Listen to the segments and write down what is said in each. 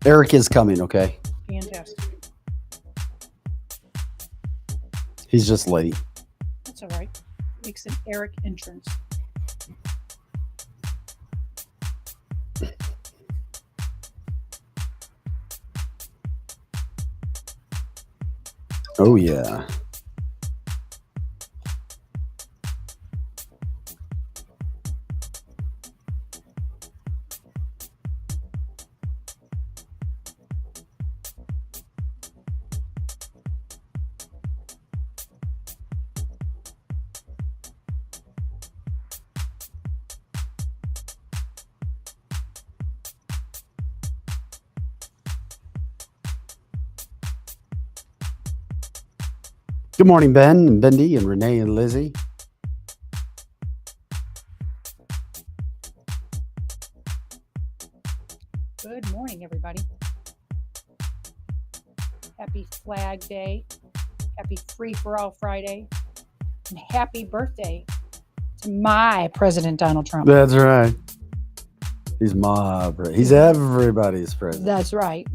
Eric is coming, okay? Fantastic. He's just late. That's all right. Makes an Eric entrance. Oh, yeah. Good morning, Ben and Bendy and Renee and Lizzie. Good morning, everybody. Happy Flag Day. Happy Free for All Friday. And happy birthday to my President Donald Trump. That's right. He's everybody's president. That's right.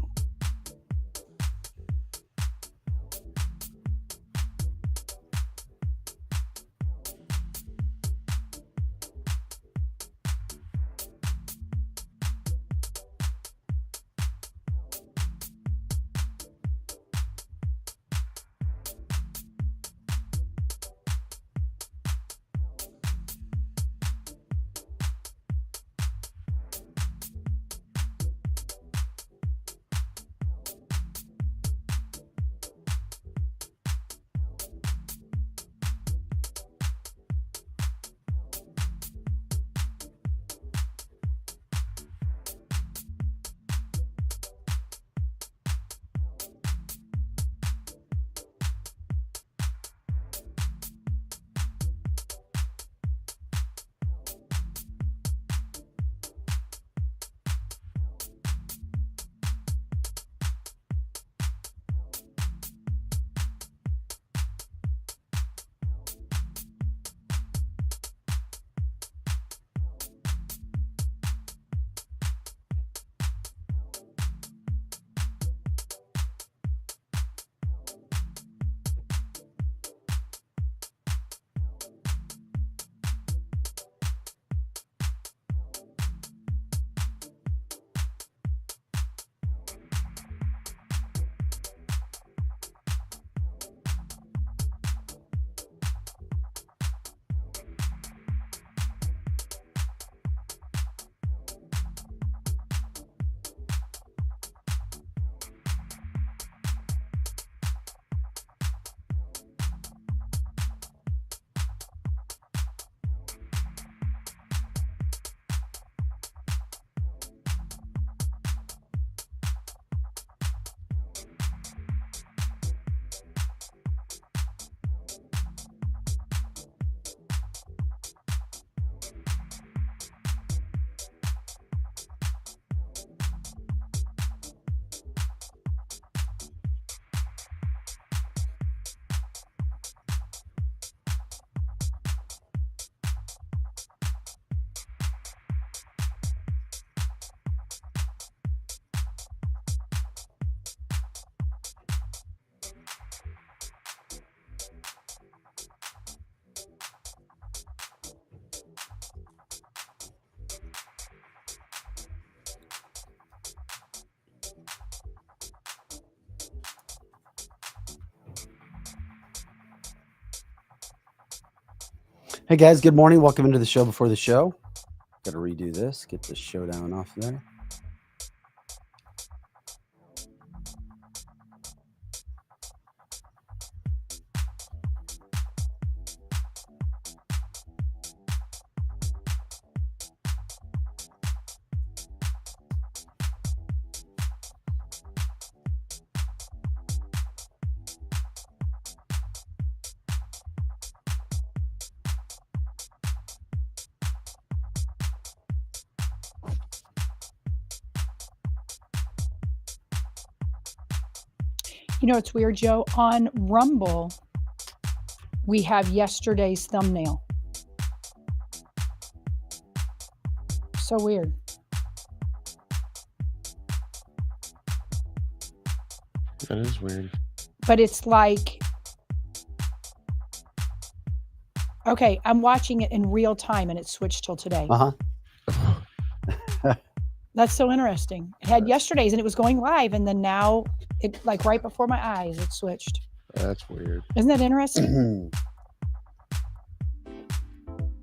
Hey, guys. Good morning. Welcome into the show before the show. Got to redo this. Get this showdown off there. You know, it's weird, Joe. On Rumble, we have yesterday's thumbnail. So weird. That is weird. But it's like, okay, I'm watching it in real time and it switched till today. That's so interesting. It had yesterday's and it was going live, and then now it, like right before my eyes, it switched. That's weird. Isn't that interesting?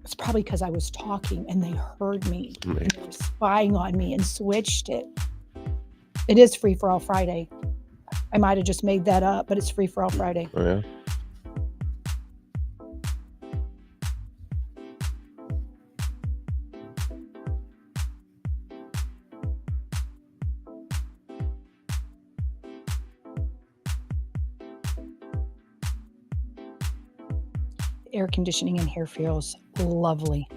It's probably because I was talking and they heard me. And they were spying on me and switched it. It is Free for All Friday. I might have just made that up, but it's Free for All Friday. Oh, yeah. Air conditioning in here feels lovely.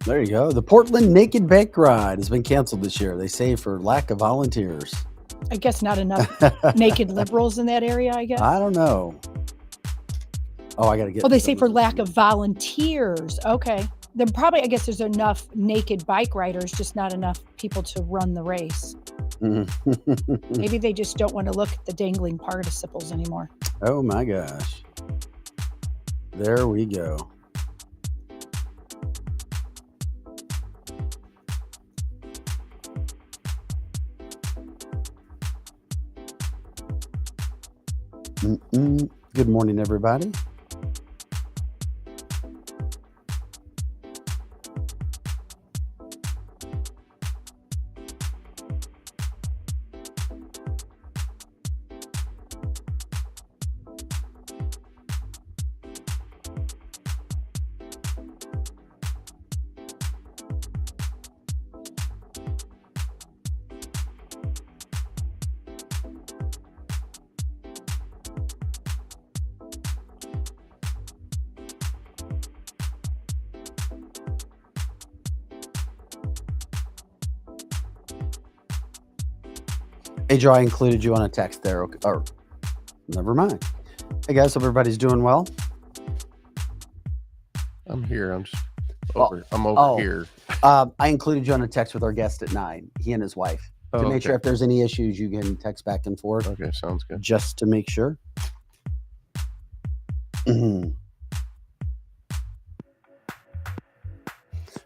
There you go. The Portland Naked Bike Ride has been canceled this year. They say for lack of volunteers. I guess not enough naked liberals in that area, I guess. I don't know. Oh, I got to get. Oh, they say for lack of volunteers. Okay. Then probably, I guess there's enough naked bike riders, just not enough people to run the race. Maybe they just don't want to look at the dangling participles anymore. Oh my gosh. There we go. Good morning, everybody. Hey, Joe, I included you on a text there. Or never mind. Hey, guys, hope everybody's doing well. I'm here. I'm just over. I'm over here. I included you on a text with our guest at 9. He and his wife. To make sure if there's any issues, you can text back and forth. Okay, sounds good. Just to make sure.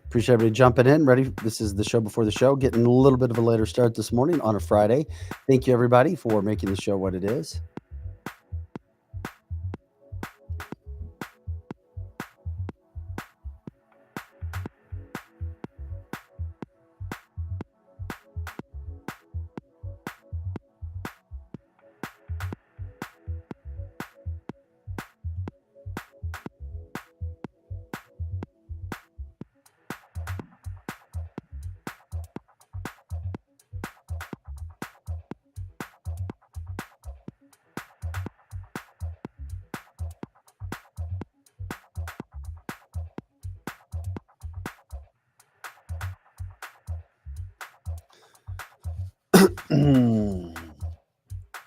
Appreciate everybody jumping in. Ready? This is the show before the show. Getting a little bit of a later start this morning on a Friday. Thank you, everybody, for making the show what it is.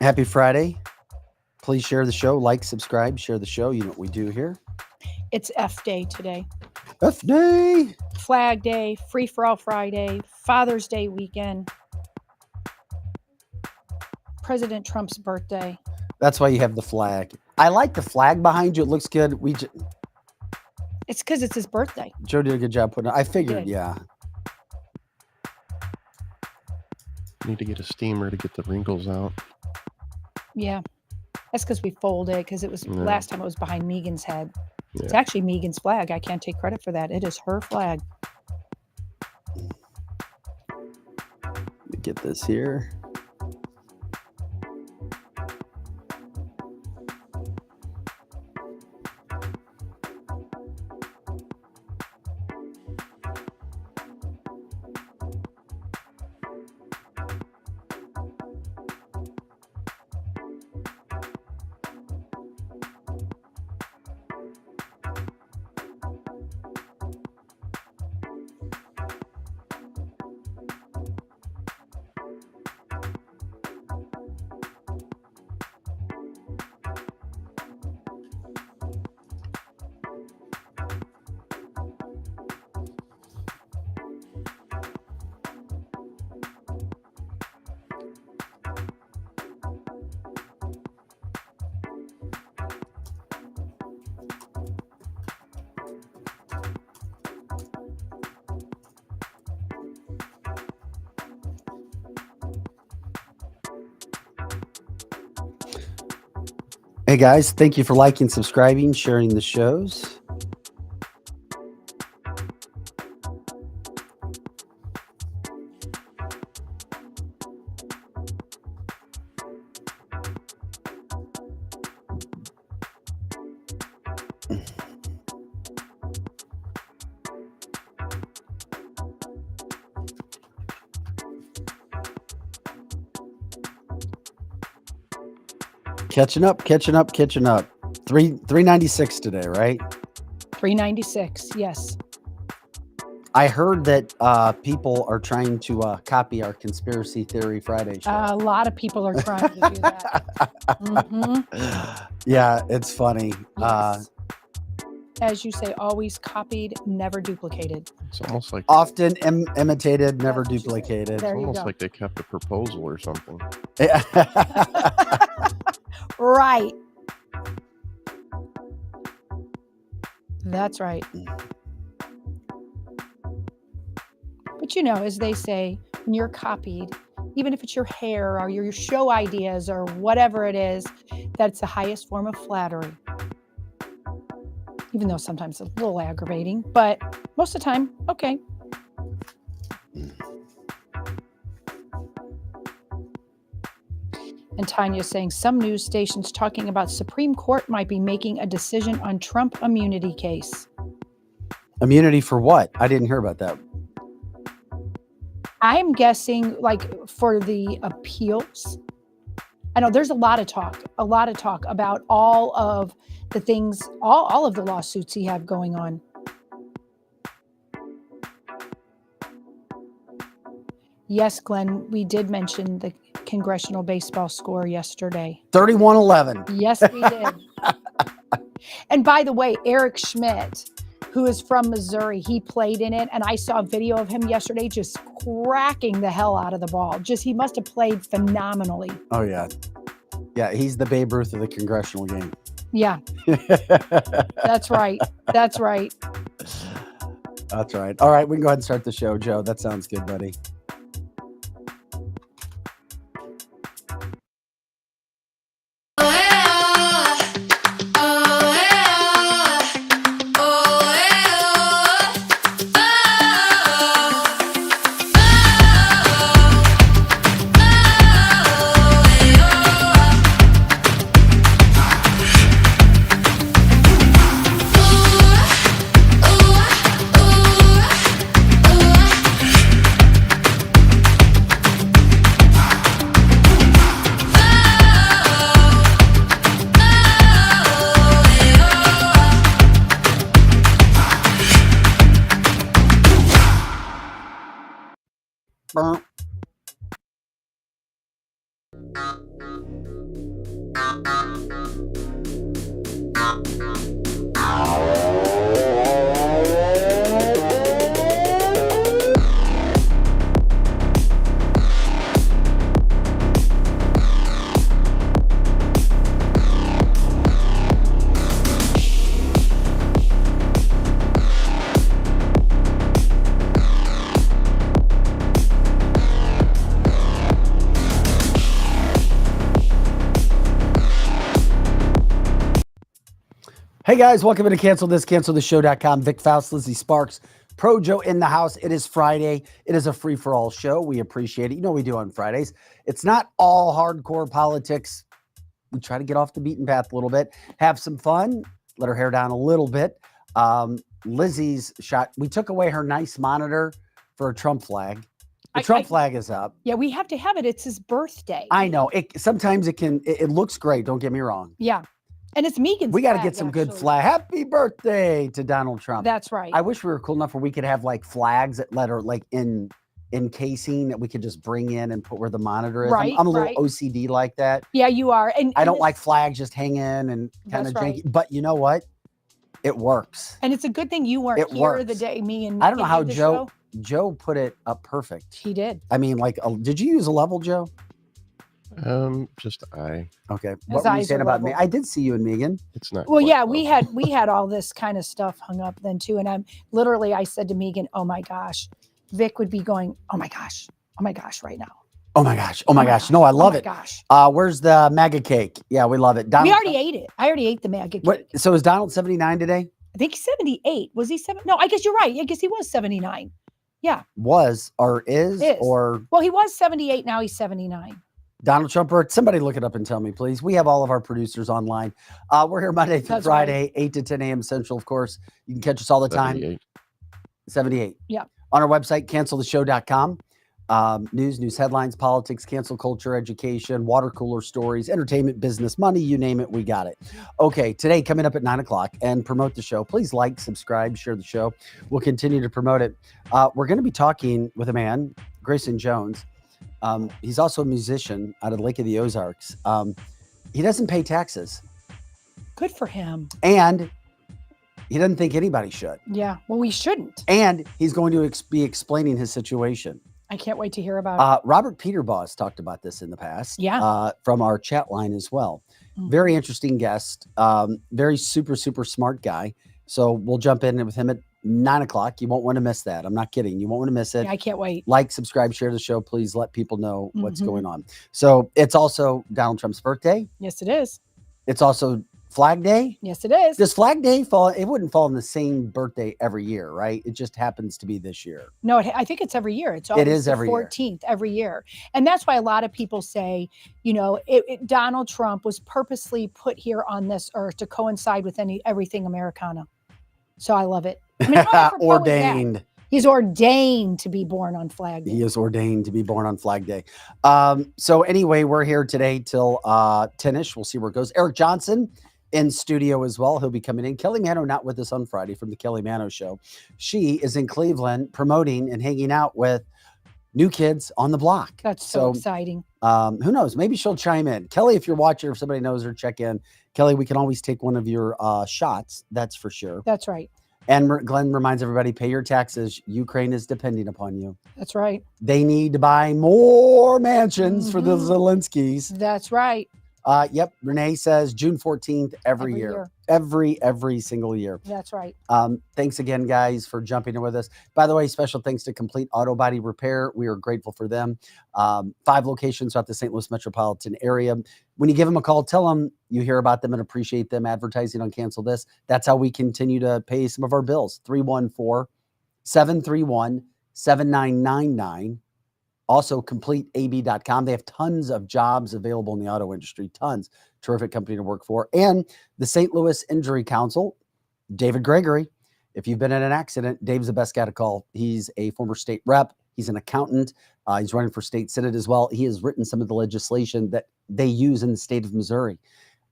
Happy Friday. Please share the show, like, subscribe, share the show. You know what we do here. It's F Day today. F Day. Flag Day, Free for All Friday, Father's Day weekend, President Trump's birthday. That's why you have the flag. I like the flag behind you. It looks good. It's because it's his birthday. Joe did a good job putting it. I figured, yeah. Need to get a steamer to get the wrinkles out. Yeah. That's because we folded it, because it was last time it was behind Megan's head. Yeah. It's actually Megan's flag. I can't take credit for that. It is her flag. Let me get this here. Hey guys, thank you for liking, subscribing, sharing the shows. Catching up. 396 today, right? 396. Yes. I heard that people are trying to copy our Conspiracy Theory Friday show. A lot of people are trying to do that. Mhm. Yeah, it's funny. Yes. As you say, always copied, never duplicated. It's almost like Often imitated, never That's what you said. duplicated. There you almost go. like they kept a proposal or something. Right. That's right. But as they say, when you're copied, even if it's your hair or your show ideas or whatever it is, that's the highest form of flattery. Even though sometimes it's a little aggravating, but most of the time, okay. And Tanya's saying some news stations talking about Supreme Court might be making a decision on Trump immunity case. Immunity for what? I didn't hear about that. I'm guessing like for the appeals. I know there's a lot of talk about all of the things, all of the lawsuits he have going on. Yes, Glenn, we did mention the congressional baseball score yesterday. 31-11. Yes, we did. And by the way, Eric Schmidt, who is from Missouri, he played in it. And I saw a video of him yesterday just cracking the hell out of the ball. He must have played phenomenally. Oh, yeah. Yeah, he's the Babe Ruth of the congressional game. Yeah. That's right. That's right. That's right. All right, we can go ahead and start the show, Joe. That sounds good, buddy. Burp. Hey guys, welcome to cancelthisshow.com. Vic Faust, Lizzie Sparks, Pro Joe in the house. It is Friday. It is a free-for-all show. We appreciate it. You know what we do on Fridays. It's not all hardcore politics. We try to get off the beaten path a little bit, have some fun, let her hair down a little bit. Lizzie's shot. We took away her nice monitor for a Trump flag. The Trump flag is up. Yeah, we have to have it. It's his birthday. I know. Sometimes it looks great. Don't get me wrong. Yeah. And it's Megan's We got to flag, get some actually. good flag. Happy birthday to Donald Trump. That's right. I wish we were cool enough where we could have like flags that are like in casing that we could just bring in and put where the monitor is. Right, I'm a little right. OCD like that. Yeah, you are. And I don't like flags just hanging and kind That's of janky. right. But you know what? It works. And it's a good thing you weren't It here works. the day me and I don't know Megan how did the Joe show. put it up perfect. He did. I mean, like, did you use a level, Joe? Just I. Okay. His What were you eyes saying are about me? level. I did see you and Megan. It's not. Well, quite yeah, level. we had all this kind of stuff hung up then too. And I said to Megan, oh my gosh, Vic would be going, oh my gosh right now. Oh my gosh. Oh my gosh. No, I love it. Gosh. Where's the MAGA cake? Yeah, we love it. We Donald already ate it. I already ate the MAGA cake. What? So is Donald 79 today? I think he's 78. Was he 7? No, I guess you're right. I guess he was 79. Yeah. Was or is. Or well, he was 78. Now he's 79. Donald Trump, or somebody look it up and tell me, please. We have all of our producers online. We're here Monday through Friday, 8 to 10 a.m. Central, of course. You can catch us all the time. 78. Yeah. On our website, canceltheshow.com. News headlines, politics, cancel culture, education, water cooler stories, entertainment, business, money, you name it, we got it. Okay, today coming up at 9 o'clock and promote the show. Please like, subscribe, share the show. We'll continue to promote it. We're going to be talking with a man, Grayson Jones. He's also a musician out of the Lake of the Ozarks. He doesn't pay taxes. Good for him. And he doesn't think anybody should. Yeah, well, we shouldn't. And he's going to be explaining his situation. I can't wait to hear about it. Robert Peterboss talked about this in the past. Yeah. From our chat line as well. Mm-hmm. Very interesting guest. Very super, super smart guy. So we'll jump in with him at 9 o'clock. You won't want to miss that. I'm not kidding. You won't want to miss it. Yeah, I can't wait. Like, subscribe, share the show. Please let people know what's going on. So it's also Donald Trump's birthday. Yes, it is. It's also Flag Day. Yes, it is. Does Flag Day fall? It wouldn't fall on the same birthday every year, right? It just happens to be this year. No, I think it's every year. It is every 14th every year. And that's why a lot of people say, you know, Donald Trump was purposely put here on this earth to coincide with everything Americana. So I love it. I mean, ordained. He's ordained to be born on Flag Day. He is ordained to be born on Flag Day. So anyway, we're here today till 10-ish. We'll see where it goes. Eric Johnson in studio as well. He'll be coming in. Kelly Mano not with us on Friday from the Kelly Mano Show. She is in Cleveland promoting and hanging out with New Kids on the Block. That's so exciting. Who knows? Maybe she'll chime in. Kelly, if you're watching, if somebody knows her, check in. Kelly, we can always take one of your shots. That's for sure. That's right. And Glenn reminds everybody, pay your taxes. Ukraine is depending upon you. That's right. They need to buy more mansions for the Zelenskys. That's right. Yep. Renee says June 14th every year. Every single year. That's right. Thanks again, guys, for jumping in with us. By the way, special thanks to Complete Auto Body Repair. We are grateful for them. 5 locations throughout the St. Louis metropolitan area. When you give them a call, tell them you hear about them and appreciate them advertising on Cancel This. That's how we continue to pay some of our bills. 314-731-7999. Also, CompleteAB.com. They have tons of jobs available in the auto industry. Tons. Terrific company to work for. And the St. Louis Injury Council, David Gregory. If you've been in an accident, Dave's the best guy to call. He's a former state rep. He's an accountant. He's running for state senate as well. He has written some of the legislation that they use in the state of Missouri.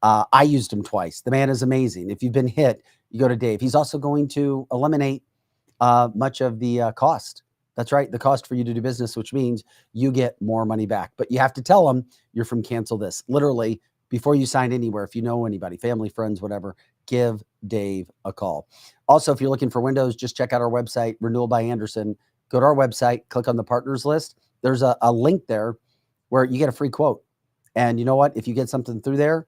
I used him twice. The man is amazing. If you've been hit, you go to Dave. He's also going to eliminate much of the cost. That's right. The cost for you to do business, which means you get more money back. But you have to tell them you're from Cancel This. Literally, before you sign anywhere, if you know anybody, family, friends, whatever, give Dave a call. Also, if you're looking for windows, just check out our website, Renewal by Anderson. Go to our website, click on the partners list. There's a link there where you get a free quote. And you know what? If you get something through there,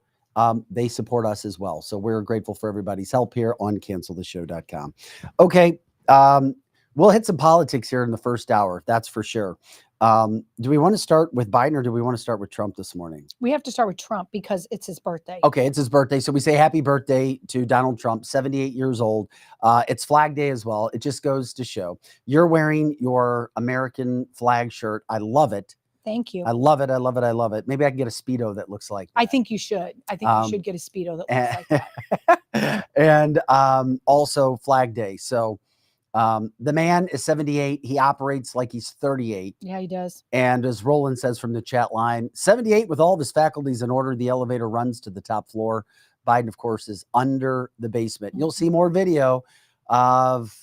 they support us as well. So we're grateful for everybody's help here on canceltheshow.com. Okay. We'll hit some politics here in the first hour. That's for sure. Do we want to start with Biden or do we want to start with Trump this morning? We have to start with Trump because it's his birthday. Okay, it's his birthday. So we say happy birthday to Donald Trump, 78 years old. It's Flag Day as well. It just goes to show. You're wearing your American flag shirt. I love it. Thank you. I love it. I love it. I love it. Maybe I can get a Speedo that looks like that. I think you should. I think you should get a Speedo that looks like that. And also Flag Day. So the man is 78. He operates like he's 38. Yeah, he does. And as Roland says from the chat line, 78 with all of his faculties in order. The elevator runs to the top floor. Biden, of course, is under the basement. You'll see more video of,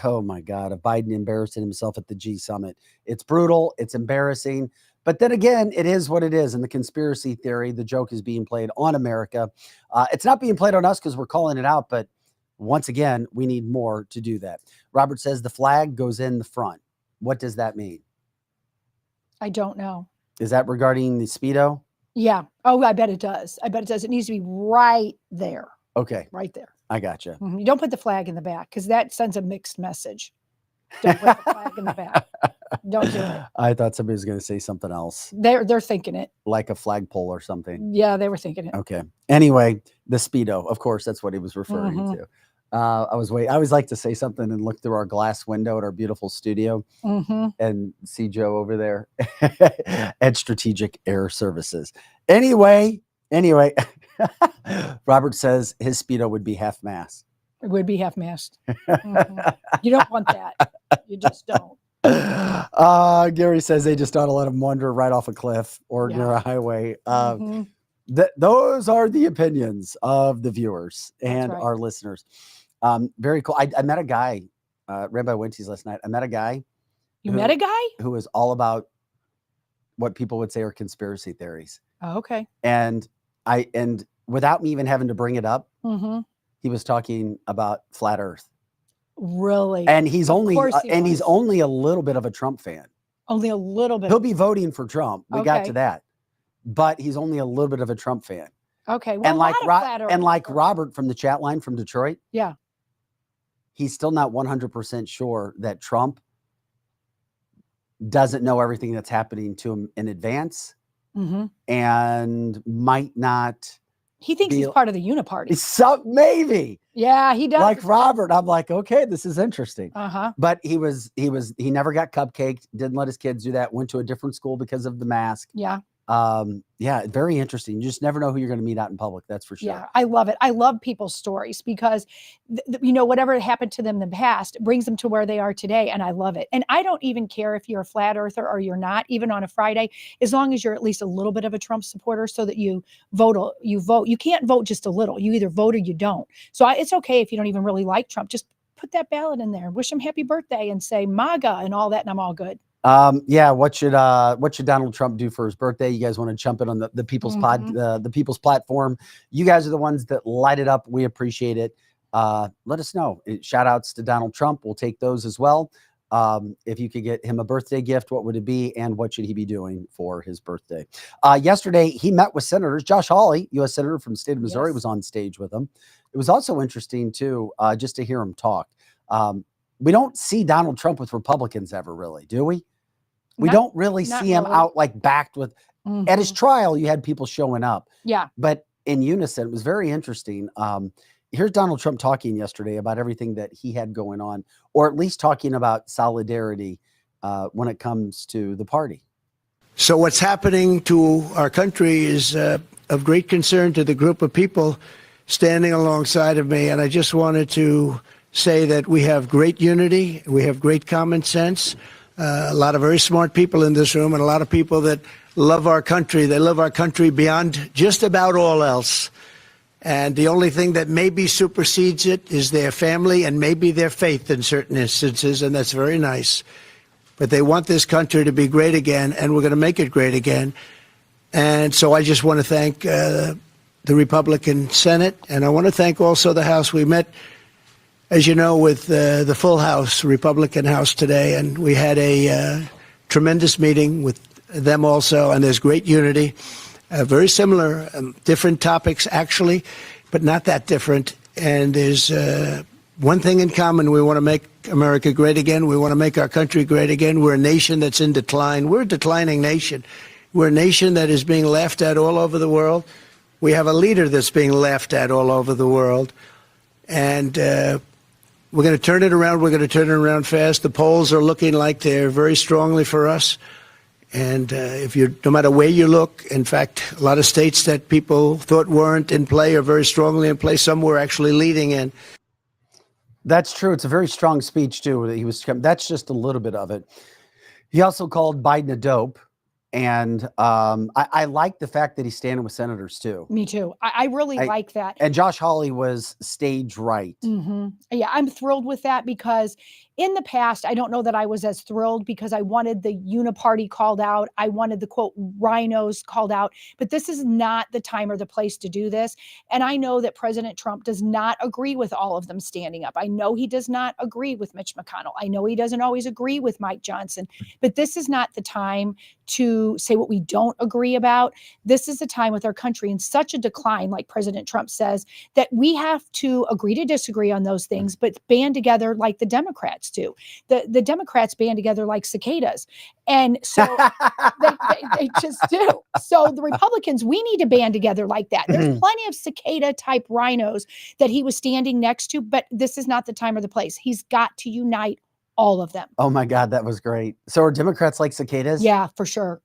oh my God, of Biden embarrassing himself at the G Summit. It's brutal. It's embarrassing. But then again, it is what it is. In the conspiracy theory, the joke is being played on America. It's not being played on us because we're calling it out, but once again, we need more to do that. Robert says the flag goes in the front. What does that mean? I don't know. Is that regarding the Speedo? Yeah. Oh, I bet it does. I bet it does. It needs to be right there. Okay. Right there. I gotcha. You don't put the flag in the back because that sends a mixed message. Don't put the flag in the back. Don't do it. I thought somebody was going to say something else, They're thinking it. like a flagpole or something. Yeah, they were thinking it. Okay. Anyway, the Speedo, of course, that's what he was referring Mhm. to. I always like to say something and look through our glass window at our beautiful studio and see Joe over there at Strategic Air Services. Anyway, Robert says his Speedo would be half mast. It would be half-mast. You don't want that. You just don't. Gary says they just ought to let him wander right off a cliff or near a highway. Mhm. Those are the opinions of the viewers and right. our listeners. Very cool. I met a guy, ran by Winty's last night. I met a guy. You met a guy? Who is all about what people would say are conspiracy theories. Oh, okay. And without me even having to bring it up, Mhm. he was talking about flat Earth. Really? And he's Of only course he he's was. only a little bit of a Trump fan. Only a little bit. He'll be voting for Trump. We got Okay. to that. But he's only a little bit of a Trump fan. Okay. Well, And a like lot of flat and like earthers are. Robert from the chat line from Detroit, Yeah. he's still not 100% sure that Trump doesn't know everything that's happening to him in advance and might not. He thinks he's part of the uniparty. Maybe. Yeah, he does. Like Robert, I'm like, okay, this is interesting. Uh-huh. But he never got cupcaked, didn't let his kids do that, went to a different school because of the mask. Yeah. Yeah, very interesting. You just never know who you're going to meet out in public. That's for sure. Yeah, I love it. I love people's stories because, whatever happened to them in the past brings them to where they are today. And I love it. And I don't even care if you're a flat earther or you're not, even on a Friday, as long as you're at least a little bit of a Trump supporter so that you vote. You can't vote just a little. You either vote or you don't. So it's okay if you don't even really like Trump. Just put that ballot in there, wish him happy birthday and say MAGA and all that. And I'm all good. Yeah. What should Donald Trump do for his birthday? You guys want to jump in on the People's the People's platform? You guys are the ones that light it up. We appreciate it. Let us know. Shout outs to Donald Trump. We'll take those as well. If you could get him a birthday gift, what would it be? And what should he be doing for his birthday? Yesterday, he met with senators. Josh Hawley, U.S. Senator from the state of Missouri, was on stage with him. It was also interesting, too, just to hear him talk. We don't see Donald Trump with Republicans ever, really, do we? We don't really see him out like backed with. At his trial, you had people showing up. Yeah. But in unison, it was very interesting. Here's Donald Trump talking yesterday about everything that he had going on, or at least talking about solidarity when it comes to the party. So what's happening to our country is of great concern to the group of people standing alongside of me. And I just wanted to say that we have great unity. We have great common sense. A lot of very smart people in this room and a lot of people that love our country. They love our country beyond just about all else. And the only thing that maybe supersedes it is their family and maybe their faith in certain instances, and that's very nice. But they want this country to be great again, and we're going to make it great again. And so I just want to thank the Republican Senate, and I want to thank also the House. We met, as you know, with the full House, Republican House today, and we had a tremendous meeting with them also, and there's great unity. Very similar, different topics actually, but not that different. And there's one thing in common. We want to make America great again. We want to make our country great again. We're a nation that's in decline. We're a declining nation. We're a nation that is being laughed at all over the world. We have a leader that's being laughed at all over the world. And we're going to turn it around. We're going to turn it around fast. The polls are looking like they're very strongly for us. And no matter where you look, in fact, a lot of states that people thought weren't in play are very strongly in play. Some were actually leading in. That's true. It's a very strong speech, too. That's just a little bit of it. He also called Biden a dope. And I like the fact that he's standing with senators, too. Me too. I really like that. And Josh Hawley was stage right. Yeah, I'm thrilled with that because in the past, I don't know that I was as thrilled because I wanted the uniparty called out. I wanted the, quote, rhinos called out. But this is not the time or the place to do this. And I know that President Trump does not agree with all of them standing up. I know he does not agree with Mitch McConnell. I know he doesn't always agree with Mike Johnson. But this is not the time to say what we don't agree about. This is a time with our country in such a decline, like President Trump says, that we have to agree to disagree on those things, but band together like the Democrats next to. The Democrats band together like cicadas. And so they just do. So the Republicans, we need to band together like that. There's plenty of cicada type rhinos that he was standing next to, but this is not the time or the place. He's got to unite all of them. Oh my God, that was great. So are Democrats like cicadas? Yeah, for sure.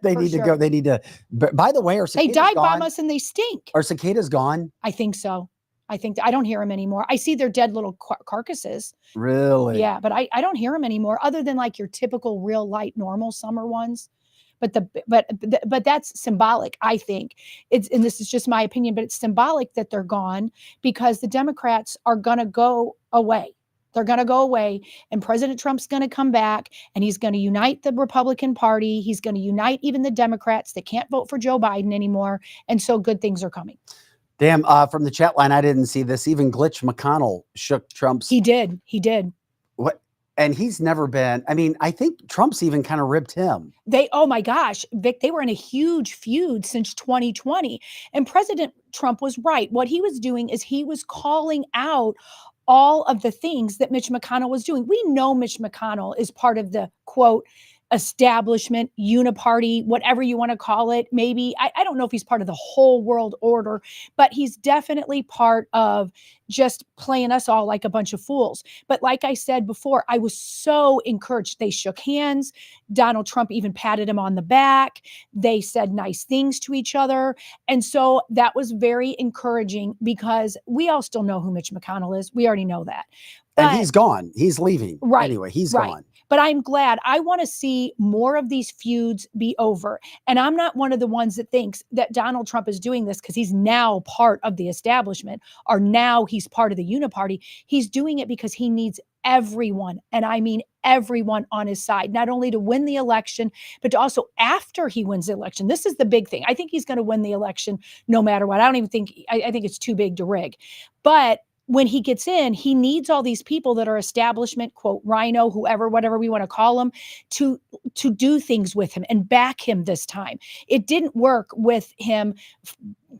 They need to go. They need to. By the way, are They cicadas dive gone? bomb us and they stink. Are cicadas gone? I think so. I don't hear them anymore. I see their dead little carcasses. Really? Yeah, but I don't hear them anymore, other than like your typical real light normal summer ones. But that's symbolic, I think. And this is just my opinion, but it's symbolic that they're gone because the Democrats are going to go away. They're going to go away, and President Trump's going to come back, and he's going to unite the Republican Party. He's going to unite even the Democrats that can't vote for Joe Biden anymore. And so good things are coming. Damn. From the chat line, I didn't see this. Even Glitch McConnell shook Trump's. He did. What? And he's never been. I mean, I think Trump's even kind of ripped him. Oh my gosh, Vic, they were in a huge feud since 2020. And President Trump was right. What he was doing is he was calling out all of the things that Mitch McConnell was doing. We know Mitch McConnell is part of the, quote, establishment, uniparty, whatever you want to call it. Maybe, I don't know if he's part of the whole world order, but he's definitely part of just playing us all like a bunch of fools. But like I said before, I was so encouraged. They shook hands. Donald Trump even patted him on the back. They said nice things to each other. And so that was very encouraging because we all still know who Mitch McConnell is. We already know that. And he's gone. He's leaving. Right. Anyway, he's right. gone. But I'm glad. I want to see more of these feuds be over. And I'm not one of the ones that thinks that Donald Trump is doing this because he's now part of the establishment or now he's part of the uniparty. He's doing it because he needs everyone, and I mean everyone, on his side, not only to win the election, but to also after he wins the election. This is the big thing. I think he's going to win the election no matter what. I don't even think, I think it's too big to rig. But when he gets in, he needs all these people that are establishment, quote, rhino, whoever, whatever we want to call them, to do things with him and back him this time. It didn't work with him,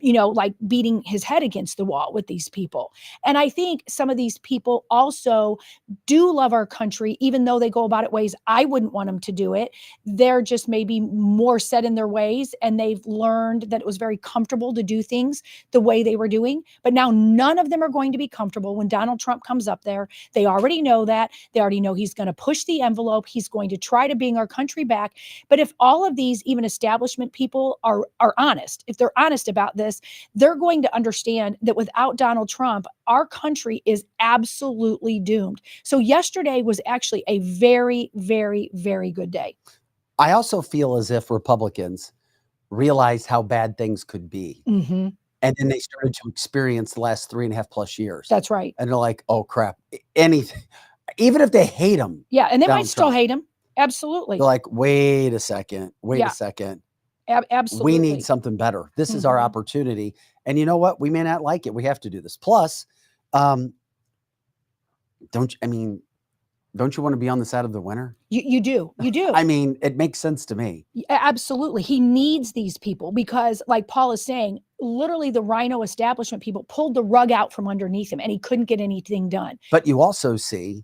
like beating his head against the wall with these people. And I think some of these people also do love our country, even though they go about it ways I wouldn't want them to do it. They're just maybe more set in their ways, and they've learned that it was very comfortable to do things the way they were doing. But now none of them are going to be comfortable when Donald Trump comes up there. They already know that. They already know he's going to push the envelope. He's going to try to bring our country back. But if all of these, even establishment people, are honest, if they're honest about this, they're going to understand that without Donald Trump, our country is absolutely doomed. So yesterday was actually a very, very, very good day. I also feel as if Republicans realized how bad things could be. Mm-hmm. And then they started to experience the last 3.5+ years. That's right. And they're like, oh, crap. Anything, even if they hate him. Yeah. And they Donald might still Trump, hate him. Absolutely. They're like, wait a second. Wait a second. Absolutely. We need something better. This is our opportunity. And you know what? We may not like it. We have to do this. Plus, don't you want to be on the side of the winner? You do. You do. I mean, it makes sense to me. Absolutely. He needs these people because, like Paul is saying, literally the rhino establishment people pulled the rug out from underneath him and he couldn't get anything done. But you also see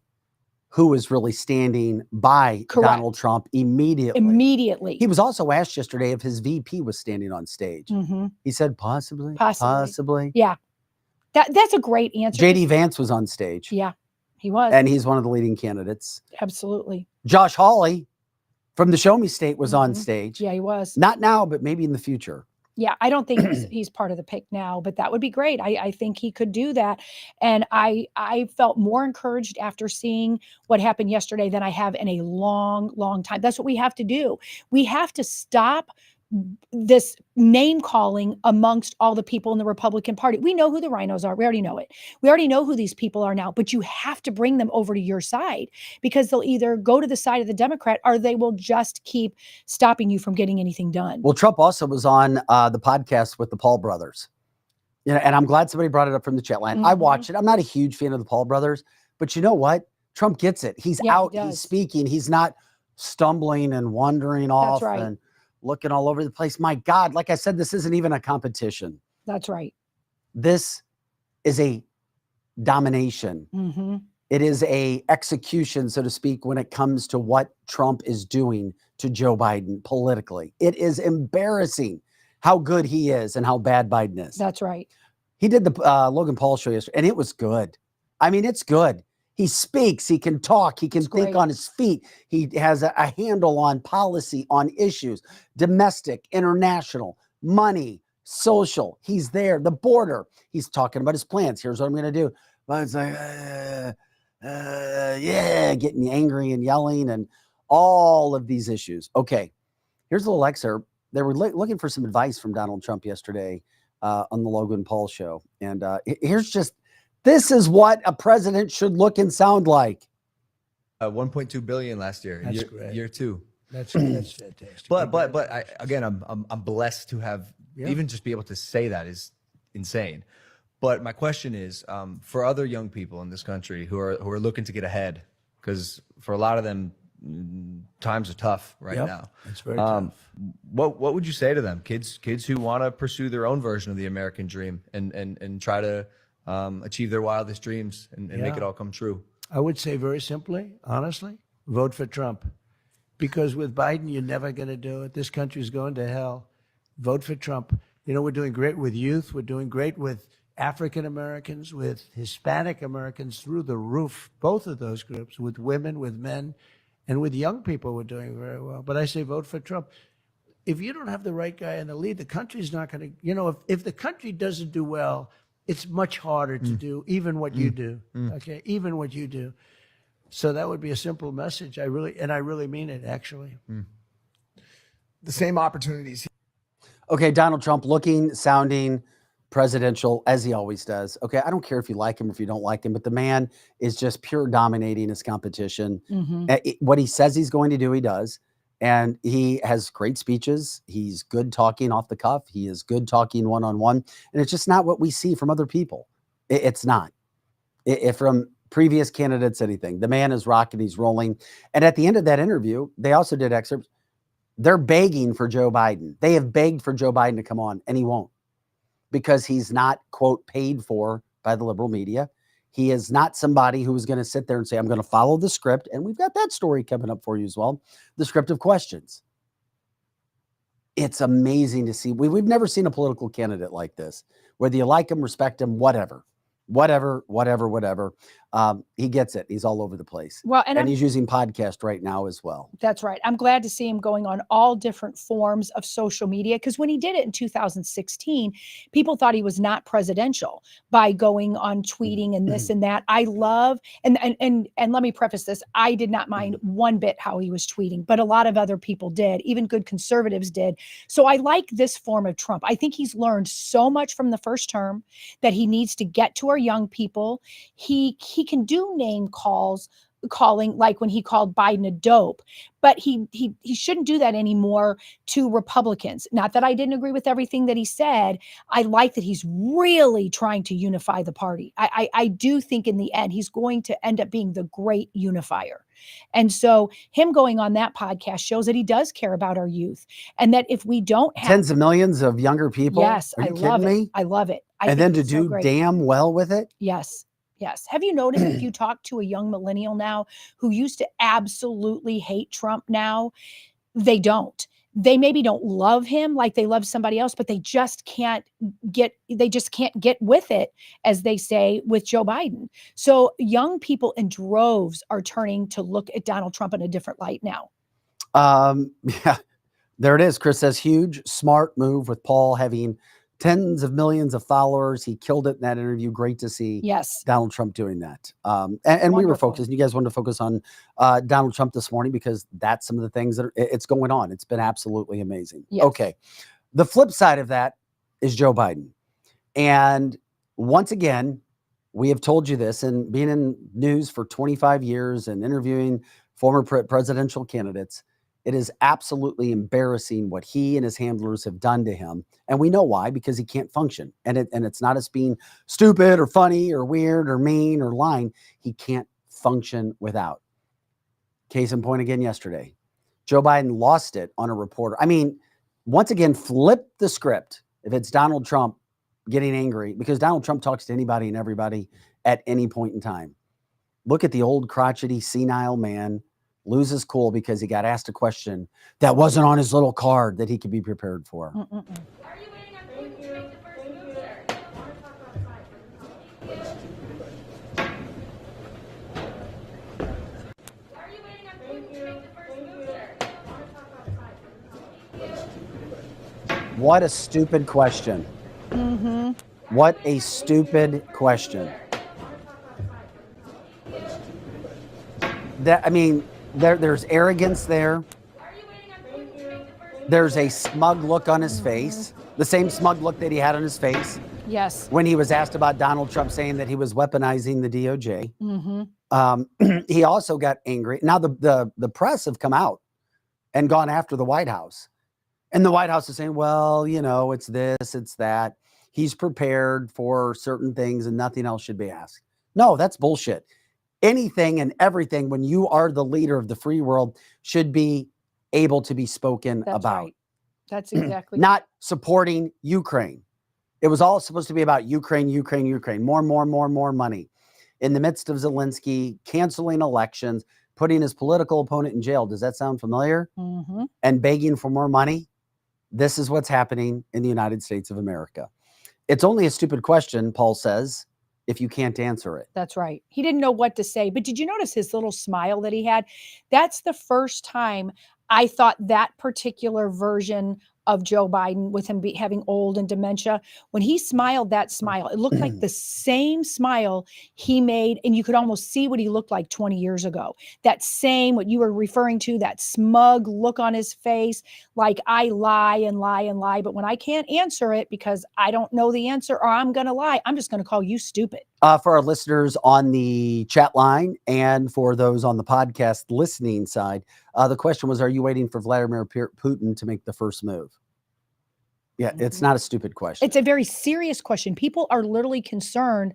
who is really standing by Donald Trump immediately. He was also asked yesterday if his VP was standing on stage. Mm-hmm. He said possibly. Yeah. That's a great answer. JD Vance was on stage. Yeah, he was. And he's one of the leading candidates. Absolutely. Josh Hawley from the Show Me State was on stage. Yeah, he was. Not now, but maybe in the future. Yeah, I don't think he's part of the pick now, but that would be great. I think he could do that. And I felt more encouraged after seeing what happened yesterday than I have in a long, long time. That's what we have to do. We have to stop this name calling amongst all the people in the Republican Party. We know who the rhinos are. We already know it. We already know who these people are now, but you have to bring them over to your side because they'll either go to the side of the Democrat or they will just keep stopping you from getting anything done. Well, Trump also was on the podcast with the Paul brothers. And I'm glad somebody brought it up from the chat line. I watch it. I'm not a huge fan of the Paul brothers, but you know what? Trump gets it. He's out, he's speaking. He's not stumbling and wandering off and looking all over the place. My God, like I said, this isn't even a competition. That's right. This is a domination. It is a execution, so to speak, when it comes to what Trump is doing to Joe Biden politically. It is embarrassing how good he is and how bad Biden is. That's right. He did the Logan Paul show yesterday, and it was good. I mean, it's good. He speaks, he can talk, he can think on his feet. He has a handle on policy, on issues, domestic, international, money, social. He's there. The border. He's talking about his plans. Here's what I'm going to do. But it's like, yeah, getting angry and yelling and all of these issues. Okay, here's a little excerpt. They were looking for some advice from Donald Trump yesterday on the Logan Paul show. And this is what a president should look and sound like. 1.2 billion last year. That's great. Year two. That's fantastic. But I'm blessed to have even just be able to say that is insane. But my question is, for other young people in this country who are looking to get ahead, because for a lot of them, times are tough right now. It's very tough. What would you say to them, kids who want to pursue their own version of the American dream and try to achieve their wildest dreams and make it all come true? I would say very simply, honestly, vote for Trump. Because with Biden, you're never going to do it. This country's going to hell. Vote for Trump. You know, we're doing great with youth. We're doing great with African Americans, with Hispanic Americans, through the roof, both of those groups, with women, with men, and with young people, we're doing very well. But I say vote for Trump. If you don't have the right guy in the lead, the country's not going to, you know, if the country doesn't do well, it's much harder to do even what you do. Okay, even what you do. So that would be a simple message. I really mean it, actually. The same opportunities. Okay, Donald Trump looking, sounding presidential as he always does. Okay, I don't care if you like him or if you don't like him, but the man is just pure dominating his competition. What he says he's going to do, he does. And he has great speeches. He's good talking off the cuff. He is good talking one-on-one. And it's just not what we see from other people. It's not. From previous candidates, anything. The man is rocking, he's rolling. And at the end of that interview, they also did excerpts. They're begging for Joe Biden. They have begged for Joe Biden to come on, and he won't, because he's not, quote, paid for by the liberal media. He is not somebody who is going to sit there and say, I'm going to follow the script. And we've got that story coming up for you as well. The script of questions. It's amazing to see. We've never seen a political candidate like this, whether you like him, respect him, whatever. He gets it. He's all over the place. Well, and he's using podcast right now as well. That's right. I'm glad to see him going on all different forms of social media, because when he did it in 2016, people thought he was not presidential by going on tweeting and this and that. I love, and let me preface this, I did not mind one bit how he was tweeting, but a lot of other people did, even good conservatives did. So I like this form of Trump. I think he's learned so much from the first term that he needs to get to our young people. He can do name calling, like when he called Biden a dope, but he shouldn't do that anymore to Republicans. Not that I didn't agree with everything that he said. I like that he's really trying to unify the party. I do think in the end, he's going to end up being the great unifier. And so him going on that podcast shows that he does care about our youth, and that if we don't have tens of millions of younger people. Yes, Are you I love kidding it. me? I love it. And then to do damn well with it. Yes. Yes. Have you noticed if you talk to a young millennial now who used to absolutely hate Trump now, they don't. They maybe don't love him like they love somebody else, but they just can't get with it, as they say, with Joe Biden. So young people in droves are turning to look at Donald Trump in a different light now. Yeah, there it is. Chris says huge, smart move with Paul having tens of millions of followers. He killed it in that interview. Great to see Donald Trump doing that. And we were focused, and you guys wanted to focus on Donald Trump this morning because that's some of the things that it's going on. It's been absolutely amazing. Yes. Okay. The flip side of that is Joe Biden. And once again, we have told you this, and being in news for 25 years and interviewing former presidential candidates, it is absolutely embarrassing what he and his handlers have done to him. And we know why, because he can't function. And it's not as being stupid or funny or weird or mean or lying. He can't function without. Case in point again yesterday. Joe Biden lost it on a reporter. I mean, once again, flip the script. If it's Donald Trump getting angry, because Donald Trump talks to anybody and everybody at any point in time. Look at the old crotchety, senile man lose his cool because he got asked a question that wasn't on his little card that he could be prepared for. Mm-mm-mm. Are you waiting on Grayson to make the first move, sir? Are you waiting on Grayson to make the first move, sir? What a stupid question. Mm-hmm. What a stupid question. That, I mean, there's arrogance there. Are you waiting on Grayson to make the first move? There's a smug look on his face, the same smug look that he had on his face Yes. when he was asked about Donald Trump saying that he was weaponizing the DOJ. Mm-hmm. He also got angry. Now the press have come out and gone after the White House. And the White House is saying, well, you know, it's this, it's that. He's prepared for certain things and nothing else should be asked. No, that's bullshit. Anything and everything, when you are the leader of the free world, should be able to be spoken That's about. right. That's exactly Not supporting Ukraine. It was all supposed to be about Ukraine, Ukraine, Ukraine. More money. In the midst of Zelensky canceling elections, putting his political opponent in jail. Does that sound familiar? Mm-hmm. And begging for more money. This is what's happening in the United States of America. It's only a stupid question, Paul says, if you can't answer it. That's right. He didn't know what to say. But did you notice his little smile that he had? That's the first time I thought that particular version of Joe Biden, with him having old and dementia, when he smiled that smile, it looked like the same smile he made, and you could almost see what he looked like 20 years ago. That same, what you were referring to, that smug look on his face, like I lie and lie and lie, but when I can't answer it because I don't know the answer or I'm going to lie, I'm just going to call you stupid. For our listeners on the chat line and for those on the podcast listening side, the question was, are you waiting for Vladimir Putin to make the first move? Yeah, it's not a stupid question. It's a very serious question. People are literally concerned.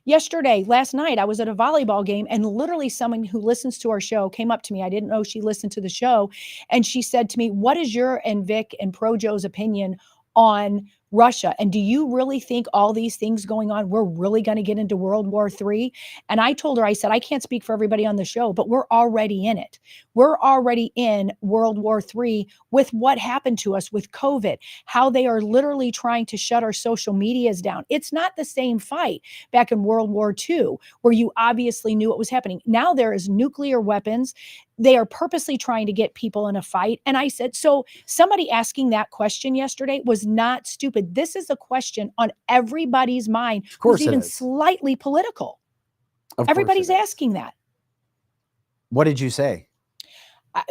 Last night, I was at a volleyball game and literally someone who listens to our show came up to me. I didn't know she listened to the show. And she said to me, what is your and Vic and Pro Joe's opinion on Russia? And do you really think all these things going on, we're really going to get into World War III? And I told her, I said, I can't speak for everybody on the show, but we're already in it. We're already in World War III with what happened to us with COVID, how they are literally trying to shut our social medias down. It's not the same fight back in World War II, where you obviously knew what was happening. Now there is nuclear weapons. They are purposely trying to get people in a fight. And I said, so somebody asking that question yesterday was not stupid. This is a question on everybody's mind. Of course who's it even is. slightly political. Of course Everybody's it is. asking that. What did you say?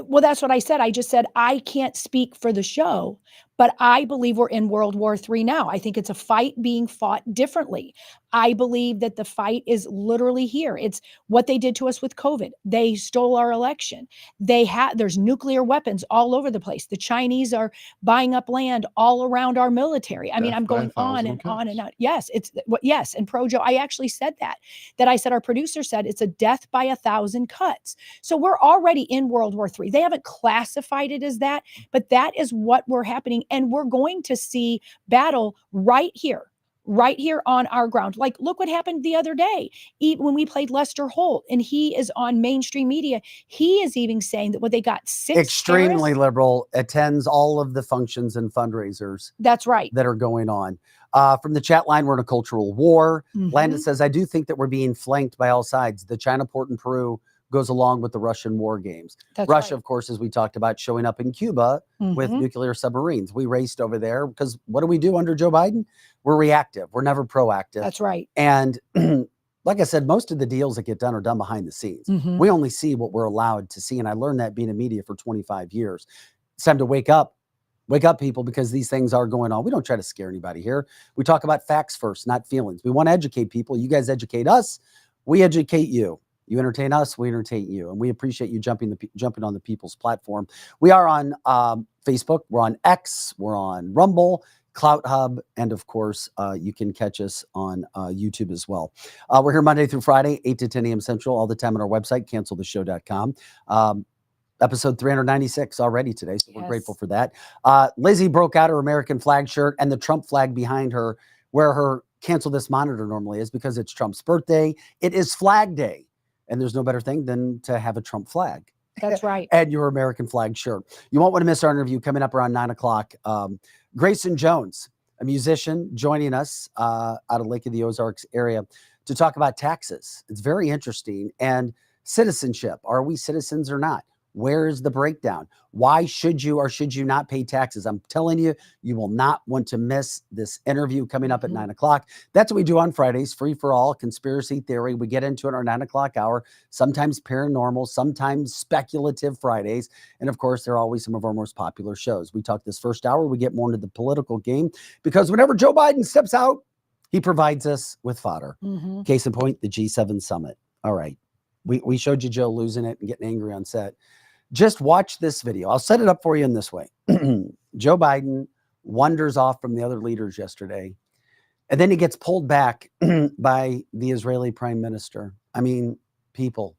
Well, that's what I said. I just said, I can't speak for the show, but I believe we're in World War III now. I think it's a fight being fought differently. I believe that the fight is literally here. It's what they did to us with COVID. They stole our election. There's nuclear weapons all over the place. The Chinese are buying up land all around our military. I mean, Death I'm by going on 1,000 and on and cuts. on. Yes, yes. And Pro Joe, I actually said that I said, our producer said it's a death by 1,000 cuts. So we're already in World War III. They haven't classified it as that, but that is what we're happening. And we're going to see battle right here on our ground. Like, look what happened the other day, even when we played Lester Holt, and he is on mainstream media. He is even saying that what they got six Extremely terrorists. liberal, attends all of the functions and fundraisers That's right. that are going on. From the chat line, we're in a cultural war. Mhm. Landon says, I do think that we're being flanked by all sides. The China port in Peru goes along with the Russian war games. That's Russia, right. of course, as we talked about, showing up in Cuba with Mhm. nuclear submarines. We raced over there because what do we do under Joe Biden? We're reactive. We're never proactive. That's right. And like I said, most of the deals that get done are done behind the scenes. Mhm. We only see what we're allowed to see. And I learned that being in media for 25 years. It's time to wake up. Wake up, people, because these things are going on. We don't try to scare anybody here. We talk about facts first, not feelings. We want to educate people. You guys educate us. We educate you. You entertain us, we entertain you. And we appreciate you jumping on the people's platform. We are on Facebook. We're on X. We're on Rumble, Clout Hub. And of course, you can catch us on YouTube as well. We're here Monday through Friday, 8 to 10 a.m. Central, all the time on our website, canceltheshow.com. Episode 396 already today. So we're grateful for that. Lizzie broke out her American flag shirt and the Trump flag behind her, where her cancel this monitor normally is, because it's Trump's birthday. It is Flag Day. And there's no better thing than to have a Trump flag That's right. and your American flag shirt. You won't want to miss our interview coming up around 9 o'clock. Grayson Jones, a musician, joining us out of Lake of the Ozarks area to talk about taxes. It's very interesting. And citizenship. Are we citizens or not? Where is the breakdown? Why should you or should you not pay taxes? I'm telling you, you will not want to miss this interview coming up at 9 o'clock. That's what we do on Fridays, free for all, conspiracy theory. We get into it in our 9 o'clock hour, sometimes paranormal, sometimes speculative Fridays. And of course, they're always some of our most popular shows. We talk this first hour, we get more into the political game because whenever Joe Biden steps out, he provides us with fodder. Case in point, the G7 summit. All right. We showed you Joe losing it and getting angry on set. Just watch this video. I'll set it up for you in this way. Joe Biden wanders off from the other leaders yesterday, and then he gets pulled back by the Israeli prime minister. I mean, people,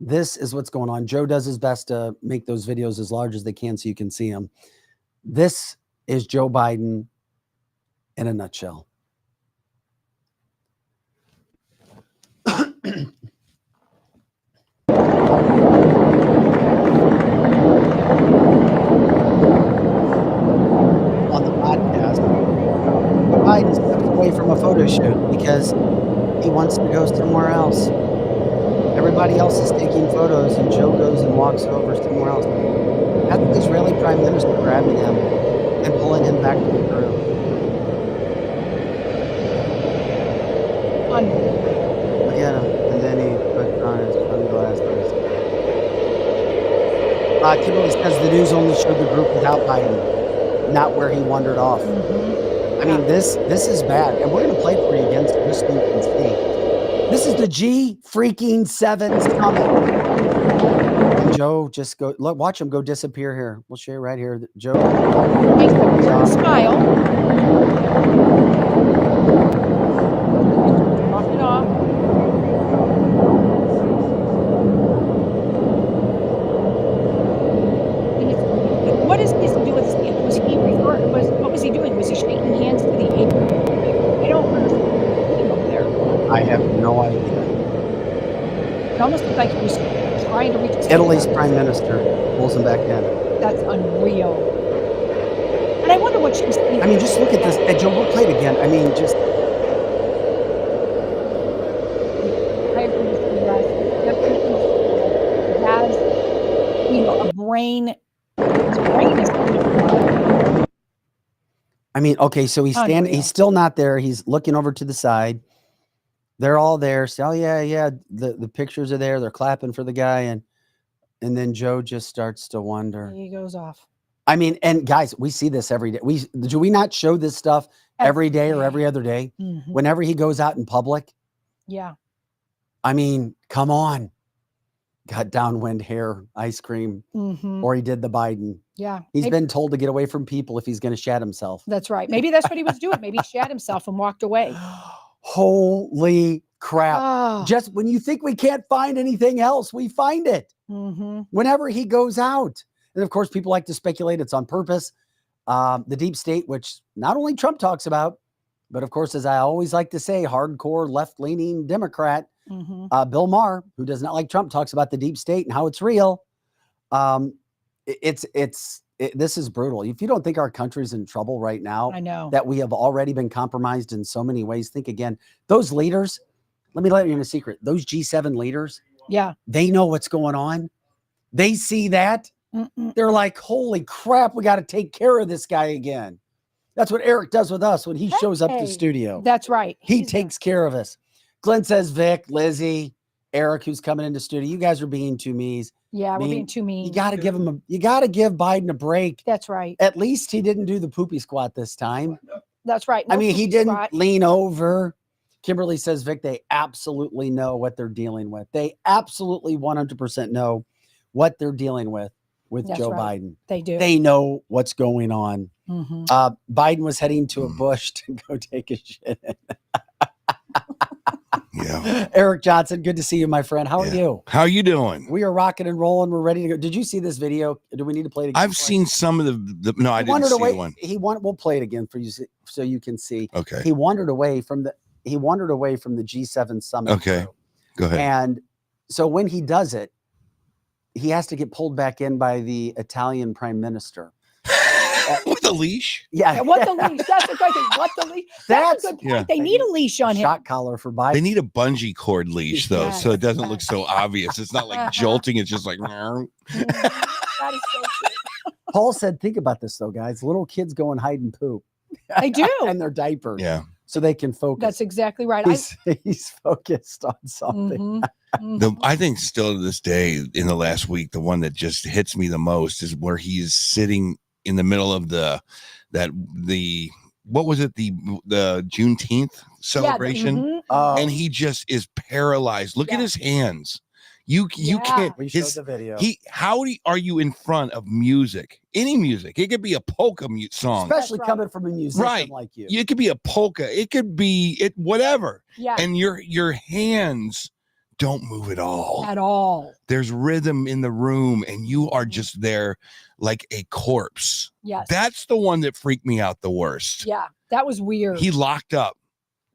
this is what's going on. Joe does his best to make those videos as large as they can so you can see them. This is Joe Biden in a nutshell. On the podcast, Biden steps away from a photo shoot because he wants to go somewhere else. Everybody else is taking photos, and Joe goes and walks over somewhere else. That's the Israeli prime minister grabbing him and pulling him back to the crew. Look at him, and then he puts on his sunglasses. Kimberly says the news only showed the group without Biden, not where he wandered off. I mean, this is bad, and we're going to play for you again so just so you can see. This is the G7 summit. And Joe just go look, watch him go disappear here. We'll show you right here. Joe Makes a smile. Walk it off. What is this to do with this? What was he doing? Was he shaking hands to the I don't understand what he's doing over there. I have no idea. It almost looked like he was trying to reach his Italy's hand. prime minister pulls him back in. That's unreal. And I wonder what she's thinking. I mean, just look at this. Joe, we'll play it again. I mean, just I agree with you guys. Definitely has, a brain. His brain is. I mean, okay, so he's standing, Unreal. he's still not there. He's looking over to the side. They're all there. So, oh yeah. The pictures are there. They're clapping for the guy, and then Joe just starts to wonder. He goes off. I mean, and guys, we see this every day. Do we not show this stuff every day or every other day? Whenever he goes out in public? Yeah. I mean, come on. Got downwind hair, ice cream, or he did the Biden. Yeah. He's been told to get away from people if he's going to shat himself. That's right. Maybe that's what he was doing. Maybe he shat himself and walked away. Holy crap. Oh. Just when you think we can't find anything else, we find it whenever he goes out. And of course, people like to speculate it's on purpose. The deep state, which not only Trump talks about, but of course, as I always like to say, hardcore left-leaning Democrat, Bill Maher, who does not like Trump, talks about the deep state and how it's real. This is brutal. If you don't think our country's in trouble right now, I know that we have already been compromised in so many ways. Think again, those leaders, let me let you in a secret. Those G7 leaders, Yeah. they know what's going on. They see that. They're like, holy crap, we got to take care of this guy again. That's what Eric does with us when he shows up to the studio. That's right. He takes care of us. Glenn says, Vic, Lizzie, Eric, who's coming into studio, you guys are being too means. Yeah, we're being too mean. You got to give him you got to give Biden a break. That's right. At least he didn't do the poopy squat this time. That's right. I No mean, he poopy didn't squat. lean over. Kimberly says, Vic, they absolutely know what they're dealing with. They absolutely 100% know what they're dealing with That's Joe right. Biden. They do. They know what's going on. Mhm. Biden was heading to a bush to go take a shit in. Yeah. Eric Johnson, good to see you, my friend. How are Yeah. you? How you doing? We are rocking and rolling. We're ready to go. Did you see this video? Do we need to play it again? I've seen some of the no, I He didn't wandered see away. the one. We'll play it again for you so you can see. Okay. He wandered away from the G7 summit. Okay. Go ahead. And So when he does it, he has to get pulled back in by the Italian prime minister. With a leash. Yeah. Yeah, what the leash? That's the question. What the leash? That's a good point. yeah. They need a leash on him. Shot collar for Biden. They need a bungee cord leash though, Yes. so it doesn't look so obvious. It's not like jolting. It's just like. That is so true. Paul said, think about this though, guys. Little kids go and hide and poop. They do. And their diapers. Yeah. So they can focus. That's exactly right. He's focused on something. I think still to this day in the last week, the one that just hits me the most is where he is sitting in the middle of what was it? The Juneteenth celebration. And he just is paralyzed. Look at his hands. You can't. We showed the video. Are you in front of music? Any music. It could be a polka song. Especially coming from a musician like you. It could be a polka. It could be whatever. Yeah. And your hands don't move at all. At all. There's rhythm in the room, and you are just there like a corpse. Yes. That's the one that freaked me out the worst. Yeah. That was weird. He locked up.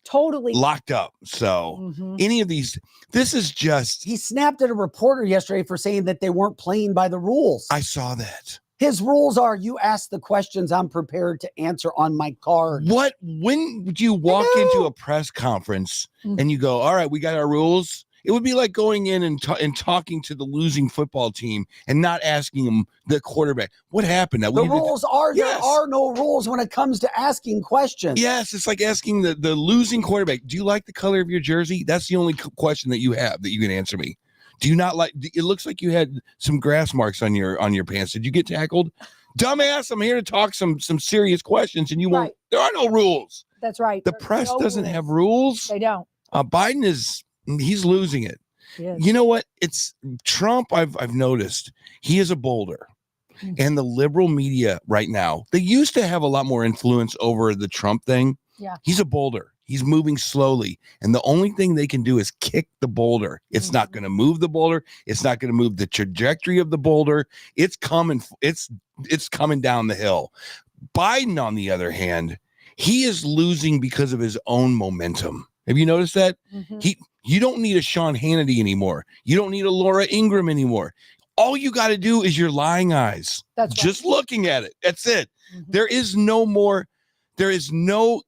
Totally Locked up. So any of these, this is just. He snapped at a reporter yesterday for saying that they weren't playing by the rules. I saw that. His rules are you ask the questions I'm prepared to answer on my card. When would you walk into a press conference and you go, all right, we got our rules? It would be like going in and talking to the losing football team and not asking them, the quarterback, what happened? The rules are there are no rules when it comes to asking questions. Yes, it's like asking the losing quarterback, do you like the color of your jersey? That's the only question that you have that you can answer me. Do you not like? It looks like you had some grass marks on your pants. Did you get tackled? Dumbass, I'm here to talk some serious questions, and you won't. There are no rules. That's right. The press doesn't have rules. They don't. Biden he's losing it. Yes. You know what? It's Trump. I've noticed he is a boulder, and the liberal media right now, they used to have a lot more influence over the Trump thing. Yeah. He's a boulder. He's moving slowly. And the only thing they can do is kick the boulder. It's not going to move the boulder. It's not going to move the trajectory of the boulder. It's coming. It's coming down the hill. Biden, on the other hand, he is losing because of his own momentum. Have you noticed that? You don't need a Sean Hannity anymore. You don't need a Laura Ingraham anymore. All you got to do is your lying eyes. That's just looking at it. That's it. There is no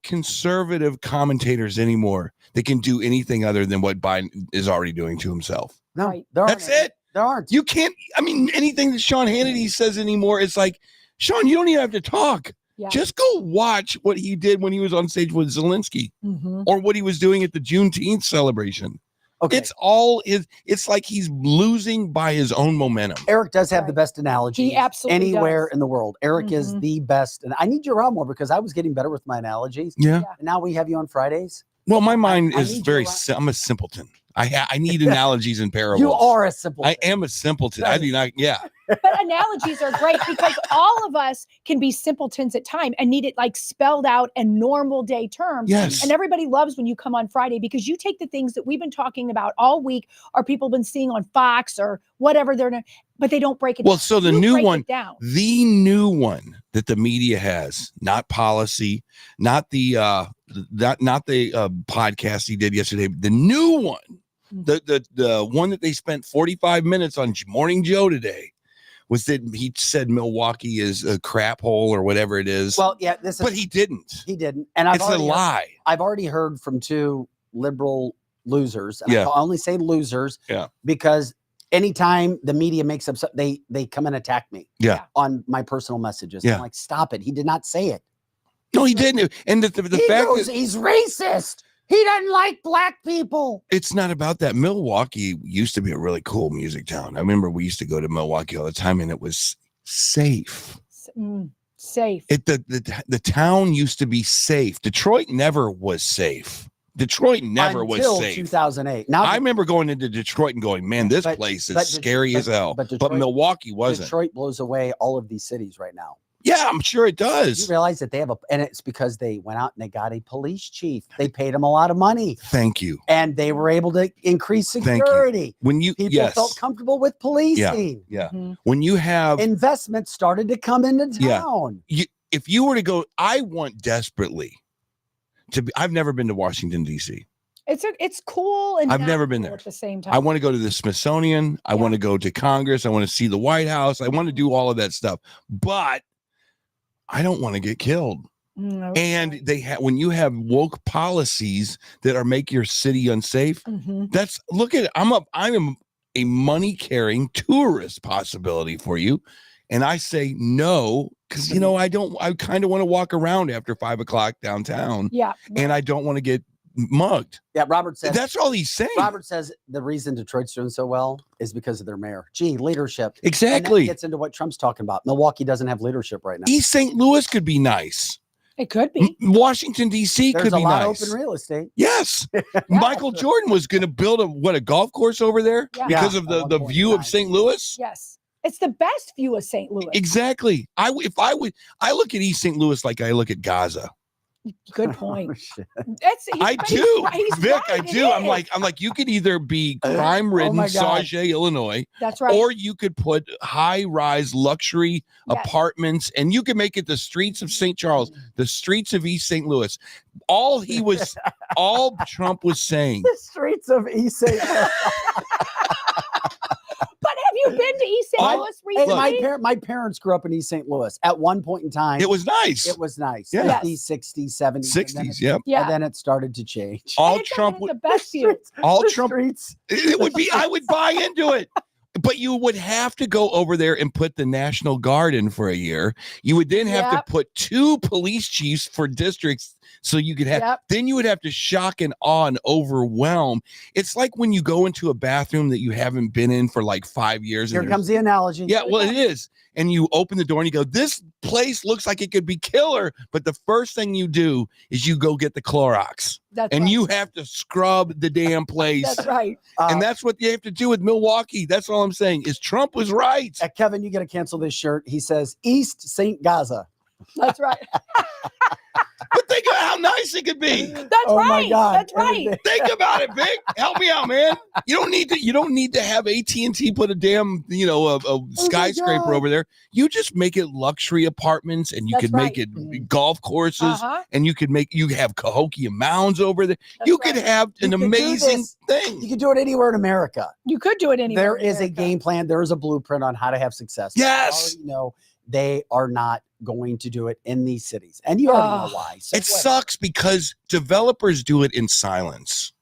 conservative commentators anymore that can do anything other than what Biden is already doing to himself. No, that's it. There aren't. You can't. I mean, anything that Sean Hannity says anymore, it's like, Sean, you don't even have to talk. Yeah. Just go watch what he did when he was on stage with Zelensky or what he was doing at the Juneteenth celebration. Okay. It's like he's losing by his own momentum. Eric does have the best analogy He absolutely anywhere does. in the world. Eric is the best. And I need you around more because I was getting better with my analogies. Yeah. And now we have you on Fridays. Well, my mind I is need very, you I'm a simpleton. I need analogies and parables. You are a simpleton. I am a simpleton. I do not. Yeah. But analogies are great because all of us can be simpletons at time and need it like spelled out in normal day terms. Yes. And everybody loves when you come on Friday because you take the things that we've been talking about all week or people have been seeing on Fox or whatever but they don't break it down. Well, so the You new break one, it down. the new one that the media has, not policy, not the podcast he did yesterday, the new one, the one that they spent 45 minutes on Morning Joe today, was that he said Milwaukee is a crap hole or whatever it is. Well, yeah, but he didn't. He didn't. And it's a lie. I've already heard from two liberal losers. And I only say losers because anytime the media makes up, they come and attack me on my personal messages. I'm like, stop it. He did not say it. No, he didn't. And the fact that he's racist. He doesn't like black people. It's not about that. Milwaukee used to be a really cool music town. I remember we used to go to Milwaukee all the time, and it was safe. Safe. The town used to be safe. Detroit never was safe. Detroit never was safe. 2008. Now I remember going into Detroit and going, man, this place is scary as hell. But Milwaukee wasn't. Detroit blows away all of these cities right now. Yeah, I'm sure it does. You realize that they have and it's because they went out and they got a police chief. They paid him a lot of money. Thank you. And they were able to increase security. When people felt comfortable with policing. Yeah. When you have investments started to come into town. If you were to go, I want desperately to be. I've never been to Washington, D.C. It's cool and I've not never been cool there. at the same time. I want to go to the Smithsonian. I want to go to Congress. I want to see the White House. I want to do all of that stuff, but I don't want to get killed. No. And they have, when you have woke policies that are make your city unsafe, that's, look at it. I am a money carrying tourist possibility for you. And I say no, because I kind of want to walk around after 5 o'clock downtown. Yeah. And I don't want to get mugged. Yeah, Robert says That's all he's saying. Robert says the reason Detroit's doing so well is because of their mayor. Leadership. And Exactly. that gets into what Trump's talking about. Milwaukee doesn't have leadership right now. East St. Louis could be nice. It could be. Washington, D.C. There's could a be lot nice. of open real estate. Yes. Michael Jordan was going to build a golf course over there Yeah. because Yeah, of at the one view point of St. Louis. Yes. It's the best view of St. Louis. Exactly. I look at East St. Louis like I look at Gaza. Good point. Oh, shit. I do, Vic. I do. I'm like, you could either be crime-ridden, my God. Sauget, Illinois, That's right. or you could put high-rise luxury Yes. apartments, and you could make it the streets of St. Charles, the streets of East St. Louis. All Trump was saying. The streets of East St. Louis. But have you been to East St. Louis recently? My parents grew up in East St. Louis. At one point in time, It was nice. It was nice. Yeah. 50s, 60s, 70s. 60s, yep. Yeah. And then it started to change. All And it Trump doesn't would have the best view. all The Trump streets. it would be, I would buy into it. But you would have to go over there and put the National Guard in for a year. You would then have Yep. to put 2 police chiefs for districts so you could have, Yep. then you would have to shock and awe and overwhelm. It's like when you go into a bathroom that you haven't been in for like 5 years. Here and comes the analogy. yeah, well, it is. And you open the door and you go, this place looks like it could be killer. But the first thing you do is you go get the Clorox. That's And right. you have to scrub the damn place. That's right. And that's what you have to do with Milwaukee. That's all I'm saying is Trump was right. Kevin, you got to cancel this shirt. He says East St. Gaza. That's right. But think about how nice it could be. That's Oh my right. God. That's right. Think about it, Vic. Help me out, man. You don't need to have AT&T put a damn, a skyscraper God. over there. You just make it luxury apartments, and you That's could make right. it golf courses, Uh-huh. and you have Cahokia Mounds over there. That's You could right. have an You could do amazing this. thing. You can do it anywhere in America. You could do it anywhere. There in is a America. game plan. There is a blueprint on how to have success. Yes. You know, they are not going to do it in these cities. And you already know why. So It sucks because developers do it in silence.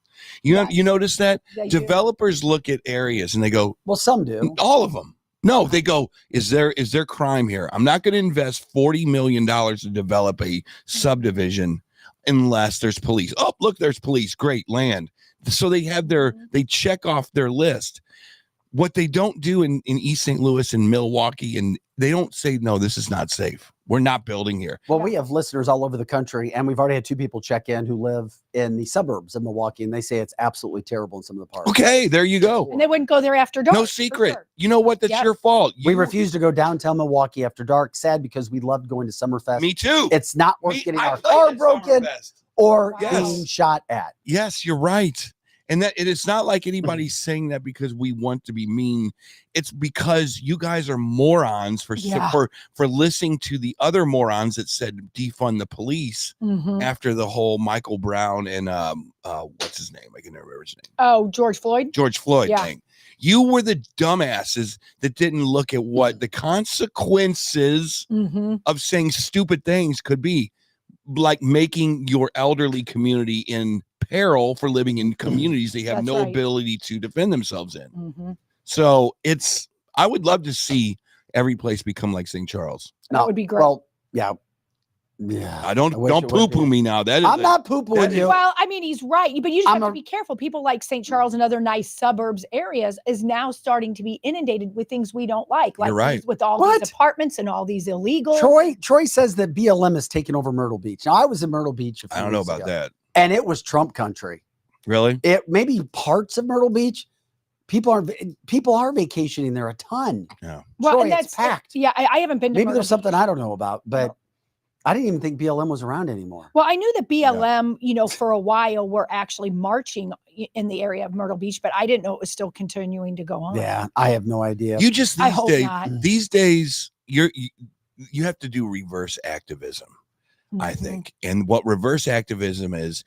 You notice that? They do. Developers look at areas and they go, Well, some do. all of them. No, they go, is there crime here? I'm not going to invest $40 million to develop a subdivision unless there's police. Oh, look, there's police. Great land. So they have they check off their list. What they don't do in East St. Louis and Milwaukee, and they don't say, no, this is not safe. We're not building here. Well, we have listeners all over the country, and we've already had 2 people check in who live in the suburbs of Milwaukee, and they say it's absolutely terrible in some of the parts. Okay, there you go. And they wouldn't go there after dark. No for secret. sure. You know what? That's Yes. your fault. We You- refuse to go downtown Milwaukee after dark. Sad because we loved going to Summerfest. Me too. It's not worth Me- getting I our played car at broken Summerfest. or Yes. being shot at. Yes, you're right. And that it's not like anybody's saying that because we want to be mean. It's because you guys are morons for listening to the other morons that said defund the police Mhm. after the whole Michael Brown and what's his name? I can never remember his name. Oh, George Floyd. George Floyd Yeah. thing. You were the dumbasses that didn't look at what the consequences Mm-hmm. of saying stupid things could be, like making your elderly community in peril for living in communities they have That's no right. ability to defend themselves in. Mm-hmm. So I would love to see every place become like St. Charles. That would be great. Well, yeah. I don't wish it would poo-poo be. me now. That is I'm not poo-pooing that you. Well, I mean, he's right, but you just I'm have a- to be careful. People like St. Charles and other nice suburbs areas is now starting to be inundated with things we don't like You're right. with all What? these apartments and all these illegal. Troy says that BLM has taken over Myrtle Beach. Now, I was in Myrtle Beach a few I don't know weeks about ago, that. and it was Trump country. Really? It maybe parts of Myrtle Beach. People are vacationing there a ton. Yeah. Well, Troy, and it's that's packed. Yeah, I haven't been to Maybe Myrtle there's something Beach. I don't know about, but I didn't even think BLM was around anymore. Well, I knew that BLM, for a while were actually marching in the area of Myrtle Beach, but I didn't know it was still continuing to go on. Yeah, I have no idea. You just I hope not. these days you have to do reverse activism. I Mhm. think. And what reverse activism is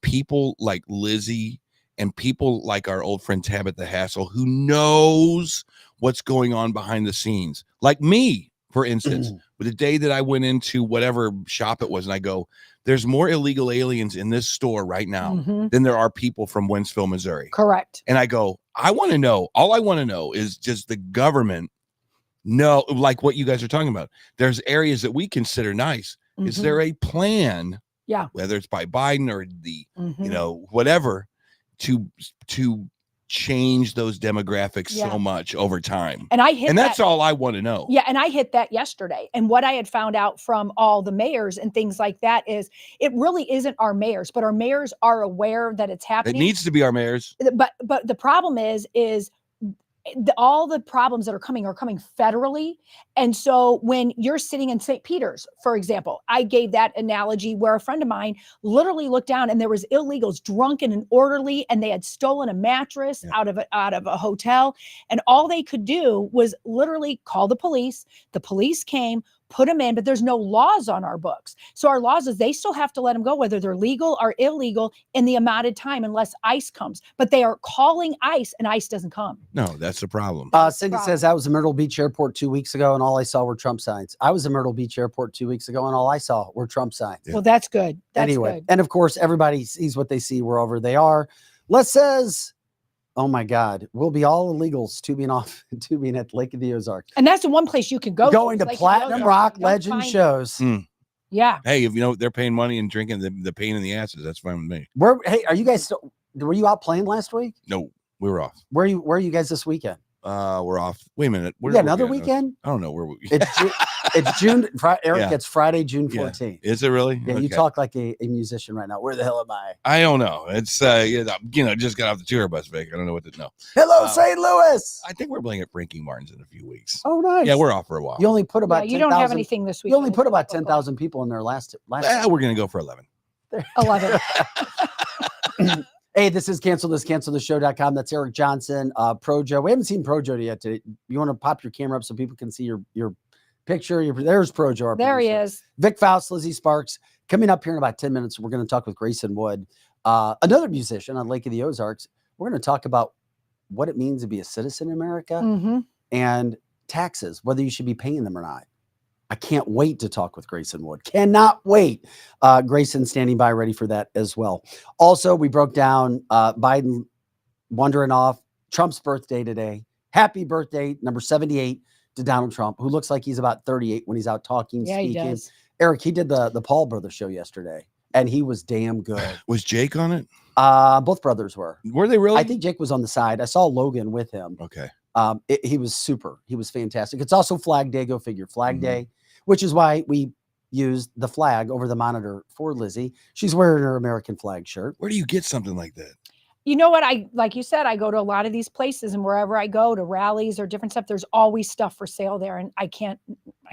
people like Lizzie and people like our old friend Tabitha Hassel who knows what's going on behind the scenes. Like me, for instance, with the day that I went into whatever shop it was, and I go, there's more illegal aliens in this store right now Mhm. than there are people from Wentzville, Missouri. Correct. And I go, I want to know. All I want to know is just the government know, like what you guys are talking about. There's areas that we consider nice. Is Mhm. there a plan, Yeah. whether it's by Biden or the, Mhm. whatever, to change those demographics Yeah. so much over time? And I hit And that's that. all I want to know. Yeah, and I hit that yesterday. And what I had found out from all the mayors and things like that is it really isn't our mayors, but our mayors are aware that it's It happening. needs to be our mayors. But the problem is all the problems that are coming federally. And so when you're sitting in St. Peter's, for example, I gave that analogy where a friend of mine literally looked down and there was illegals drunken and orderly, and they had stolen a mattress out of a hotel, and all they could do was literally call the police. The police came, put them in, but there's no laws on our books. So our laws is they still have to let them go, whether they're legal or illegal, in the allotted time unless ICE comes. But they are calling ICE and ICE doesn't come. No, that's the problem. Cindy says, I was in Myrtle Beach Airport 2 weeks ago and all I saw were Trump signs. I was in Myrtle Beach Airport 2 weeks ago and all I saw were Trump signs. Well, that's good. That's Anyway, good. and of course, everybody sees what they see wherever they are. Les says, oh my God, we'll be all illegals tubing at Lake of the Ozarks. And that's the one place you can go. Going to Lake of the Platinum Ozarks. Rock Don't Legend find it. shows. Yeah. Hey, if they're paying money and drinking the pain in the asses, that's fine with me. Hey, are you guys still, were you out playing last week? No, we were off. Where are you guys this weekend? We're off. Wait a minute. We got another weekend? I don't know where we. It's June. Eric, Yeah. it's Friday, June Yeah. 14th. Is it really? Yeah, you Okay. talk like a musician right now. Where the hell am I? I don't know. It's just got off the tour bus, Vic. I don't know what to know. Hello, St. Louis. I think we're playing at Frankie Martin's in a few weeks. Oh, nice. Yeah, we're off for a while. You only put about Yeah, you don't have 10,000 anything this week. You only put about 10,000 people in there last. We're gonna go for 11. 11. Hey, this is cancel the show.com. That's Eric Johnson, Projo. We haven't seen Projo yet today. You want to pop your camera up so people can see your picture? There's Projo. Our There he producer. is. Vic Faust, Lizzie Sparks. Coming up here in about 10 minutes, we're going to talk with Grayson Wood, another musician on Lake of the Ozarks. We're going to talk about what it means to be a citizen in America Mm-hmm. and taxes, whether you should be paying them or not. I can't wait to talk with Grayson Wood. Cannot wait. Grayson standing by ready for that as well. Also, we broke down Biden wandering off, Trump's birthday today. Happy birthday, number 78 to Donald Trump, who looks like he's about 38 when he's out talking, Yeah, he speaking. does. Eric, he did the Paul Brothers show yesterday, and he was damn good. Was Jake on it? Both brothers were. Were they really? I think Jake was on the side. I saw Logan with him. Okay. He was super. He was fantastic. It's also Flag Day. Go figure. Flag Mhm. Day, which is why we used the flag over the monitor for Lizzie. She's wearing her American flag shirt. Where do you get something like that? You know what? Like you said, I go to a lot of these places, and wherever I go to rallies or different stuff, there's always stuff for sale there, and I can't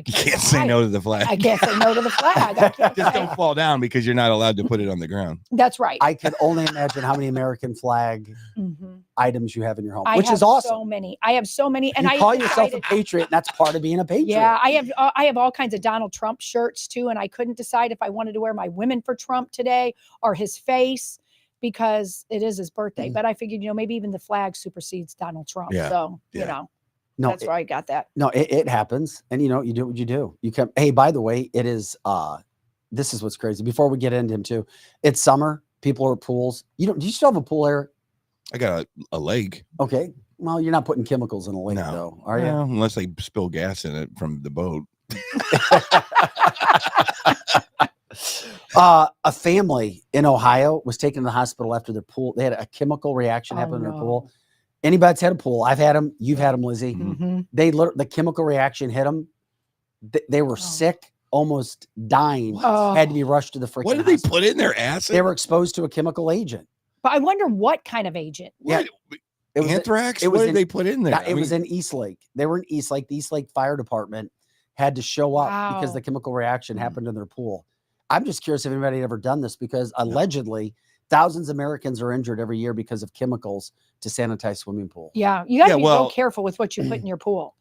You can't say no to the flag. I can't say no to the flag. I can't Just say- don't fall down because you're not allowed to put it on the ground. That's right. I could only imagine how many American flag Mhm. items you have in your home, I which have is awesome. So many. I have so many, and you I call yourself a decided- patriot, and that's part of being a patriot. Yeah, I have all kinds of Donald Trump shirts too, and I couldn't decide if I wanted to wear my Women for Trump today or his face because it is his birthday. But I figured, maybe even the flag supersedes Donald Trump. Yeah, So yeah. No, that's where I got that. No, it happens. And you do what you do. You can, hey, by the way, it is this is what's crazy. Before we get into him too, it's summer. People are at pools. Do you still have a pool, Eric? I got a lake. Okay. Well, you're not putting chemicals in a lake, No. though, are you? Well, unless they spill gas in it from the boat. A family in Ohio was taken to the hospital after their pool. They had a chemical reaction happen in their pool. Anybody that's had a pool, I've had them. You've had them, Lizzie. Mhm. The chemical reaction hit them. They were sick, almost dying. Oh. Had to be rushed to the freaking. What did they hospital. put in their acid? They were exposed to a chemical agent. But I wonder what kind of agent. Yeah. What? It was Anthrax? it was What did in- they put in there? Yeah, it was in Eastlake. They were in Eastlake. The Eastlake Fire Department had to show up because Wow. the chemical reaction Mhm. happened in their pool. I'm just curious if anybody had ever done this because allegedly thousands of Americans are injured every year because of chemicals to sanitize swimming pools. Yeah, you got to Yeah, be well- real careful with what you put in your pool.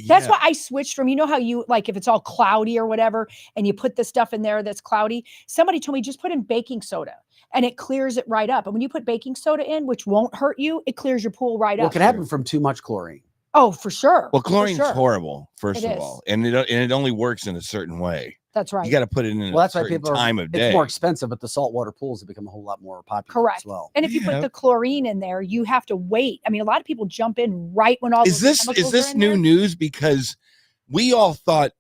That's why I switched from, you know how you like if it's all cloudy or whatever, and you put the stuff in there that's cloudy. Somebody told me just put in baking soda and it clears it right up. And when you put baking soda in, which won't hurt you, it clears your pool right Well, up. it can happen from too much chlorine. Oh, for sure. Well, for chlorine's sure. horrible, first It of is. all, and it only works in a certain way. That's right. You got to put it in Well, a that's why certain people time of day. It's more expensive, but the saltwater pools have become a whole lot more popular Correct. as well. And if you Yeah. put the chlorine in there, you have to wait. I mean, a lot of people jump in right when all Is those this chemicals are in new there. news? Because we all thought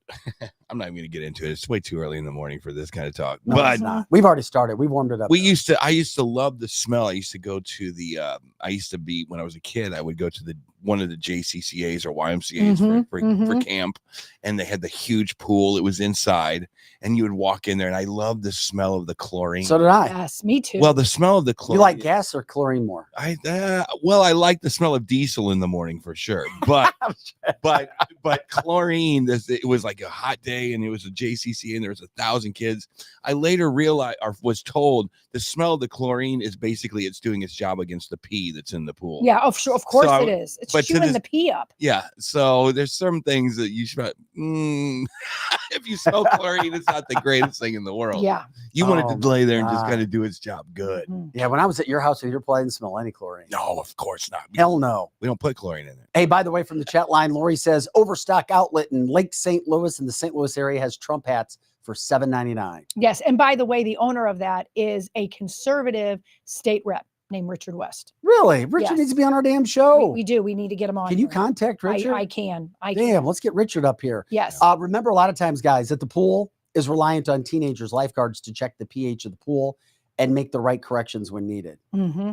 I'm not even going to get into it. It's way too early in the morning for this kind of talk. No, but it's not. We've already started. We warmed it up. I used to love the smell. I used to go to the I used to be when I was a kid, I would go to one of the JCCAs or YMCAs for camp, and they had the huge pool. It was inside, and you would walk in there, and I loved the smell of the chlorine. So did I. Yes, me too. Well, the smell of the chlorine. You like gas or chlorine more? I like the smell of diesel in the morning for sure, but but chlorine. It was like a hot day, and it was a JCCA, and there was 1,000 kids. I later realized or was told the smell of the chlorine is basically it's doing its job against the pee that's in the pool. yeah, of course So, it is. It's but to chewing this- the pee up. Yeah, so there's some things that you should. If you smell chlorine, it's not the greatest thing in the world. Yeah. You want Oh it to lay there and just my kind of do its job good. Mhm. Yeah, when I was at your house with your place, I didn't smell any chlorine. No, of course not. Hell no. We don't put chlorine in it. Hey, by the way, from the chat line, Lori says Overstock Outlet in Lake St. Louis in the St. Louis area has Trump hats for $7.99. Yes. And by the way, the owner of that is a conservative state rep named Richard West. Really? Richard Yes. needs to be on our damn show. We do. We need to get him on. Can you here. contact Richard? I can. I Damn, can. let's get Richard up here. Yes. Remember, a lot of times, guys, at the pool is reliant on teenagers, lifeguards to check the pH of the pool and make the right corrections when needed. Mm-hmm.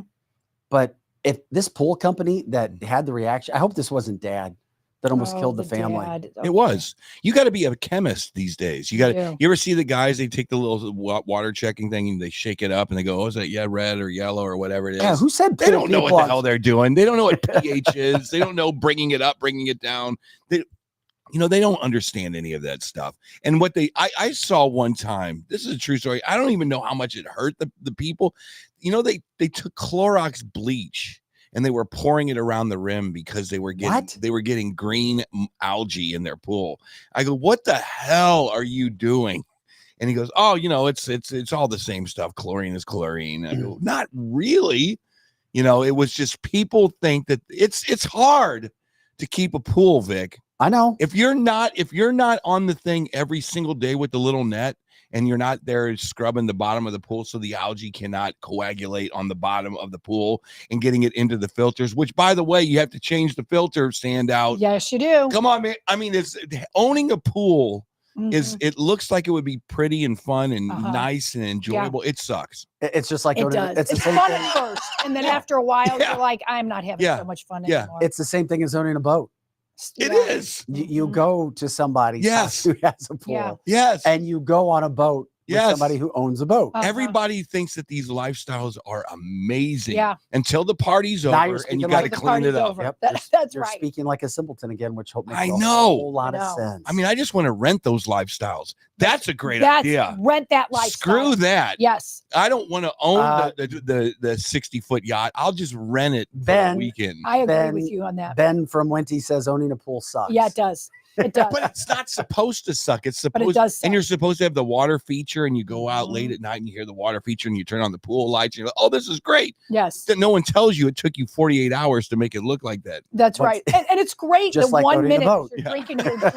But if this pool company that had the reaction, I hope this wasn't Dad that almost killed the family. It was. You got to be a chemist these days. You got to. Yeah. You ever see the guys? They take the little water checking thing and they shake it up and they go, "Oh, is that red or yellow or whatever it is?" Yeah, who said They don't know what the plugs? hell they're doing. They don't know what pH is. They don't know bringing it up, bringing it down. They don't understand any of that stuff. And what I saw one time, this is a true story. I don't even know how much it hurt the people. They took Clorox bleach and they were pouring it around the rim because they were getting green algae in their pool. I go, what the hell are you doing? And he goes, oh, it's all the same stuff. Chlorine is chlorine. I go, not really. It was just people think that it's hard to keep a pool, Vic. I know. If you're not on the thing every single day with the little net and you're not there scrubbing the bottom of the pool so the algae cannot coagulate on the bottom of the pool and getting it into the filters, which by the way, you have to change the filter stand out. Yes, you do. Come on, man. I mean, it's owning a pool Mhm. it looks like it would be pretty and fun and nice and enjoyable. It sucks. It's just like It does. It's the It's same fun thing. at first, and then after a while, you're like, I'm not having so much fun anymore. It's the same thing as owning a boat. It is. You go to somebody's house who has a pool. Yeah. Yes. And you go on a boat with somebody who owns a boat. Everybody thinks that these lifestyles are amazing. Yeah. Until the party's Now over you're and speaking you like got to the clean it party's up. over. Yep, That's you're right. speaking like a simpleton again, which makes I a know. whole lot of sense. I mean, I just want to rent those lifestyles. That's a great That's idea. rent that lifestyle. Screw that. Yes. I don't want to own the 60-foot yacht. I'll just rent it for Ben, the weekend. I agree Ben- with you on that. Ben from Wenty says owning a pool sucks. Yeah, it does. It does. But it's not supposed to suck. It's supposed, But it does suck. and you're supposed to have the water feature, and you go out late at night and you hear the water feature, and you turn on the pool lights, and you're like, "Oh, this is great." Yes. That no one tells you it took you 48 hours to make it look like that. That's What's- right. And it's great Just the like 1 owning a minute boat. you're drinking your drink.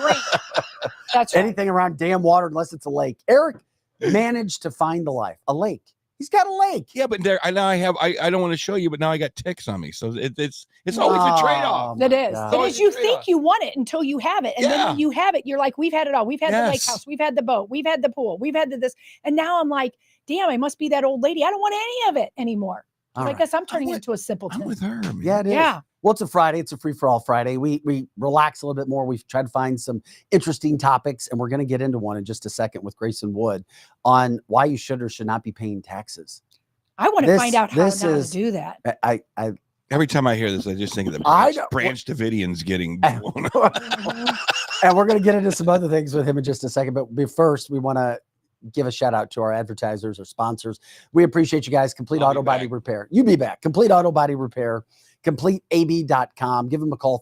That's right. Anything around damn water, unless it's a lake. Eric managed to find a lake. He's got a lake. Yeah, but there, I don't want to show you, but now I got ticks on me. So it's always a trade-off. It is. God. It Always is. a You trade-off. think you want it until you have it. And then Yeah. when you have it, you're like, we've had it all. We've had the lake Yes. house. We've had the boat. We've had the pool. We've had this. And now I'm like, damn, I must be that old lady. I don't want any of it anymore. All I right. guess I'm turning with- into a simpleton. I'm with her, man. Yeah, it is. Yeah. Well, it's a Friday. It's a free-for-all Friday. We relax a little bit more. We've tried to find some interesting topics, and we're going to get into one in just a second with Grayson Wood on why you should or should not be paying taxes. I want to This- find out how this now is- to do that. I Every time I hear this, I just think of the I branch, don't- branch Davidians getting blown up. and we're going to get into some other things with him in just a second. But first, we want to give a shout out to our advertisers or sponsors. We appreciate you guys. Complete I'll be Auto Body back. Repair. You be back. Complete Auto Body Repair. CompleteAB.com. Give them a call,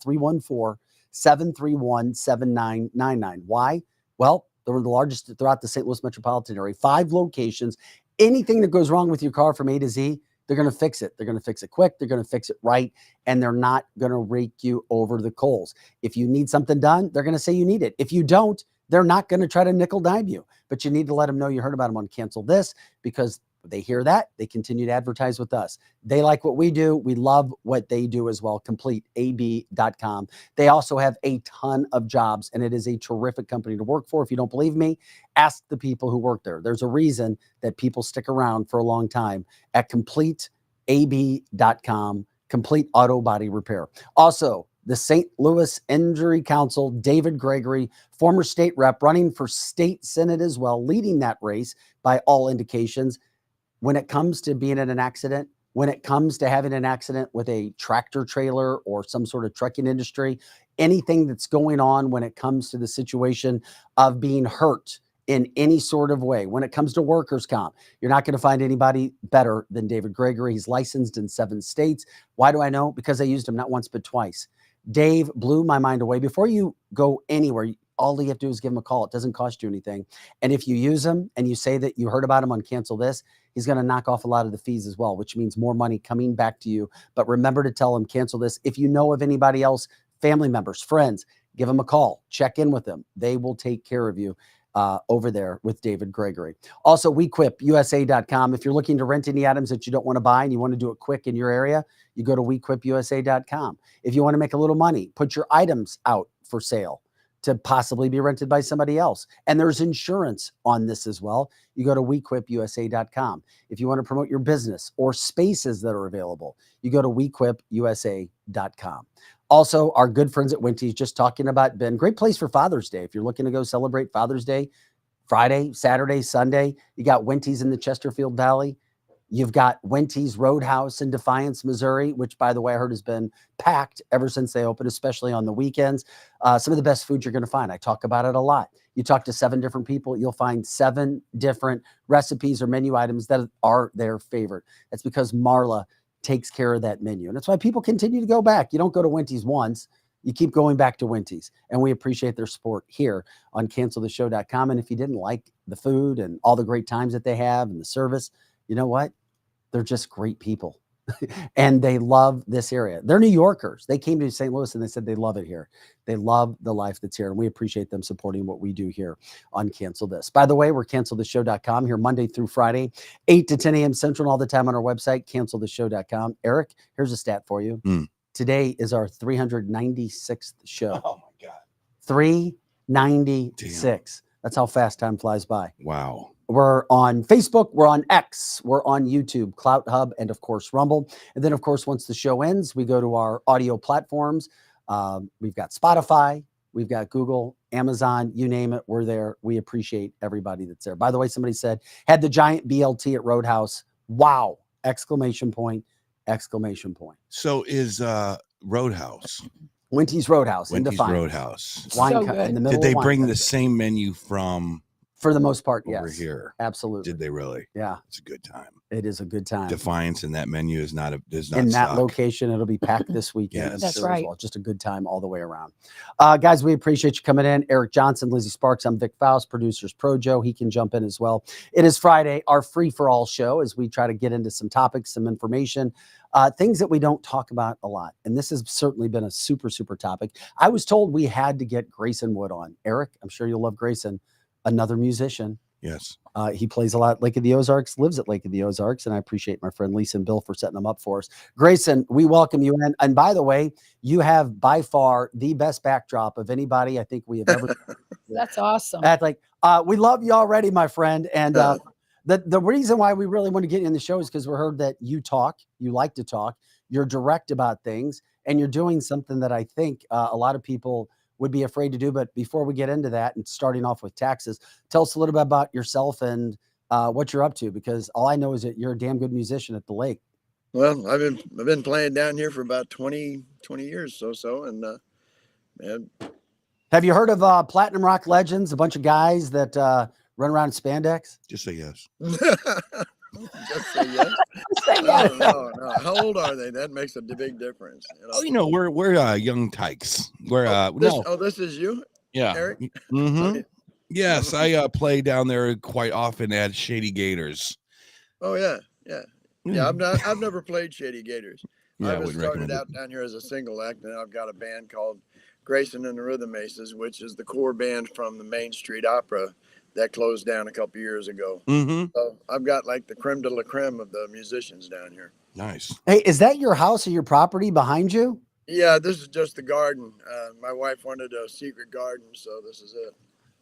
731-7999. Why? Well, they're the largest throughout the St. Louis metropolitan area. 5 locations. Anything that goes wrong with your car from A to Z, they're going to fix it. They're going to fix it quick. They're going to fix it right. And they're not going to rake you over the coals. If you need something done, they're going to say you need it. If you don't, they're not going to try to nickel dime you. But you need to let them know you heard about them on Cancel This, because they hear that, they continue to advertise with us. They like what we do. We love what they do as well. CompleteAB.com. They also have a ton of jobs, and it is a terrific company to work for. If you don't believe me, ask the people who work there. There's a reason that people stick around for a long time at CompleteAB.com. Complete Auto Body Repair. Also, the St. Louis Injury Council, David Gregory, former state rep, running for state senate as well, leading that race by all indications. When it comes to being in an accident, when it comes to having an accident with a tractor trailer or some sort of trucking industry, anything that's going on when it comes to the situation of being hurt in any sort of way, when it comes to workers' comp, you're not going to find anybody better than David Gregory. He's licensed in 7 states. Why do I know? Because I used him not once, but twice. Dave blew my mind away. Before you go anywhere, all you have to do is give him a call. It doesn't cost you anything. And if you use him and you say that you heard about him on Cancel This, he's going to knock off a lot of the fees as well, which means more money coming back to you. But remember to tell him Cancel This. If you know of anybody else, family members, friends, give them a call. Check in with them. They will take care of you over there with David Gregory. Also, WeQuipUSA.com. If you're looking to rent any items that you don't want to buy and you want to do it quick in your area, you go to WeQuipUSA.com. If you want to make a little money, put your items out for sale to possibly be rented by somebody else. And there's insurance on this as well. You go to WeQuipUSA.com. If you want to promote your business or spaces that are available, you go to WeQuipUSA.com. Also, our good friends at Winty's, just talking about Ben. Great place for Father's Day. If you're looking to go celebrate Father's Day, Friday, Saturday, Sunday, you got Winty's in the Chesterfield Valley. You've got Winty's Roadhouse in Defiance, Missouri, which, by the way, I heard has been packed ever since they opened, especially on the weekends. Some of the best food you're going to find. I talk about it a lot. You talk to 7 different people, you'll find 7 different recipes or menu items that are their favorite. That's because Marla takes care of that menu. And that's why people continue to go back. You don't go to Winty's once. You keep going back to Winty's. And we appreciate their support here on CancelTheShow.com. And if you didn't like the food and all the great times that they have and the service, you know what? They're just great people. And they love this area. They're New Yorkers. They came to St. Louis and they said they love it here. They love the life that's here. And we appreciate them supporting what we do here on Cancel This. By the way, we're CancelTheShow.com here Monday through Friday, 8 to 10 a.m. Central, all the time on our website, CancelTheShow.com. Eric, here's a stat for you. Today is our 396th show. Oh, my God. 396. Damn. That's how fast time flies by. Wow. We're on Facebook, we're on X, we're on YouTube, Clout Hub, and of course, Rumble. And then, of course, once the show ends, we go to our audio platforms. We've got Spotify, we've got Google, Amazon, you name it, we're there. We appreciate everybody that's there. By the way, somebody said, had the giant BLT at Roadhouse. Wow! Exclamation point, exclamation point. So is Roadhouse. Winty's Roadhouse in Winty's Defiance. Roadhouse. Wine So co- good. in the middle Did they of wine bring the country. same menu from For the most part, over yes. here? Absolutely. Did they really? Yeah, It's a good time. it is a good time. Defiance in that menu is not not In that stock. location, it'll be packed this weekend. Yes. I'm That's sure as right. well. Just a good time all the way around. Guys, we appreciate you coming in. Eric Johnson, Lizzie Sparks, I'm Vic Faust, producers Pro Joe. He can jump in as well. It is Friday, our free-for-all show, as we try to get into some topics, some information, things that we don't talk about a lot. And this has certainly been a super, super topic. I was told we had to get Grayson Wood on. Eric, I'm sure you'll love Grayson, another musician. Yes. He plays a lot at Lake of the Ozarks, lives at Lake of the Ozarks, and I appreciate my friend Lisa and Bill for setting them up for us. Grayson, we welcome you in. And by the way, you have by far the best backdrop of anybody I think we have ever. That's awesome. We love you already, my friend. And the reason why we really want to get you in the show is because we heard that you talk, you like to talk, you're direct about things, and you're doing something that I think a lot of people would be afraid to do. But before we get into that and starting off with taxes, tell us a little bit about yourself and what you're up to, because all I know is that you're a damn good musician at the lake. Well, I've been playing down here for about 20 years so, and man, Have you heard of Platinum Rock Legends, a bunch of guys that run around in spandex? Just say yes. Just say yes. Say yes. No. How old are they? That makes a big difference. Oh, we're young tykes. We're this is you, yeah. Eric. Mm-hmm. Yes, I play down there quite often at Shady Gators. Oh yeah. I've never played Shady Gators. Yeah, I I was wouldn't started recommend out down here as a single act, and I've got a band called Grayson and the Rhythm Aces, which is the core band from the Main Street Opera that closed down a couple years ago. Mm-hmm. So I've got like the creme de la creme of the musicians down here. Nice. Hey, is that your house or your property behind you? Yeah, this is just the garden. My wife wanted a secret garden, so this is it.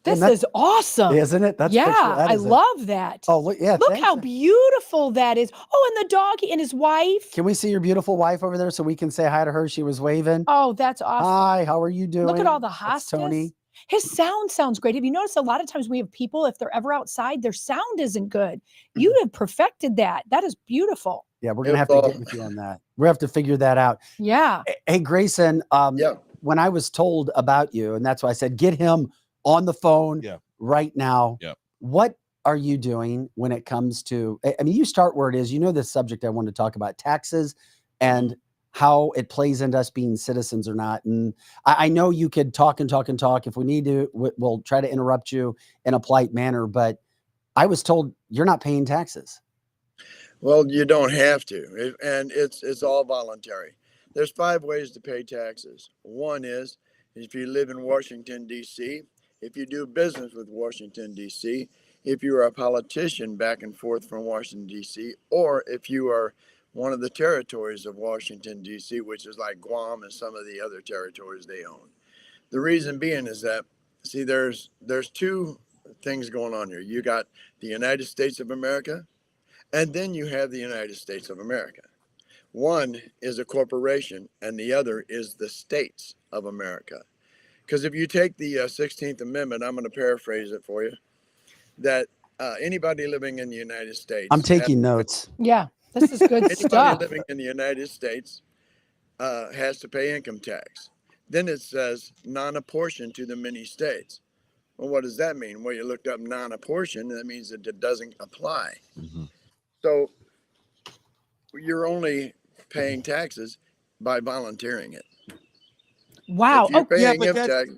This that- is awesome. Isn't it? That's yeah, that I is love that. Oh, look, yeah. Look thanks. how beautiful that is. Oh, and the doggy and his wife. Can we see your beautiful wife over there so we can say hi to her? She was waving. Oh, that's awesome. Hi, how are you doing? Look at all the That's hostas. Tony. His sound sounds great. Have you noticed a lot of times we have people, if they're ever outside, their sound isn't good. You have perfected that. That is beautiful. Yeah, we're gonna have to get with you on that. We'll have to figure that out. Yeah. Hey, Grayson. Yeah. When I was told about you, and that's why I said get him on the phone right now. Yeah. What are you doing when it comes to? I mean, you start where it is. You know the subject I want to talk about: taxes and how it plays into us being citizens or not. And I know you could talk and talk and talk. If we need to, we'll try to interrupt you in a polite manner. But I was told you're not paying taxes. Well, you don't have to, and it's all voluntary. There's 5 ways to pay taxes. One is if you live in Washington, D.C., if you do business with Washington, D.C., if you are a politician back and forth from Washington, D.C., or if you are one of the territories of Washington, D.C., which is like Guam and some of the other territories they own. The reason being is that, see, there's 2 things going on here. You got the United States of America, and then you have the United States of America. One is a corporation, and the other is the states of America. Because if you take the 16th Amendment, I'm going to paraphrase it for you, that anybody living in the United States. I'm taking notes. Yeah. This is good Anybody stuff. living in the United States has to pay income tax. Then it says non-apportioned to the many states. Well, what does that mean? Well, you looked up non-apportioned, that means that it doesn't apply. Mm-hmm. So you're only paying taxes by volunteering it. Wow. If you're Oh, paying but tax,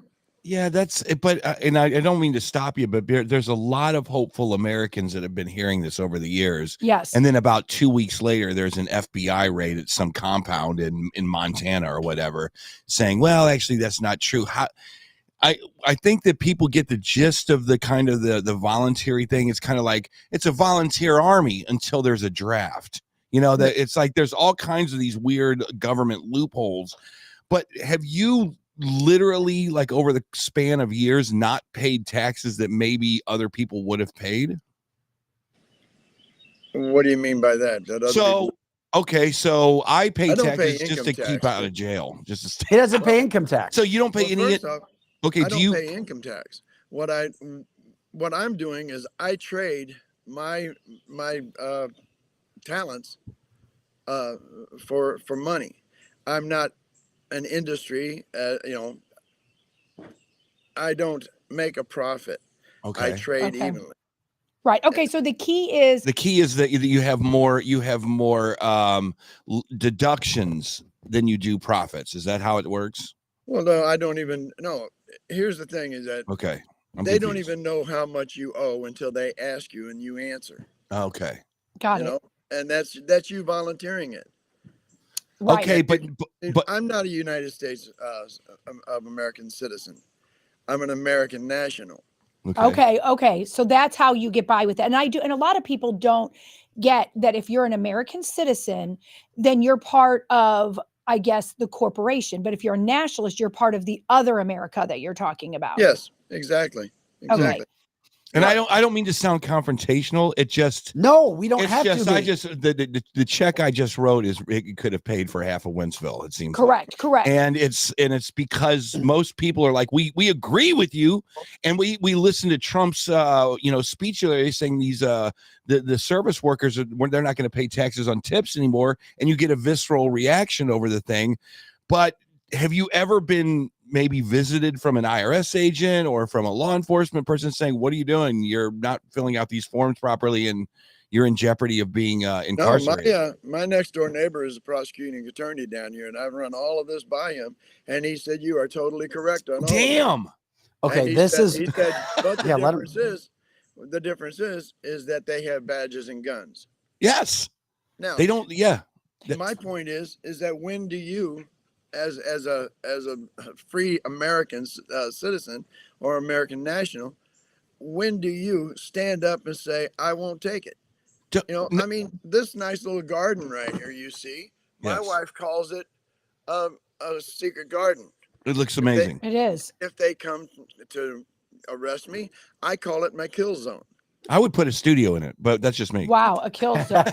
yeah, that's but and I don't mean to stop you, but there's a lot of hopeful Americans that have been hearing this over the years. yes. And then about 2 weeks later, there's an FBI raid at some compound in Montana or whatever, saying, "Well, actually, that's not true." I think that people get the gist of the kind of the voluntary thing. It's kind of like it's a volunteer army until there's a draft. You know, that it's like there's all kinds of these weird government loopholes. But have you literally, like over the span of years, not paid taxes that maybe other people would have paid? what do you mean by that? That other people, Okay, so I pay I don't pay taxes just to income keep tax. out of jail. Just to stay. He doesn't pay income tax. So you don't pay well, any. first off, Okay, I do don't you? pay income tax. What I'm doing is I trade my talents for money. I'm not an industry. I don't make a profit. Okay. I trade Okay. evenly. Right. Okay. So the key is The key is that you have more deductions than you do profits. Is that how it works? Well, no, I don't even know. Here's the thing: is that Okay. they don't even know how much you owe until they ask you and you answer. Okay. got You it. know, and that's you volunteering it. Right. Okay, but I'm not a United States of American citizen. I'm an American national. Okay. Okay. So that's how you get by with it. And I do. And a lot of people don't get that if you're an American citizen, then you're part of, I guess, the corporation. But if you're a nationalist, you're part of the other America that you're talking about. Yes, exactly. Exactly. And Yeah. I don't mean to sound confrontational. It just No, we don't it's have just to. I Be. just the check I just wrote is it could have paid for half of Wentzville. It seems like. Correct. Correct. And it's because most people are like we agree with you, and we listen to Trump's speech earlier saying these the service workers they're not going to pay taxes on tips anymore, and you get a visceral reaction over the thing. But have you ever been maybe visited from an IRS agent or from a law enforcement person saying, "What are you doing? You're not filling out these forms properly," and you're in jeopardy of being No, incarcerated. my next door neighbor is a prosecuting attorney down here, and I've run all of this by him, and he said you are totally correct on all of it. Damn. Okay, And he this said, is he said, but the Yeah, let him- difference is that they have badges and guns. Yes. Now They don't. Yeah. my point is that when do you, as a free American citizen or American national, when do you stand up and say, I won't take it? You know, I mean, this nice little garden right here, you see, my Yes. wife calls it a secret garden. It looks amazing. It is. If they come to arrest me, I call it my kill zone. I would put a studio in it, but that's just me. Wow, a kill zone.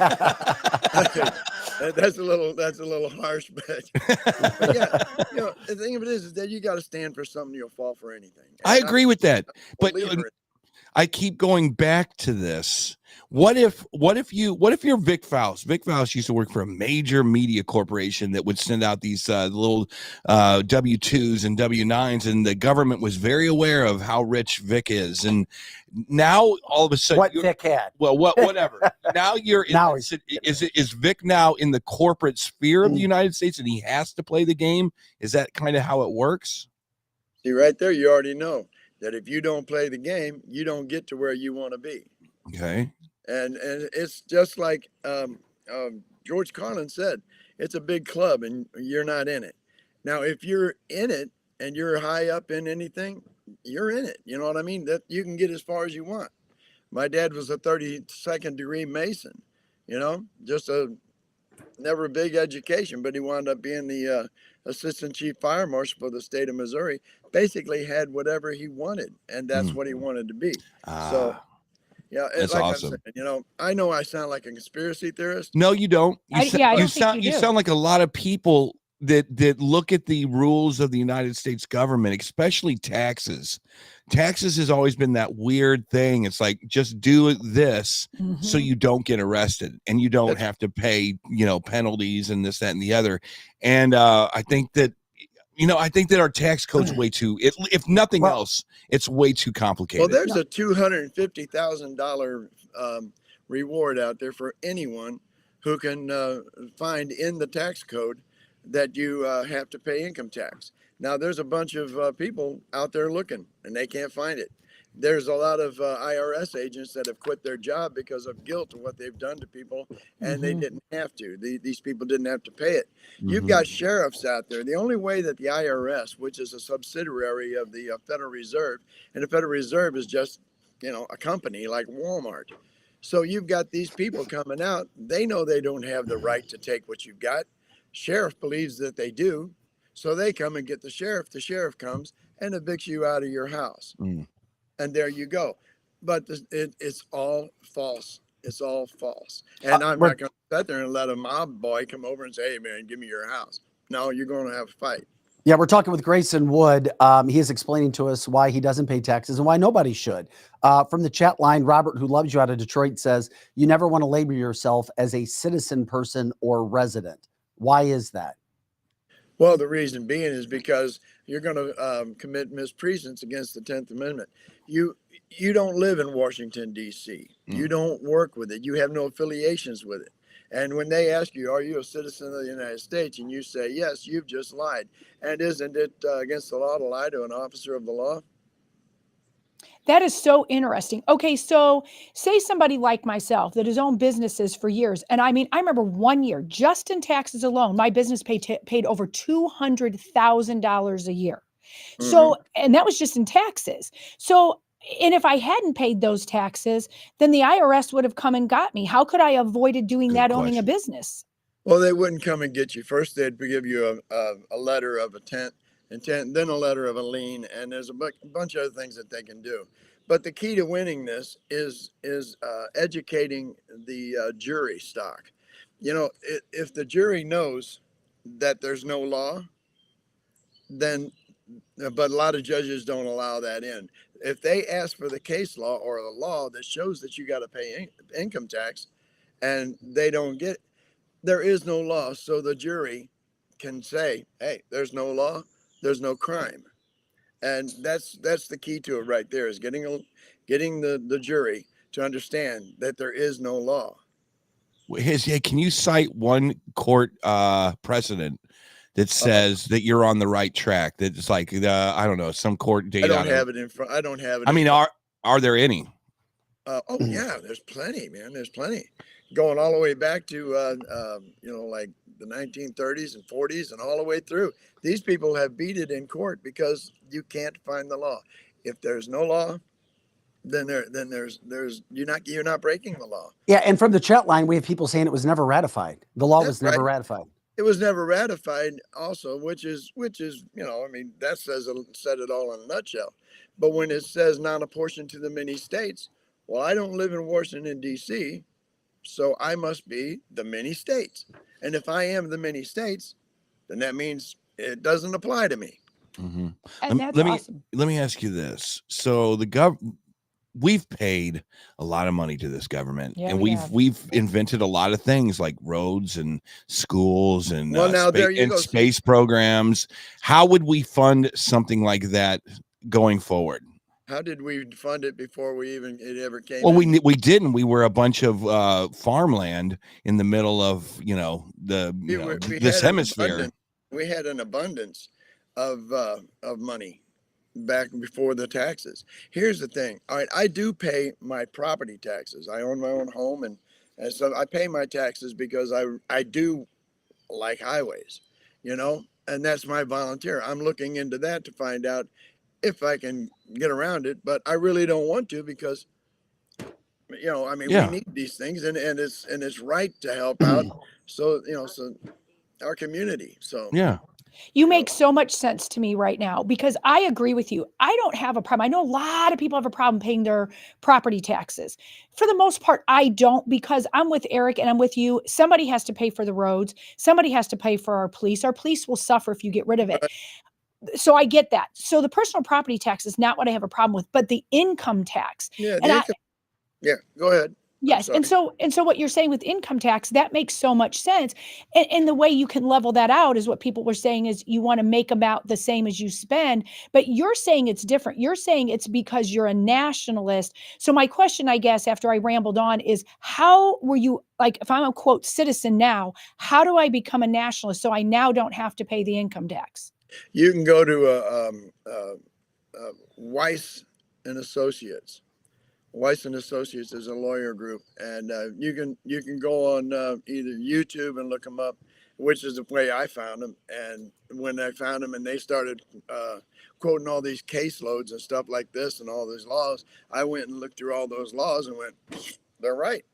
That's a little harsh, but yeah, you know, the thing of it is that you got to stand for something. You'll fall for anything. I agree with that, but believer in I keep going back to this. What if you're Vic Faust? Vic Faust used to work for a major media corporation that would send out these little W-2s and W-9s, and the government was very aware of how rich Vic is. And now all of a sudden, what Vic had. well, whatever. Now you're in, Now is Vic now in the corporate sphere of the United States, and he has to play the game? Is that kind of how it works? See, right there, you already know that if you don't play the game, you don't get to where you want to be. Okay. And it's just like George Carlin said, it's a big club and you're not in it. Now, if you're in it and you're high up in anything, you're in it. You know what I mean? That you can get as far as you want. My dad was a 32nd degree Mason, you know, just never a big education, but he wound up being the assistant chief fire marshal for the state of Missouri. Basically had whatever he wanted, and that's what he wanted to be. So yeah, that's like awesome. I said, you know I sound like a conspiracy theorist. No, you don't. I don't think you You do. sound like a lot of people that look at the rules of the United States government, especially taxes. Taxes has always been that weird thing. It's like, just do this so you don't get arrested and you don't have to pay, you know, penalties and this, that, and the other. And I think that our tax code's way too, if nothing else, it's way too complicated. Well, there's a $250,000 reward out there for anyone who can find in the tax code that you have to pay income tax. Now, there's a bunch of people out there looking, and they can't find it. There's a lot of IRS agents that have quit their job because of guilt of what they've done to people, and they didn't have to. These people didn't have to pay it. You've got sheriffs out there. The only way that the IRS, which is a subsidiary of the Federal Reserve, and the Federal Reserve is just, you know, a company like Walmart. So you've got these people coming out. They know they don't have the right to take what you've got. Sheriff believes that they do. So they come and get the sheriff. The sheriff comes and evicts you out of your house. And there you go. But it's all false. It's all false. And I'm not going to sit there and let a mob boy come over and say, hey, man, give me your house. No, you're going to have a fight. Yeah, we're talking with Grayson Wood. He is explaining to us why he doesn't pay taxes and why nobody should. From the chat line, Robert, who loves you out of Detroit, says, you never want to label yourself as a citizen person or resident. Why is that? Well, the reason being is because you're going to commit mispresence against the 10th Amendment. You don't live in Washington, D.C. You don't work with it. You have no affiliations with it. And when they ask you, are you a citizen of the United States? And you say, yes, you've just lied. And isn't it against the law to lie to an officer of the law? That is so interesting. Okay, so say somebody like myself that has owned businesses for years. And I mean, I remember 1 year, just in taxes alone, my business paid over $200,000 a year. So, and that was just in taxes. So, and if I hadn't paid those taxes, then the IRS would have come and got me. How could I have avoided doing that owning a business? Well, they wouldn't come and get you. First, they'd give you a letter of intent, then a letter of a lien, and there's a bunch of other things that they can do. But the key to winning this is educating the jury stock. You know, if the jury knows that there's no law, then, but a lot of judges don't allow that in. If they ask for the case law or the law that shows that you got to pay income tax, and they don't get it, there is no law. So the jury can say, hey, there's no law, there's no crime. And that's the key to it right there, is getting the jury to understand that there is no law. Can you cite one court precedent that says that you're on the right track? That's like I don't know, some court date. I don't have it in front. I don't have it. I mean, are there any? Oh yeah, there's plenty, man. There's plenty, going all the way back to like the 1930s and 40s and all the way through. These people have beat it in court because you can't find the law. If there's no law, then there's you're not breaking the law. Yeah, and from the chat line, we have people saying it was never ratified. The law was never ratified. It was never ratified, also, which is I mean, that said it all in a nutshell. But when it says non-apportioned to the many states, well, I don't live in Washington, D.C., so I must be the many states. And if I am the many states, then that means it doesn't apply to me. Mm-hmm. And that's awesome. Let me ask you this. So we've paid a lot of money to this government, and we've invented a lot of things like roads and schools and space programs. How would we fund something like that going forward? How did we fund it before it ever came? Well, we didn't. We were a bunch of farmland in the middle of this hemisphere. We had an abundance of money back before the taxes. Here's the thing. All right, I do pay my property taxes. I own my own home, and so I pay my taxes because I do like highways, and that's my volunteer. I'm looking into that to find out if I can get around it, but I really don't want to because, we need these things, and it's right to help out. So our community. So yeah. You make so much sense to me right now because I agree with you. I don't have a problem. I know a lot of people have a problem paying their property taxes. For the most part, I don't, because I'm with Eric and I'm with you. Somebody has to pay for the roads. Somebody has to pay for our police. Our police will suffer if you get rid of it. So I get that. So the personal property tax is not what I have a problem with, but the income tax. Yeah, go ahead. Yes. And so what you're saying with income tax, that makes so much sense. And the way you can level that out is what people were saying is you want to make about the same as you spend, but you're saying it's different. You're saying it's because you're a nationalist. So my question, I guess, after I rambled on is how were you, like, if I'm a quote citizen now, how do I become a nationalist so I now don't have to pay the income tax? You can go to Weiss and Associates. Weiss and Associates is a lawyer group, and you can go on either YouTube and look them up, which is the way I found them. And when I found them and they started quoting all these caseloads and stuff like this and all these laws, I went and looked through all those laws and went, they're right.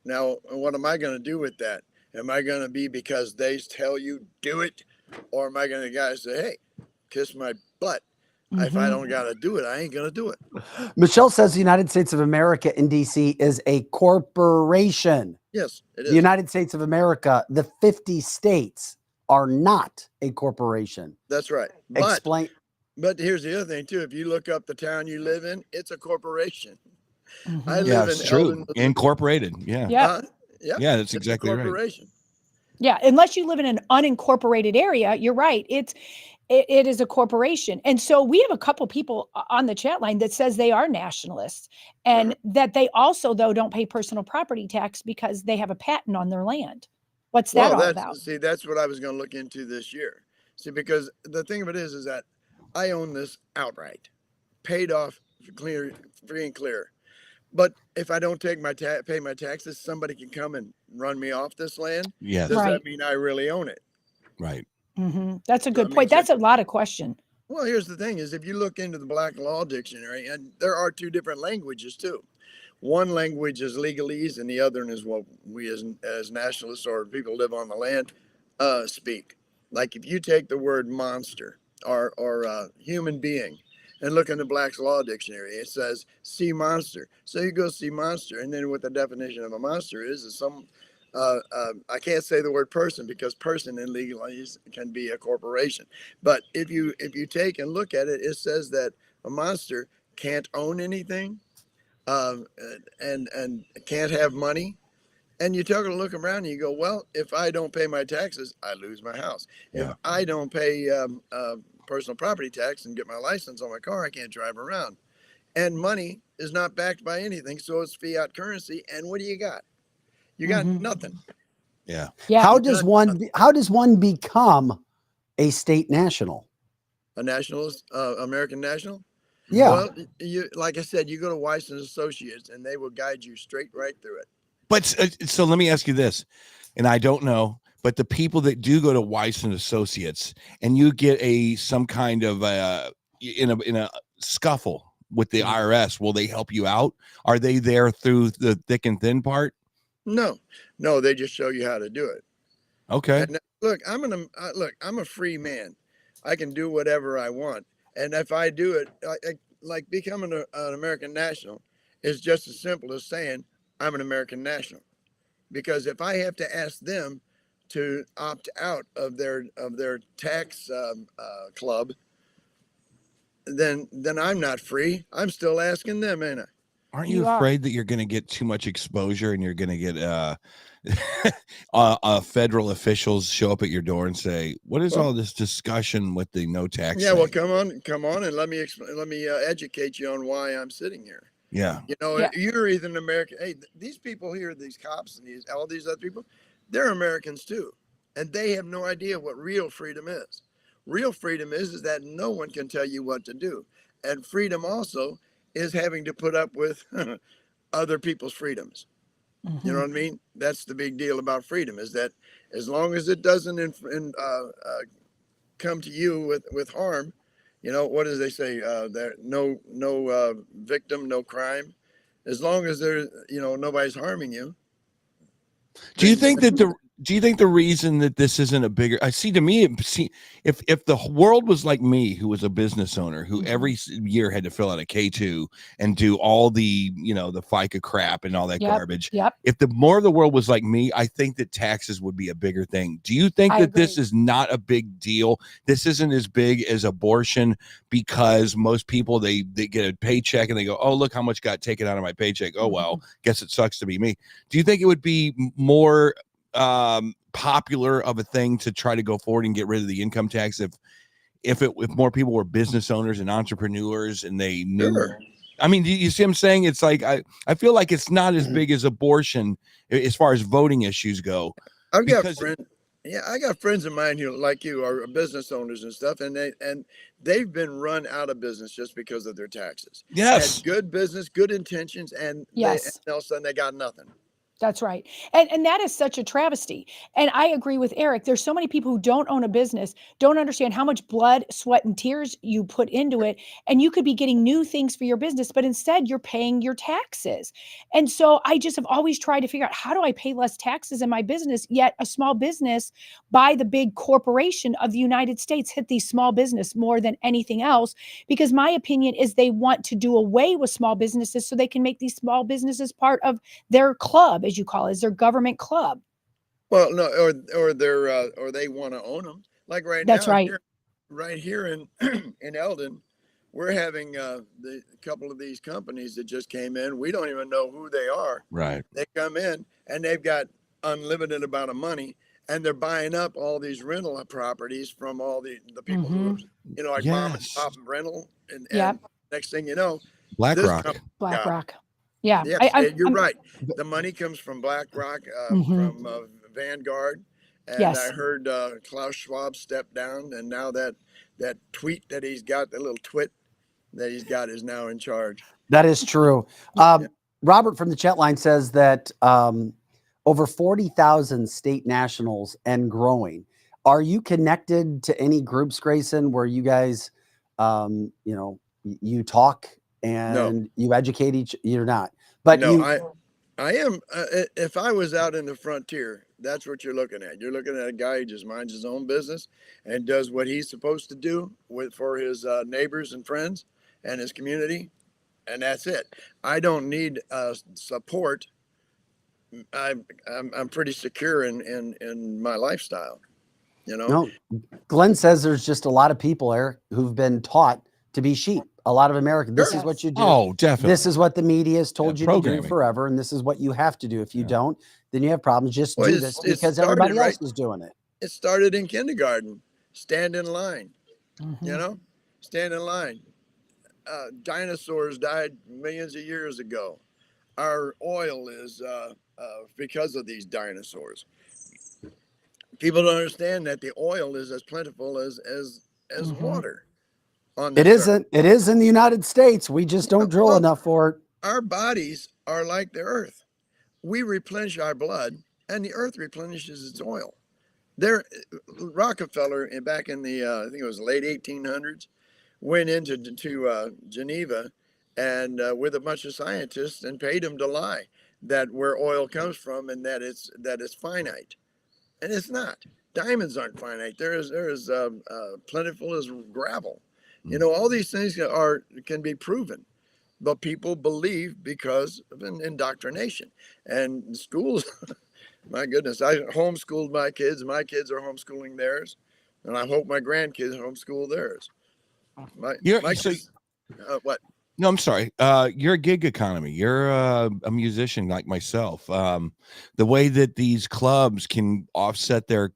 Now, what am I going to do with that? Am I going to be because they tell you do it? Or am I going to say, hey, kiss my butt? If I don't got to do it, I ain't going to do it. Michelle says the United States of America in D.C. is a corporation. Yes, it is. The United States of America, the 50 states are not a corporation. That's right. Explain. But here's the other thing, too. If you look up the town you live in, it's a corporation. I live Yeah, in it's true. Eldon, Incorporated. Yeah. Yeah. yeah, That's exactly right. corporation. Yeah, unless you live in an unincorporated area, you're right. It is a corporation. And so we have a couple people on the chat line that says they are nationalists and that they also, though, don't pay personal property tax because they have a patent on their land. What's that all about? See, that's what I was going to look into this year. See, because the thing of it is that I own this outright, paid off, free and clear. But if I don't take pay my taxes, somebody can come and run me off this land. Yes. Does that mean I really own it? Right. That's a good point. That's a lot of question. Well, here's the thing is if you look into the Black Law Dictionary, and there are two different languages too. One language is legalese and the other is what we as nationalists or people who live on the land speak. Like if you take the word monster or human being and look in the Black's Law Dictionary, it says sea monster. So you go see monster, and then what the definition of a monster is some I can't say the word person because person in legalese can be a corporation. But if you take and look at it, it says that a monster can't own anything and can't have money. And you take a look around and you go, well, if I don't pay my taxes, I lose my house. Yeah. If I don't pay personal property tax and get my license on my car, I can't drive around. And money is not backed by anything, so it's fiat currency. And what do you got? You got nothing. Yeah. Yeah. How does one become a state national? A nationalist, American national. Yeah. Well, you like I said, you go to Weiss and Associates, and they will guide you straight right through it. But so let me ask you this, and I don't know, but the people that do go to Weiss and Associates, and you get some kind of in a scuffle with the IRS, will they help you out? Are they there through the thick and thin part? No, they just show you how to do it. Okay. And look, I'm a free man. I can do whatever I want, and if I do it, like becoming an American national, is just as simple as saying I'm an American national. Because if I have to ask them to opt out of their tax club, then I'm not free. I'm still asking them, ain't I? Aren't you You are. afraid that you're going to get too much exposure and you're going to get federal officials show up at your door and say, "What is all this discussion with the no tax?" Yeah, well, thing?" come on, and let me educate you on why I'm sitting here. Yeah. You know, Yeah. you're either an American. Hey, these people here, these cops and all these other people, they're Americans too, and they have no idea what real freedom is. Real freedom is that no one can tell you what to do, and freedom also is having to put up with other people's freedoms. You know what I mean? That's the big deal about freedom, is that as long as it doesn't come to you with harm, you know, what does they say? There no victim, no crime. As long as nobody's harming you. Do you think that the reason that this isn't a bigger, if the world was like me, who was a business owner, who every year had to fill out a K2 and do all the, the FICA crap and all that garbage. Yep. If the more of the world was like me, I think that taxes would be a bigger thing. Do you think that this is not a big deal? This isn't as big as abortion, because most people, they get a paycheck and they go, "Oh, look how much got taken out of my paycheck. Oh, well, guess it sucks to be me." Do you think it would be more popular of a thing to try to go forward and get rid of the income tax if more people were business owners and entrepreneurs and they knew? Sure. I mean, do you see what I'm saying? It's like I feel like it's not as big as abortion as far as voting issues go. I got friends of mine who, like you, are business owners and stuff, and they've been run out of business just because of their taxes. Yes. Had good business, good intentions, and and all of a sudden they got nothing. That's right. And that is such a travesty. And I agree with Eric. There's so many people who don't own a business, don't understand how much blood, sweat, and tears you put into it. And you could be getting new things for your business, but instead you're paying your taxes. And so I just have always tried to figure out, how do I pay less taxes in my business, yet a small business by the big corporation of the United States hit these small business more than anything else? Because my opinion is they want to do away with small businesses so they can make these small businesses part of their club, as you call it, is their government club. Well, no, or they want to own them. Like That's now, right. right here in in Eldon, we're having the couple of these companies that just came in. We don't even know who they are. Right. They come in and they've got unlimited amount of money, and they're buying up all these rental properties from all the people who, like mom and pop rental, and next thing you know, BlackRock. Yeah, you're right. The money comes from BlackRock, from Vanguard, and I heard Klaus Schwab step down, and now that tweet that he's got, the little twit that he's got, is now in charge. That is true. Robert from the chat line says that over 40,000 state nationals and growing. Are you connected to any groups, Grayson, where you guys, you talk and you educate you're not, but I am. If I was out in the frontier, that's what you're looking at. You're looking at a guy who just minds his own business and does what he's supposed to do for his neighbors and friends and his community, and that's it. I don't need support. I'm pretty secure in my lifestyle. No, Glenn says there's just a lot of people, Eric, who've been taught to be sheep. A lot of Americans. This is what you do. Oh, definitely. This is what the media has told you to do forever, and this is what you have to do. If you don't, then you have problems. Just do this because everybody else is doing it. It started in kindergarten. Stand in line. Stand in line. dinosaurs died millions of years ago. Our oil is because of these dinosaurs. People don't understand that the oil is as plentiful as water on It this earth. isn't. It is in the United States. We just don't drill Well, enough for it. our bodies are like the earth. We replenish our blood, and the earth replenishes its oil. There, Rockefeller, back in the I think it was late 1800s, went into Geneva, and with a bunch of scientists, and paid them to lie that where oil comes from and that it's finite, and it's not. Diamonds aren't finite. There is plentiful as gravel. You know, all these things can be proven, but people believe because of an indoctrination. And schools, my goodness, I homeschooled my kids. My kids are homeschooling theirs, and I hope my grandkids homeschool theirs. My kids, what? No, I'm sorry. You're a gig economy. You're a musician like myself. The way that these clubs can offset their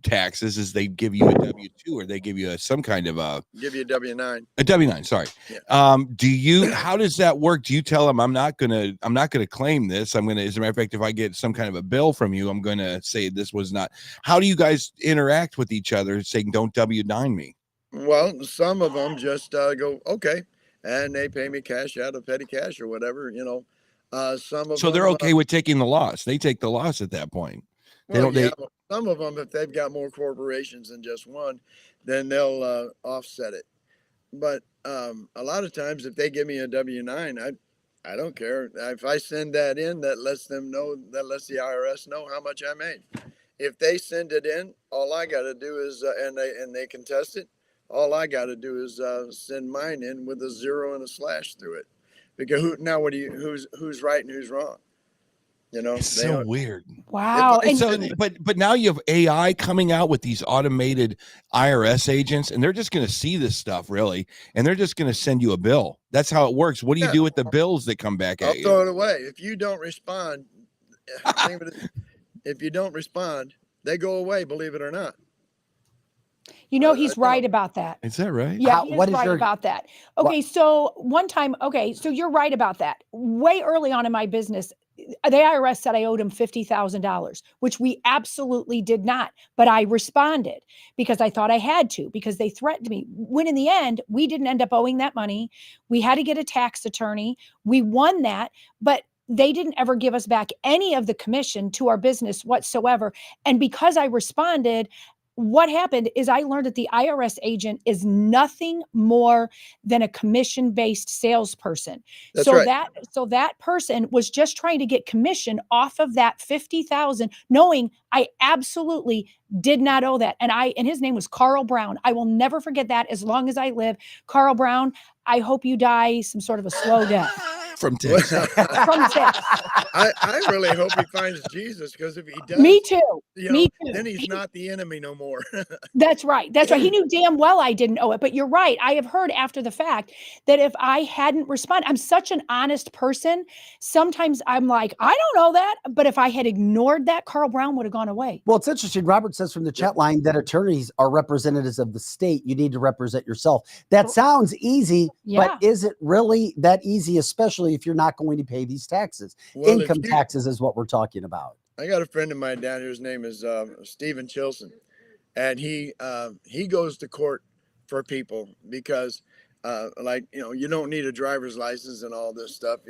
taxes is they give you a W-2 or they give you some kind of Give you a W-9. A W-9, sorry. Yeah. How does that work? Do you tell them I'm not gonna claim this? As a matter of fact, if I get some kind of a bill from you, I'm gonna say this was not. How do you guys interact with each other saying don't W-9 me? Well, some of them just go, okay, and they pay me cash out of petty cash or whatever, you know. Some of So they're them, okay with taking the loss. They take the loss at that point. well, yeah, some of them, if they've got more corporations than just one, then they'll offset it. But a lot of times, if they give me a W-9, I don't care. If I send that in, that lets them know, that lets the IRS know how much I made. If they send it in, all I got to do is, and they contest it, all I got to do is send mine in with a zero and a slash through it. Because who's right and who's wrong? You know, It's so weird. Wow. And So, but now you have AI coming out with these automated IRS agents, and they're just going to see this stuff really, and they're just going to send you a bill. That's how it works. What do you do with the bills that come back I'll at you? throw it away. If you don't respond, if you don't respond, they go away. Believe it or not. You know, he's right about that. Is that right? Yeah, he is right about that. Okay, so one time, so you're right about that. Way early on in my business, the IRS said I owed him $50,000, which we absolutely did not. But I responded because I thought I had to, because they threatened me. When in the end, we didn't end up owing that money. We had to get a tax attorney. We won that, but they didn't ever give us back any of the commission to our business whatsoever. And because I responded, what happened is I learned that the IRS agent is nothing more than a commission-based salesperson. That's so right. that person was just trying to get commission off of that 50,000, knowing I absolutely did not owe that. And his name was Carl Brown. I will never forget that as long as I live. Carl Brown, I hope you die some sort of a slow death. From tips. From tips. I really hope he finds Jesus, because if he does, Me too. You know, Me too. Then he's not the enemy no more. That's right. That's right. He knew damn well I didn't owe it. But you're right. I have heard after the fact that if I hadn't responded, I'm such an honest person. Sometimes I'm like, I don't know that. But if I had ignored that, Carl Brown would have gone away. Well, it's interesting. Robert says from the chat line that attorneys are representatives of the state. You need to represent yourself. That sounds easy, but is it really that easy, especially if you're not going to pay these taxes? Well, Income taxes is what we're talking about. I got a friend of mine down here. His name is Stephen Chilson, and he goes to court for people because, you don't need a driver's license and all this stuff,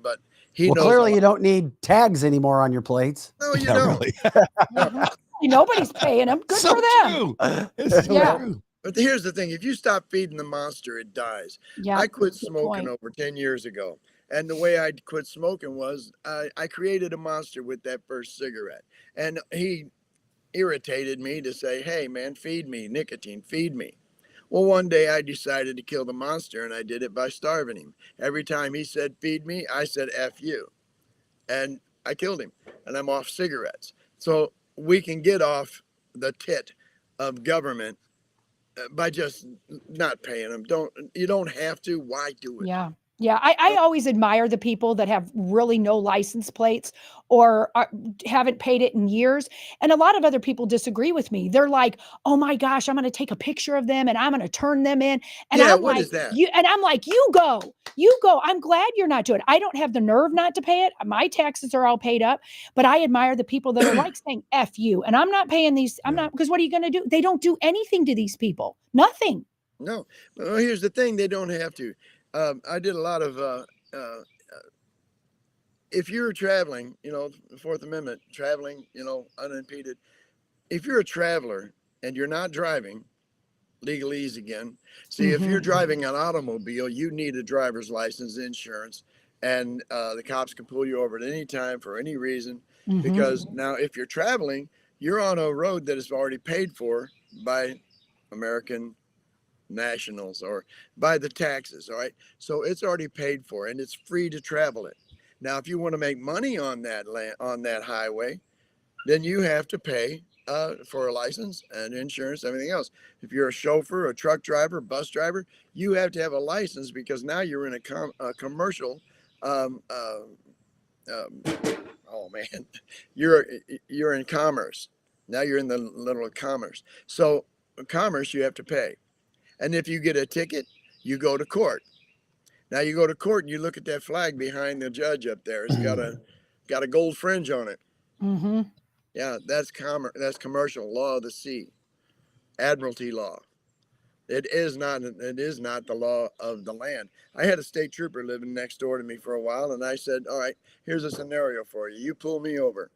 But he knows. Clearly, you don't need tags anymore on your plates. No, you don't. Really. Nobody's paying them. Good for them. It's so true. But here's the thing: if you stop feeding the monster, it dies. Yeah, I quit smoking over 10 years ago. And the way I quit smoking was I created a monster with that first cigarette. And he irritated me to say, hey, man, feed me nicotine, feed me. Well, one day I decided to kill the monster, and I did it by starving him. Every time he said, feed me, I said, F you. And I killed him, and I'm off cigarettes. So we can get off the tit of government by just not paying them. You don't have to. Why do it? Yeah. Yeah, I always admire the people that have really no license plates or haven't paid it in years. And a lot of other people disagree with me. They're like, "Oh my gosh, I'm going to take a picture of them and I'm going to turn them in." And Yeah, I'm what like, is that? you go, you go. I'm glad you're not doing it. I don't have the nerve not to pay it. My taxes are all paid up, but I admire the people that are like saying "F you," and I'm not paying these. I'm not, because what are you going to do? They don't do anything to these people. Nothing. No. Well, here's the thing: they don't have to. I did a lot of. If you're traveling, the Fourth Amendment, traveling, unimpeded. If you're a traveler and you're not driving, legalese again. See, if you're driving an automobile, you need a driver's license, insurance, and the cops can pull you over at any time for any reason. Because now, if you're traveling, you're on a road that is already paid for by American nationals or by the taxes. All right, so it's already paid for and it's free to travel it. Now, if you want to make money on that land, on that highway, then you have to pay for a license and insurance, everything else. If you're a chauffeur, a truck driver, bus driver, you have to have a license because now you're in a commercial. Um, uh, oh man, you're in commerce. Now you're in the little commerce. So commerce, you have to pay. And if you get a ticket, you go to court. Now you go to court and you look at that flag behind the judge up there. It's got a gold fringe on it. Mm-hmm. Yeah, that's commercial law of the sea, admiralty law. It is not the law of the land. I had a state trooper living next door to me for a while, and I said, "All right, here's a scenario for you. You pull me over,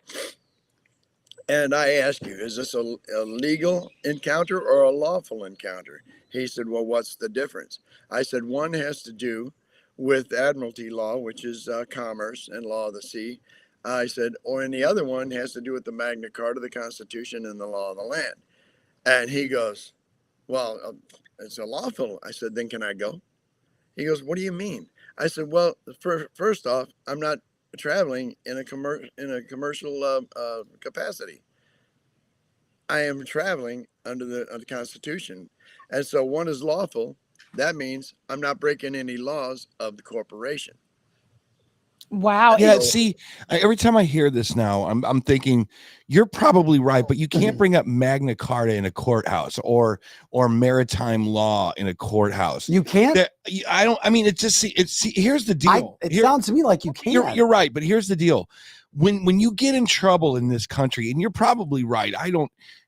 and I ask you, is this a legal encounter or a lawful encounter?" He said, "Well, what's the difference?" I said, "One has to do with admiralty law, which is commerce and law of the sea." I said, and the other one has to do with the Magna Carta, the Constitution, and the law of the land. And he goes, "Well, it's a lawful." I said, "Then can I go?" He goes, "What do you mean?" I said, "Well, first off, I'm not traveling in a commercial capacity. I am traveling under the Constitution, and so one is lawful. That means I'm not breaking any laws of the corporation." Wow. Yeah, So see, every time I hear this now, I'm thinking you're probably right, but you can't bring up Magna Carta in a courthouse or maritime law in a courthouse. You can't. I don't. I mean, here's the deal. It sounds to me like you can. You're right, but here's the deal. When you get in trouble in this country, and you're probably right,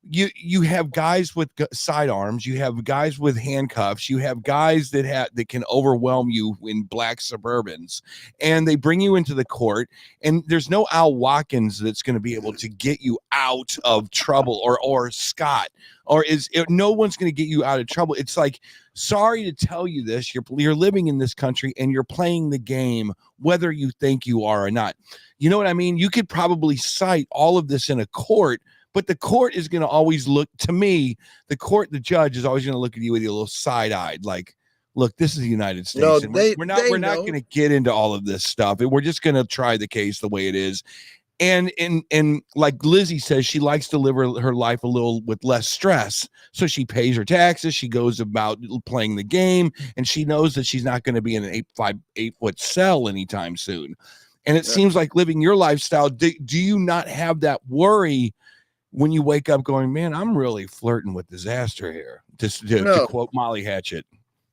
you have guys with sidearms, you have guys with handcuffs, you have guys that can overwhelm you in black Suburbans, and they bring you into the court, and there's no Al Watkins that's going to be able to get you out of trouble, or Scott, no one's going to get you out of trouble. It's like, sorry to tell you this, you're living in this country and you're playing the game whether you think you are or not. You know what I mean? You could probably cite all of this in a court, but the court is going to always look, to me, the judge is always going to look at you with a little side-eyed, like, look, this is the United States. No, And we're not going to get into all of this stuff. We're just going to try the case the way it is. And like Lizzie says, she likes to live her life a little with less stress. So she pays her taxes. She goes about playing the game, and she knows that she's not going to be in an 8-foot cell anytime soon. And it seems like living your lifestyle, do you not have that worry when you wake up going, man, I'm really flirting with disaster here, to quote Molly Hatchet?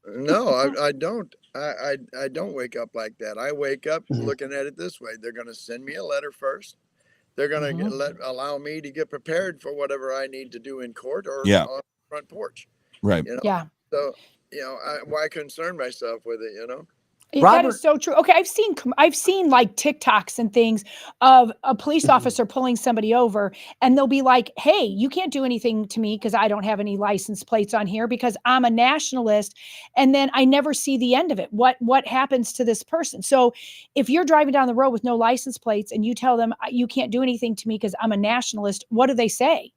No, I don't. I don't wake up like that. I wake up looking at it this way. They're going to send me a letter first. They're going to allow me to get prepared for whatever I need to do in court or on the front porch. Right. Yeah. So, why concern myself with it, That is so true. Okay, I've seen like TikToks and things of a police officer pulling somebody over, and they'll be like, "Hey, you can't do anything to me because I don't have any license plates on here because I'm a nationalist." And then I never see the end of it. What happens to this person? So if you're driving down the road with no license plates and you tell them you can't do anything to me because I'm a nationalist, what do they say?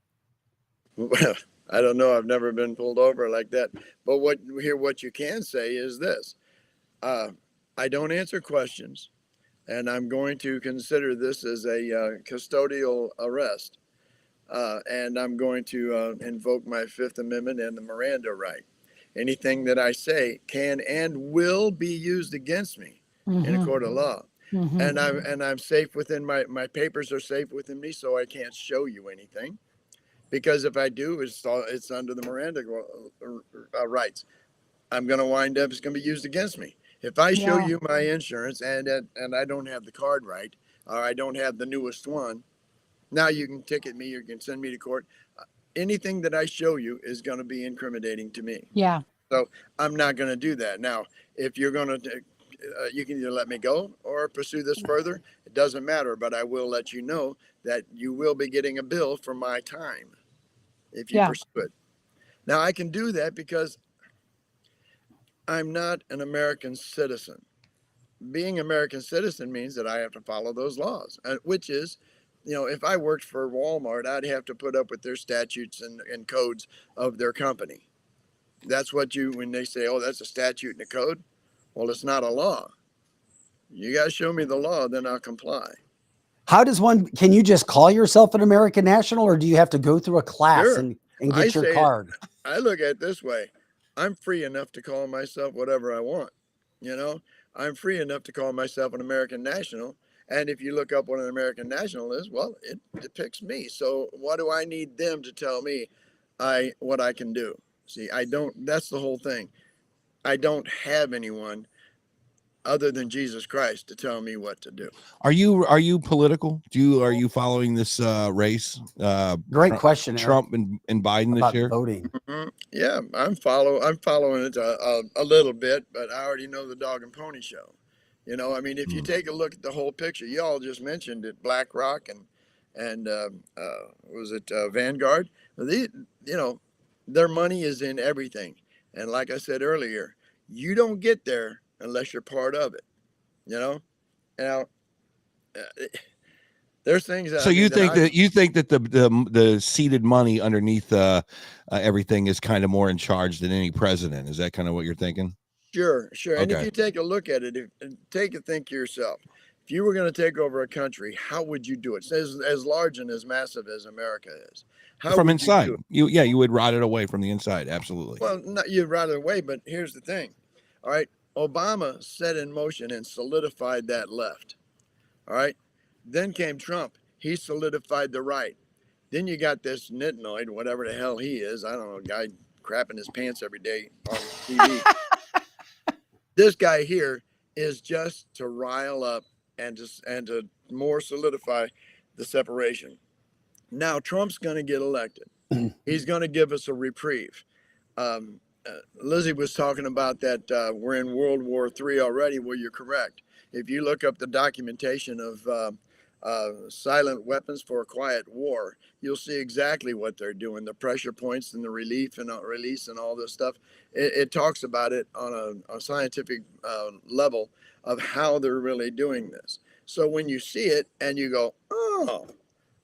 Well, I don't know. I've never been pulled over like that. But what you can say is this. I don't answer questions, and I'm going to consider this as a custodial arrest, and I'm going to invoke my Fifth Amendment and the Miranda right. Anything that I say can and will be used against me. in a court of law. Mhm. And I'm safe within my papers are safe within me, so I can't show you anything, because if I do, it's under the Miranda rights. I'm going to wind up, it's going to be used against me. If I show Yeah. you my insurance and I don't have the card right, or I don't have the newest one, now you can ticket me, you can send me to court. Anything that I show you is going to be incriminating to me. Yeah. So I'm not going to do that. Now, if you're going to, you can either let me go or pursue this further. It doesn't matter, but I will let you know that you will be getting a bill for my time if you Yeah. pursue it. Now, I can do that because I'm not an American citizen. Being American citizen means that I have to follow those laws, which is, if I worked for Walmart, I'd have to put up with their statutes and codes of their company. That's what when they say, oh, that's a statute and a code. Well, it's not a law. You guys show me the law, then I'll comply. How does can you just call yourself an American national, or do you have to go through a class Sure. and get your card? I look at it this way. I'm free enough to call myself whatever I want. I'm free enough to call myself an American national. And if you look up what an American national is, well, it depicts me. So why do I need them to tell me what I can do? See, I don't, that's the whole thing. I don't have anyone other than Jesus Christ to tell me what to do. Are you political? Are you following this race? Great question, Eric. Trump and Biden About this year. voting. Mm-hmm. Yeah, I'm following it a little bit, but I already know the dog and pony show. If you take a look at the whole picture, you all just mentioned it, BlackRock and was it Vanguard? Their money is in everything. And like I said earlier, you don't get there unless you're part of it. Now, there's things that. So you think that the seated money underneath everything is kind of more in charge than any president? Is that kind of what you're thinking? Sure. Okay. And if you take a look at it, take a think to yourself. If you were going to take over a country, how would you do it? As large and as massive as America is. From inside, you would rot it away from the inside. Absolutely. Well, you'd rot it away, but here's the thing. All right, Obama set in motion and solidified that left. All right, then came Trump. He solidified the right. Then you got this nitnoid, whatever the hell he is. I don't know, guy crapping his pants every day on TV. This guy here is just to rile up and to more solidify the separation. Now Trump's going to get elected. He's going to give us a reprieve. Lizzie was talking about that we're in World War III already. Well, you're correct. If you look up the documentation of silent weapons for a quiet war, you'll see exactly what they're doing, the pressure points and the relief and release and all this stuff. It talks about it on a scientific level of how they're really doing this. So when you see it and you go, oh,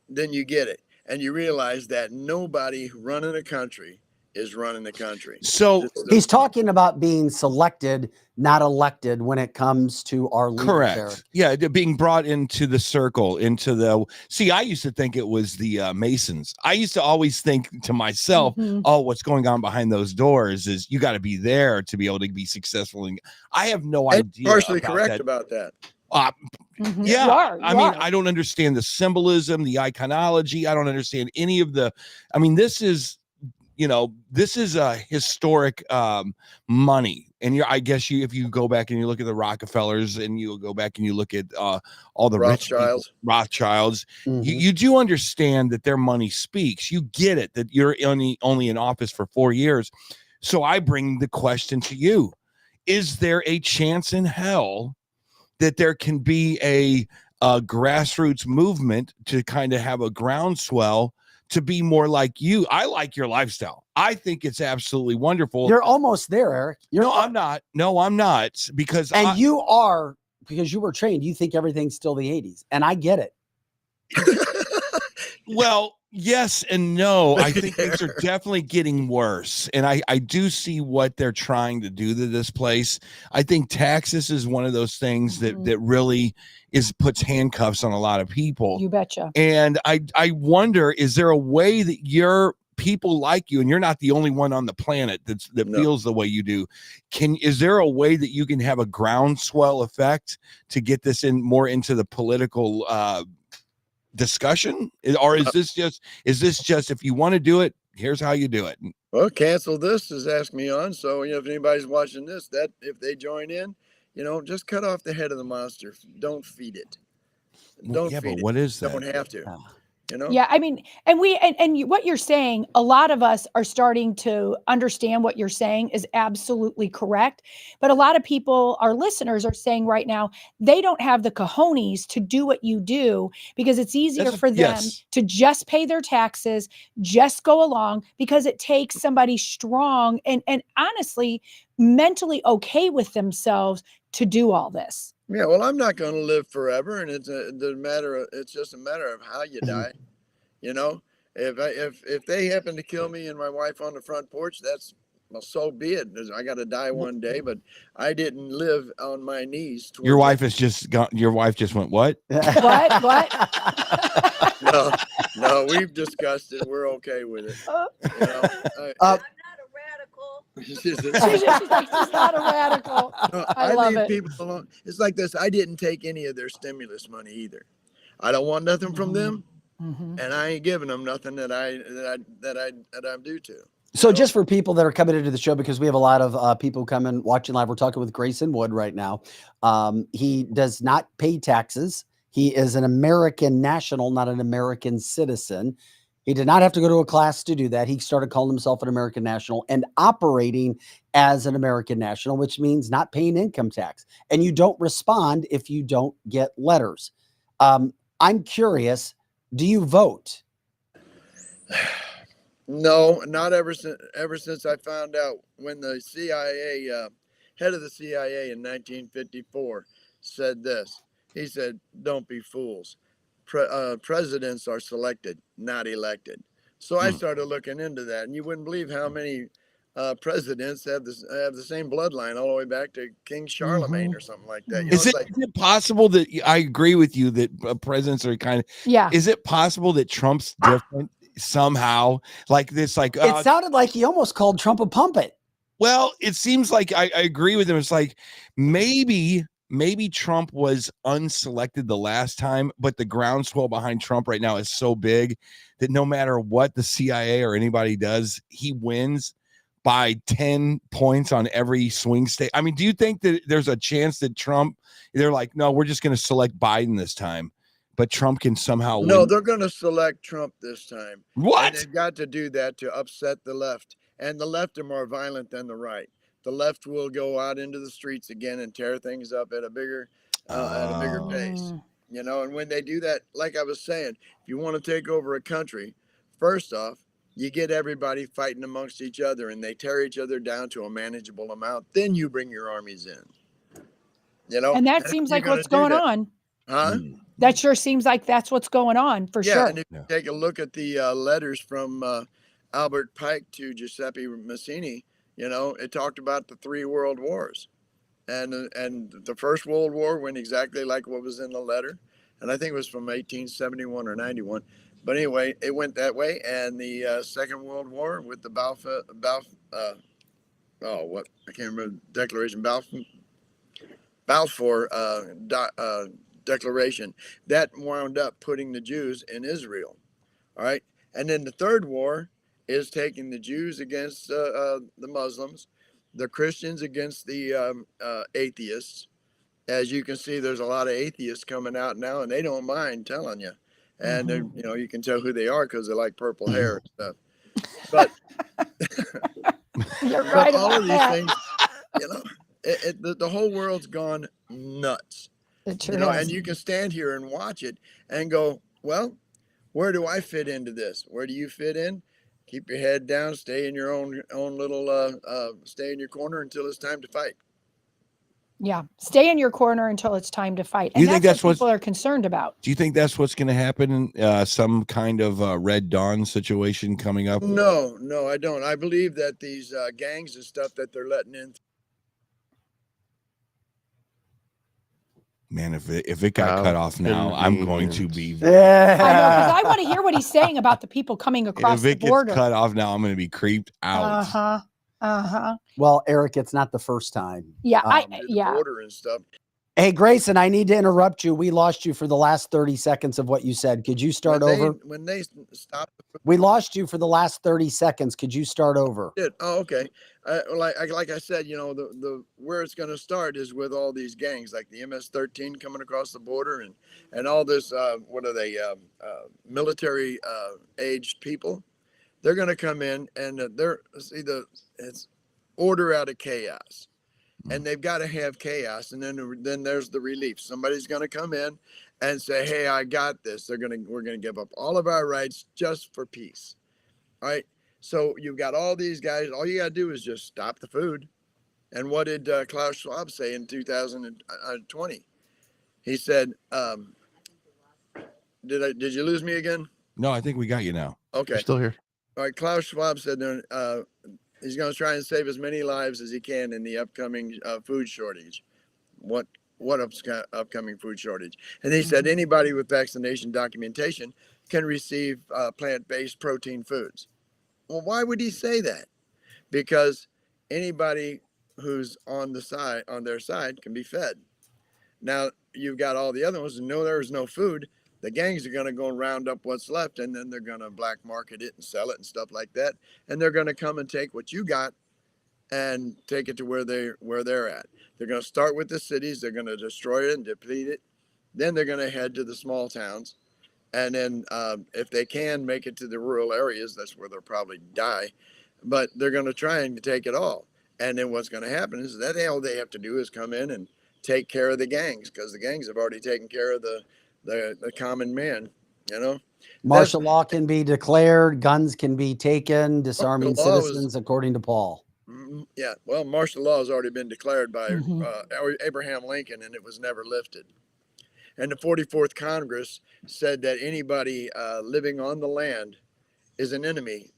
then you get it. And you realize that nobody running a country is running the country. So he's talking about being selected, not elected, when it comes to our leaders. Correct. Yeah, being brought into the circle, See, I used to think it was the Masons. I used to always think to myself, oh, what's going on behind those doors is you got to be there to be able to be successful. And I have no idea. Partially correct about that. Yeah, I don't understand the symbolism, the iconology. I don't understand any of the. This is a historic money, and I guess if you go back and you look at the Rockefellers, and you go back and you look at all the Rothschilds, you do understand that their money speaks. You get it, that you're only in office for 4 years. So I bring the question to you: is there a chance in hell that there can be a grassroots movement to kind of have a groundswell to be more like you? I like your lifestyle. I think it's absolutely wonderful. You're almost there, Eric. I'm not. No, I'm not. Because you are, because you were trained. You think everything's still the 80s. And I get it. Well, yes and no. I think things are definitely getting worse. And I do see what they're trying to do to this place. I think Texas is one of those things that really puts handcuffs on a lot of people. You betcha. And I wonder, is there a way that your people like you, and you're not the only one on the planet that No. feels the way you do. Is there a way that you can have a groundswell effect to get this in more into the political discussion? Or is this just if you want to do it, here's how you do it? Well, cancel this is Ask Me On. So, if anybody's watching this, that if they join in, just cut off the head of the monster. Don't feed it. Don't yeah, feed but it. what is that? Don't have to. Yeah, I mean, and what you're saying, a lot of us are starting to understand what you're saying is absolutely correct. But a lot of people, our listeners, are saying right now they don't have the cojones to do what you do because it's easier for them to just pay their taxes, just go along, because it takes somebody strong and honestly mentally okay with themselves to do all this. Yeah, well, I'm not going to live forever, and it's just a matter of how you die. If they happen to kill me and my wife on the front porch, so be it. I got to die one day, but I didn't live on my knees. Your wife has just gone. Your wife just went what? What? No, we've discussed it. We're okay with it. I'm not a radical. She's not a radical. I love leave it. people alone. It's like this. I didn't take any of their stimulus money either. I don't want nothing from them, and I ain't giving them nothing that I'm due to. So just for people that are coming into the show, because we have a lot of people coming watching live, we're talking with Grayson Wood right now. He does not pay taxes. He is an American national, not an American citizen. He did not have to go to a class to do that. He started calling himself an American national and operating as an American national, which means not paying income tax. And you don't respond if you don't get letters. I'm curious, do you vote? No, not ever since I found out when the CIA, head of the CIA in 1954 said this. He said, "Don't be fools. Presidents are selected, not elected." So I started looking into that, and you wouldn't believe how many presidents have the same bloodline all the way back to King Charlemagne or something like that. Is it possible that I agree with you that presidents are kind of? Yeah. Is it possible that Trump's different somehow? Like this, like it sounded like he almost called Trump a puppet. Well, it seems like I agree with him. It's like maybe Trump was unselected the last time, but the groundswell behind Trump right now is so big that no matter what the CIA or anybody does, he wins by 10 points on every swing state. I mean, do you think that there's a chance that Trump, they're like, no, we're just going to select Biden this time, but Trump can somehow win? No, they're going to select Trump this time. What? And they've got to do that to upset the left. And the left are more violent than the right. The left will go out into the streets again and tear things up at a bigger pace. And when they do that, like I was saying, if you want to take over a country, first off, you get everybody fighting amongst each other and they tear each other down to a manageable amount. Then you bring your armies in. And that seems like what's going on. Huh? That sure seems like that's what's going on for sure. And if you take a look at the letters from Albert Pike to Giuseppe Mazzini, it talked about the 3 world wars. And the First World War went exactly like what was in the letter. And I think it was from 1871 or 91. But anyway, it went that way. And the Second World War with the I can't remember the Declaration, Balfour Declaration, that wound up putting the Jews in Israel. All right. And then the Third War is taking the Jews against the Muslims, the Christians against the atheists. As you can see, there's a lot of atheists coming out now, and they don't mind telling you. And you can tell who they are because they like purple hair and stuff. But you're right. All of these that. things, the whole world's gone nuts. It sure And you can stand here and watch it and go, well, where do I fit into this? Where do you fit in? Keep your head down, stay in your own little stay in your corner until it's time to fight. Yeah, stay in your corner until it's time to fight. And You think that's what people are concerned about. Do you think that's what's going to happen? Some kind of Red Dawn situation coming up? No, I don't. I believe that these gangs and stuff that they're letting in. Man, if it got cut off now, I'm going to be. I know, because I want to hear what he's saying about the people coming across If the it gets border. cut off now, I'm going to be creeped out. Well, Eric, it's not the first time. Yeah, The border and stuff. Hey, Grayson, I need to interrupt you. We lost you for the last 30 seconds of what you said. Could you start over? When they stopped, we lost you for the last 30 seconds. Could you start over? Oh, okay. Like I said, you know, the where it's going to start is with all these gangs, like the MS-13 coming across the border, and all this. What are they? Military aged people. They're going to come in, and it's order out of chaos. And they've got to have chaos, and then there's the relief. Somebody's going to come in and say, "Hey, I got this." We're going to give up all of our rights just for peace. All right. So you've got all these guys. All you got to do is just stop the food. And what did Klaus Schwab say in 2020? He said, "Did you lose me again?" No, I think we got you now. Okay, You're still here. All right. Klaus Schwab said he's going to try and save as many lives as he can in the upcoming food shortage. What upcoming food shortage? And he said anybody with vaccination documentation can receive plant-based protein foods. Well, why would he say that? Because anybody who's on their side can be fed. Now you've got all the other ones and there's no food. The gangs are going to go and round up what's left, and then they're going to black market it and sell it and stuff like that. And they're going to come and take what you got and take it to where they're at. They're going to start with the cities. They're going to destroy it and deplete it. Then they're going to head to the small towns. And then if they can make it to the rural areas, that's where they'll probably die. But they're going to try and take it all. And then what's going to happen is that all they have to do is come in and take care of the gangs, because the gangs have already taken care of the common man, you know. Martial law can be declared, guns can be taken, disarming citizens, according to Paul. Yeah, well, martial law has already been declared by Abraham Lincoln, and it was never lifted. And the 44th Congress said that anybody living on the land is an enemy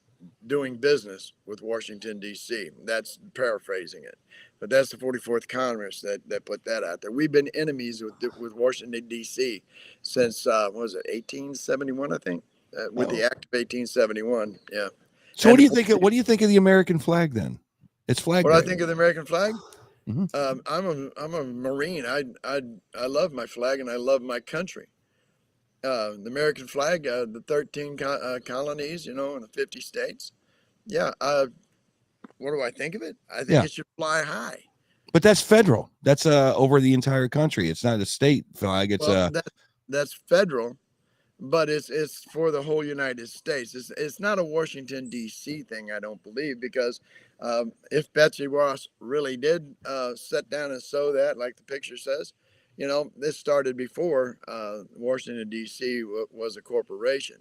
doing business with Washington, D.C. That's paraphrasing it. But that's the 44th Congress that put that out there. We've been enemies with Washington, D.C. since, what was it, 1871, I think? With the Act of 1871, yeah. So what do you think of the American flag then? It's flag What day. I think of the American flag? Mm-hmm. I'm a Marine. I love my flag and I love my country. The American flag, the 13 colonies, you know, in the 50 states. Yeah. What do I think of it? I think it should fly high. But that's federal. That's over the entire country. It's not a state flag. It's that's federal, but it's for the whole United States. It's not a Washington D.C. thing, I don't believe, because if Betsy Ross really did sit down and sew that, like the picture says, you know, this started before Washington D.C. was a corporation.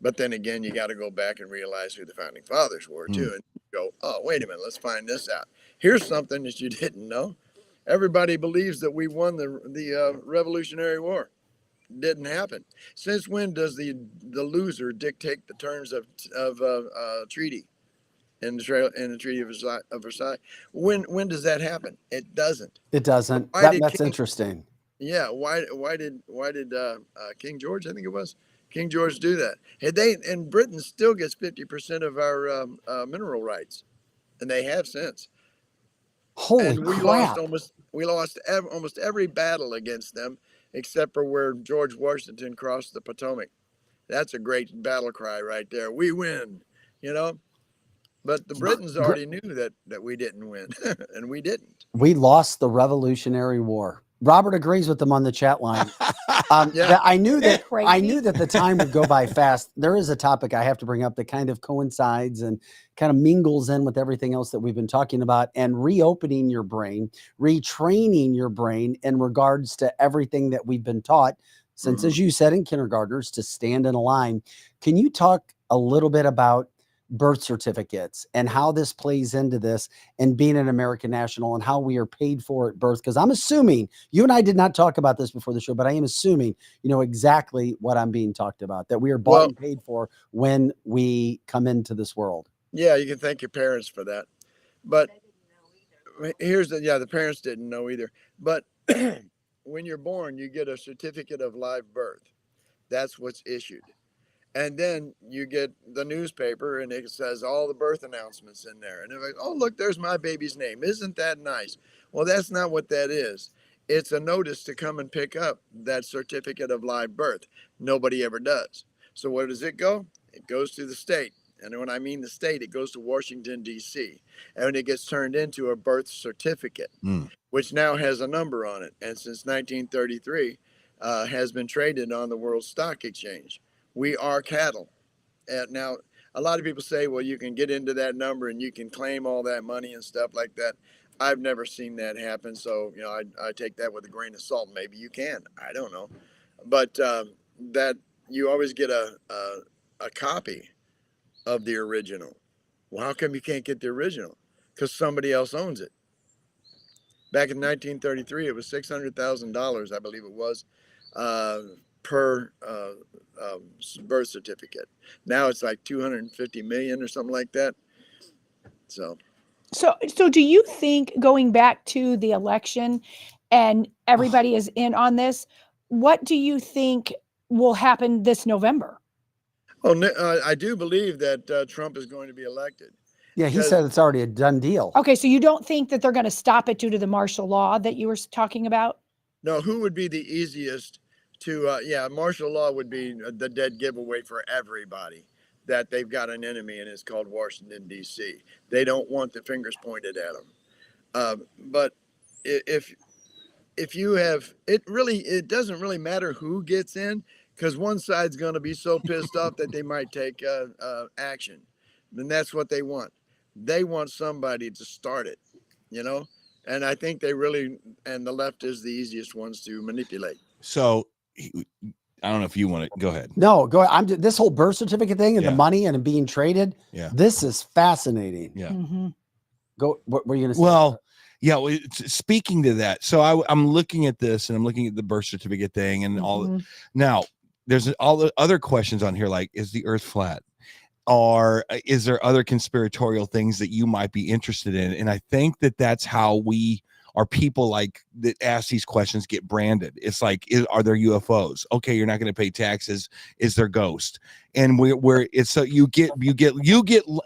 But then again, you got to go back and realize who the founding fathers were too, and go, oh, wait a minute, let's find this out. Here's something that you didn't know. Everybody believes that we won the Revolutionary War. Didn't happen. Since when does the loser dictate the terms of treaty in the Treaty of Versailles? When does that happen? It doesn't. It doesn't. That's interesting. Yeah. Why did King George, I think it was, King George do that? And Britain still gets 50% of our mineral rights, and they have since. Holy crap! We lost almost every battle against them, except for where George Washington crossed the Potomac. That's a great battle cry right there. We win, you know. But the Britons already knew that we didn't win, and we didn't. We lost the Revolutionary War. Robert agrees with them on the chat line. I knew that the time would go by fast. There is a topic I have to bring up that kind of coincides and kind of mingles in with everything else that we've been talking about, and reopening your brain, retraining your brain in regards to everything that we've been taught since, as you said, in kindergartners, to stand in a line. Can you talk a little bit about birth certificates and how this plays into this and being an American national and how we are paid for at birth? Because I'm assuming, you and I did not talk about this before the show, but I am assuming you know exactly what I'm being talked about, that we are bought and paid for when we come into this world. Yeah, you can thank your parents for that. But here's the parents didn't know either. But when you're born, you get a certificate of live birth. That's what's issued. And then you get the newspaper and it says all the birth announcements in there. And they're like, oh, look, there's my baby's name. Isn't that nice? Well, that's not what that is. It's a notice to come and pick up that certificate of live birth. Nobody ever does. So where does it go? It goes to the state. And when I mean the state, it goes to Washington, D.C. And it gets turned into a birth certificate, which now has a number on it. And since 1933, has been traded on the World Stock Exchange. We are cattle. And now, a lot of people say, well, you can get into that number and you can claim all that money and stuff like that. I've never seen that happen. So, I take that with a grain of salt. Maybe you can. I don't know. But that you always get a copy of the original. Well, how come you can't get the original? Because somebody else owns it. Back in 1933, it was $600,000, I believe it was, per birth certificate. Now it's like 250 million or something like that. So do you think, going back to the election and everybody is in on this, what do you think will happen this November? Oh, I do believe that Trump is going to be elected. Yeah, he said it's already a done deal. Okay, so you don't think that they're going to stop it due to the martial law that you were talking about? No, who would be the easiest to, martial law would be the dead giveaway for everybody, that they've got an enemy and it's called Washington, D.C. They don't want the fingers pointed at them. But if you have, it doesn't really matter who gets in, because one side's going to be so pissed off that they might take action. And that's what they want. They want somebody to start it, and I think and the left is the easiest ones to manipulate. So I don't know if you want to go ahead. No, go ahead. This whole birth certificate thing and the money and it being traded. Yeah. This is fascinating. Yeah. Mm-hmm. What were you going to say? Well, speaking to that, so I'm looking at this and I'm looking at the birth certificate thing and all. Now, there's all the other questions on here, like, is the earth flat? Or is there other conspiratorial things that you might be interested in? And I think that's how people like that ask these questions get branded. It's like, are there UFOs? Okay, you're not going to pay taxes. Is there ghost? And it's so you get,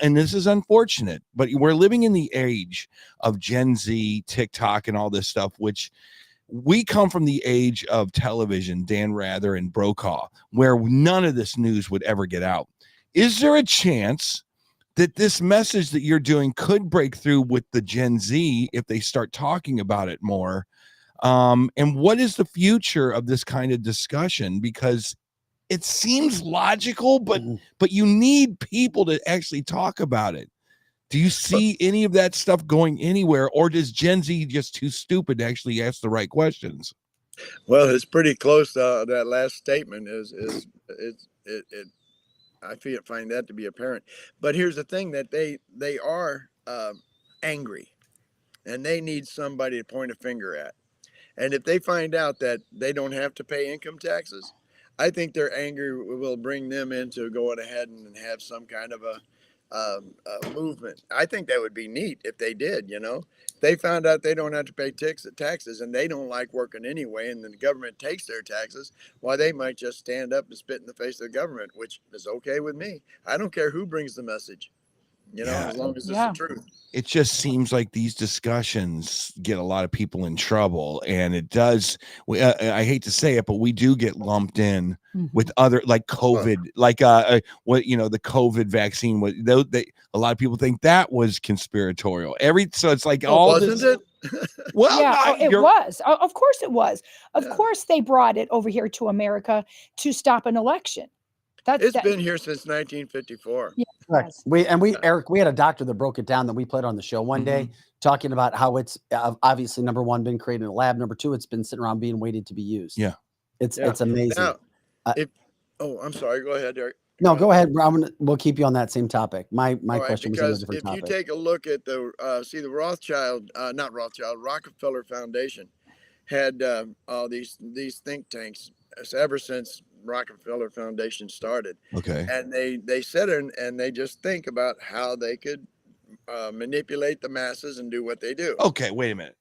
and this is unfortunate, but we're living in the age of Gen Z, TikTok, and all this stuff, which we come from the age of television, Dan Rather and Brokaw, where none of this news would ever get out. Is there a chance that this message that you're doing could break through with the Gen Z if they start talking about it more? And what is the future of this kind of discussion? Because it seems logical, but you need people to actually talk about it. Do you see any of that stuff going anywhere, or does Gen Z just too stupid to actually ask the right questions? Well, it's pretty close. That last statement I find that to be apparent. But here's the thing, that they are angry, and they need somebody to point a finger at. And if they find out that they don't have to pay income taxes, I think their anger will bring them into going ahead and have some kind of a movement. I think that would be neat if they did. They found out they don't have to pay taxes, and they don't like working anyway, and then the government takes their taxes. Why, they might just stand up and spit in the face of the government, which is okay with me. I don't care who brings the message, as long as it's the truth. It just seems like these discussions get a lot of people in trouble, and it does. I hate to say it, but we do get lumped in with other, like COVID, like the COVID vaccine. A lot of people think that was conspiratorial. So it's like wasn't it? Well, yeah, it was. Of course it was. Of course they brought it over here to America to stop an election. It's been here since 1954. Yeah. Correct. Eric, we had a doctor that broke it down that we played on the show one day, talking about how it's obviously, number one, been created in a lab. Number two, it's been sitting around being waited to be used. Yeah. It's amazing. Now, I'm sorry. Go ahead, Eric. No, go ahead. We'll keep you on that same topic. My question was on a because different topic. If you take a look at the Rockefeller Foundation had all these think tanks ever since Rockefeller Foundation started. Okay. And they sit and they just think about how they could manipulate the masses and do what they do. Okay, wait a minute.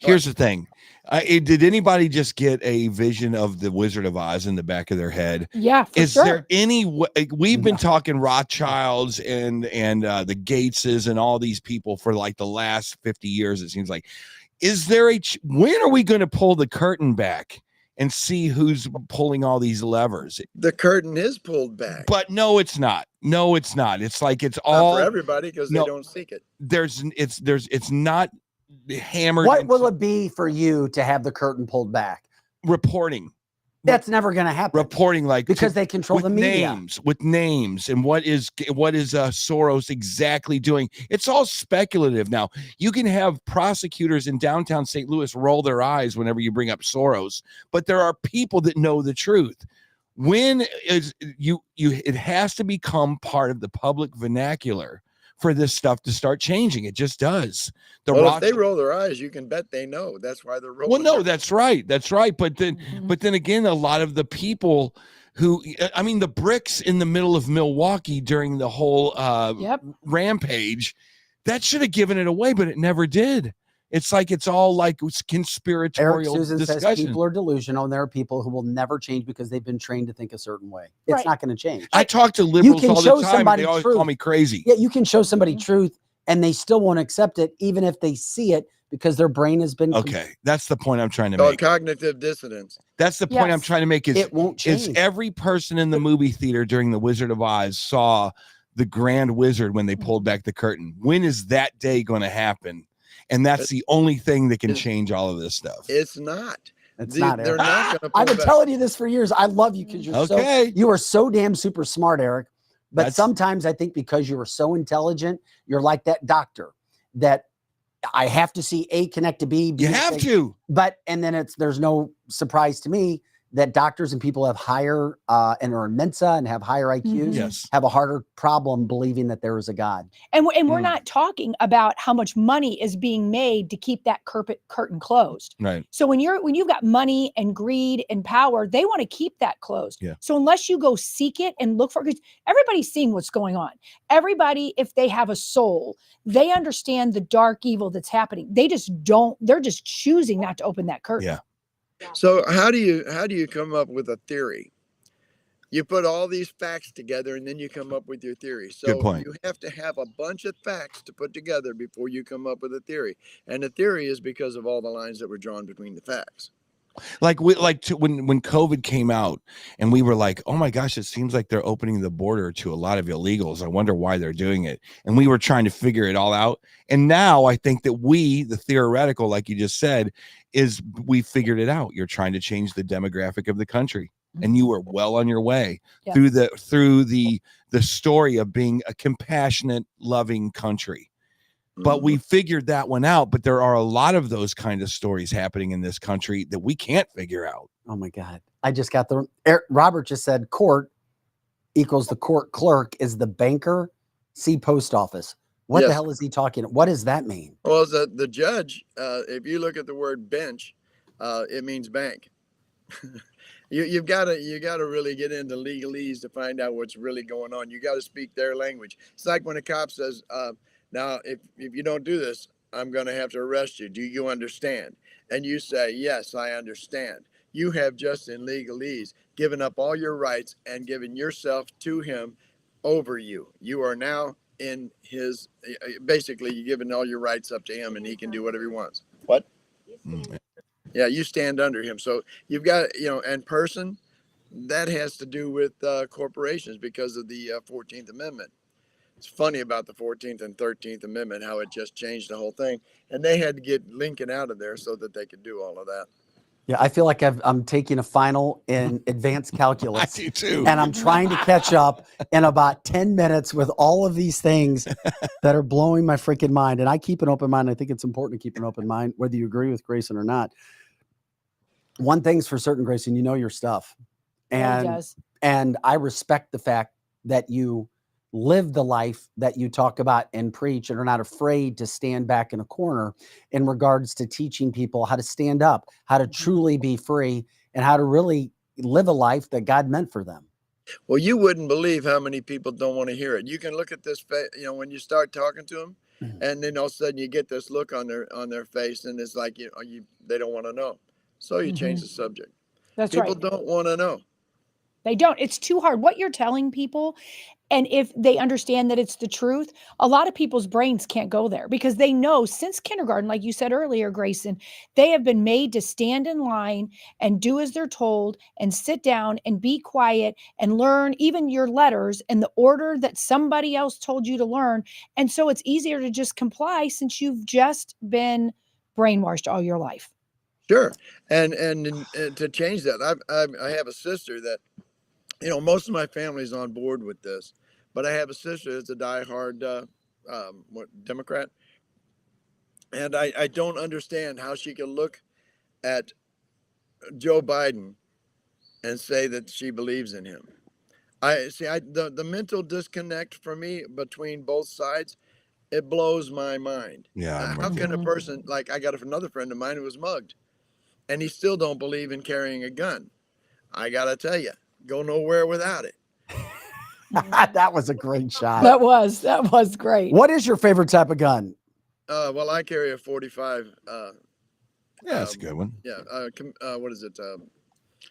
Here's the thing. Did anybody just get a vision of the Wizard of Oz in the back of their head? Yeah, for Is sure. there any way? We've been talking Rothschilds and the Gateses and all these people for like the last 50 years, it seems like. Is there when are we going to pull the curtain back and see who's pulling all these levers? The curtain is pulled back. But no, it's not. No, it's not. It's like it's Not all for everybody because they don't seek it. It's not hammered. What will it be for you to have the curtain pulled back? Reporting. That's never going to happen. Reporting, like, because they control the media. With names and what is Soros exactly doing? It's all speculative now. You can have prosecutors in downtown St. Louis roll their eyes whenever you bring up Soros, but there are people that know the truth. When is it has to become part of the public vernacular for this stuff to start changing. It just does. If they roll their eyes, you can bet they know. That's why they're rolling. Well, no, that's right. That's right. But then again, a lot of the people who, I mean, the bricks in the middle of Milwaukee during the whole rampage, that should have given it away, but it never did. It's like it's all like conspiratorial Eric Susan discussion. says people are delusional, and there are people who will never change because they've been trained to think a certain way. It's not going to change. I talk to liberals all the time, and they always call me crazy. Yeah, you can show somebody truth, and they still won't accept it, even if they see it, because their brain has been. Okay, that's the point I'm trying to make. Cognitive dissonance. That's the point I'm trying to make. Is it won't change. Is every person in the movie theater during The Wizard of Oz saw the Grand Wizard when they pulled back the curtain? When is that day going to happen? And that's the only thing that can change all of this stuff. It's not. It's not. They're not going to. I've been telling you this for years. I love you because you are so damn super smart, Eric. But sometimes I think because you are so intelligent, you're like that doctor that I have to see A connect to B. You have to. But and then there's no surprise to me that doctors and people have higher and are in Mensa and have higher IQs have a harder problem believing that there is a God. And we're not talking about how much money is being made to keep that curtain closed. Right. So when you've got money and greed and power, they want to keep that closed. Yeah. So unless you go seek it and look for it, everybody's seeing what's going on. Everybody, if they have a soul, they understand the dark evil that's happening. They just don't. They're just choosing not to open that curtain. Yeah. So how do you come up with a theory? You put all these facts together and then you come up with your theory. So Good point. You have to have a bunch of facts to put together before you come up with a theory. And the theory is because of all the lines that were drawn between the facts. Like when COVID came out and we were like, oh my gosh, it seems like they're opening the border to a lot of illegals. I wonder why they're doing it. And we were trying to figure it all out. And now I think that the theoretical, like you just said, is we figured it out. You're trying to change the demographic of the country. And you are well on your way through the story of being a compassionate, loving country. But we figured that one out. But there are a lot of those kind of stories happening in this country that we can't figure out. Oh my God. I just got Robert just said court equals the court clerk is the banker. See post office. What the hell is he talking? What does that mean? Well, the judge, if you look at the word bench, it means bank. You gotta really get into legalese to find out what's really going on. You got to speak their language. It's like when a cop says, now, if you don't do this, I'm going to have to arrest you. Do you understand? And you say, yes, I understand. You have just in legalese given up all your rights and given yourself to him over you. You are now in his, basically, you're giving all your rights up to him and he can do whatever he wants. What? Yeah, you stand under him. So you've got, and person, that has to do with corporations because of the 14th Amendment. It's funny about the 14th and 13th Amendment, how it just changed the whole thing. And they had to get Lincoln out of there so that they could do all of that. Yeah, I feel like I'm taking a final in advanced calculus. I do too. And I'm trying to catch up in about 10 minutes with all of these things that are blowing my freaking mind. And I keep an open mind. I think it's important to keep an open mind, whether you agree with Grayson or not. One thing's for certain, Grayson, you know your stuff. And I respect the fact that you live the life that you talk about and preach and are not afraid to stand back in a corner in regards to teaching people how to stand up, how to truly be free, and how to really live a life that God meant for them. Well, you wouldn't believe how many people don't want to hear it. You can look at this, when you start talking to them, and then all of a sudden you get this look on their face, and it's like they don't want to know, so you change the subject. That's People right. don't want to know. They don't. It's too hard. What you're telling people, and if they understand that it's the truth, a lot of people's brains can't go there because they know since kindergarten, like you said earlier, Grayson, they have been made to stand in line and do as they're told and sit down and be quiet and learn even your letters in the order that somebody else told you to learn. And so it's easier to just comply since you've just been brainwashed all your life. Sure, and to change that, I have a sister that, most of my family's on board with this, but I have a sister that's a diehard Democrat, and I don't understand how she can look at Joe Biden and say that she believes in him. The mental disconnect for me between both sides, it blows my mind. Yeah. How can a person, like, I got another friend of mine who was mugged, and he still don't believe in carrying a gun. I gotta tell you, go nowhere without it. That was a great shot. That was great. What is your favorite type of gun? Well, I carry a 45. Yeah, that's a good one. Yeah. What is it?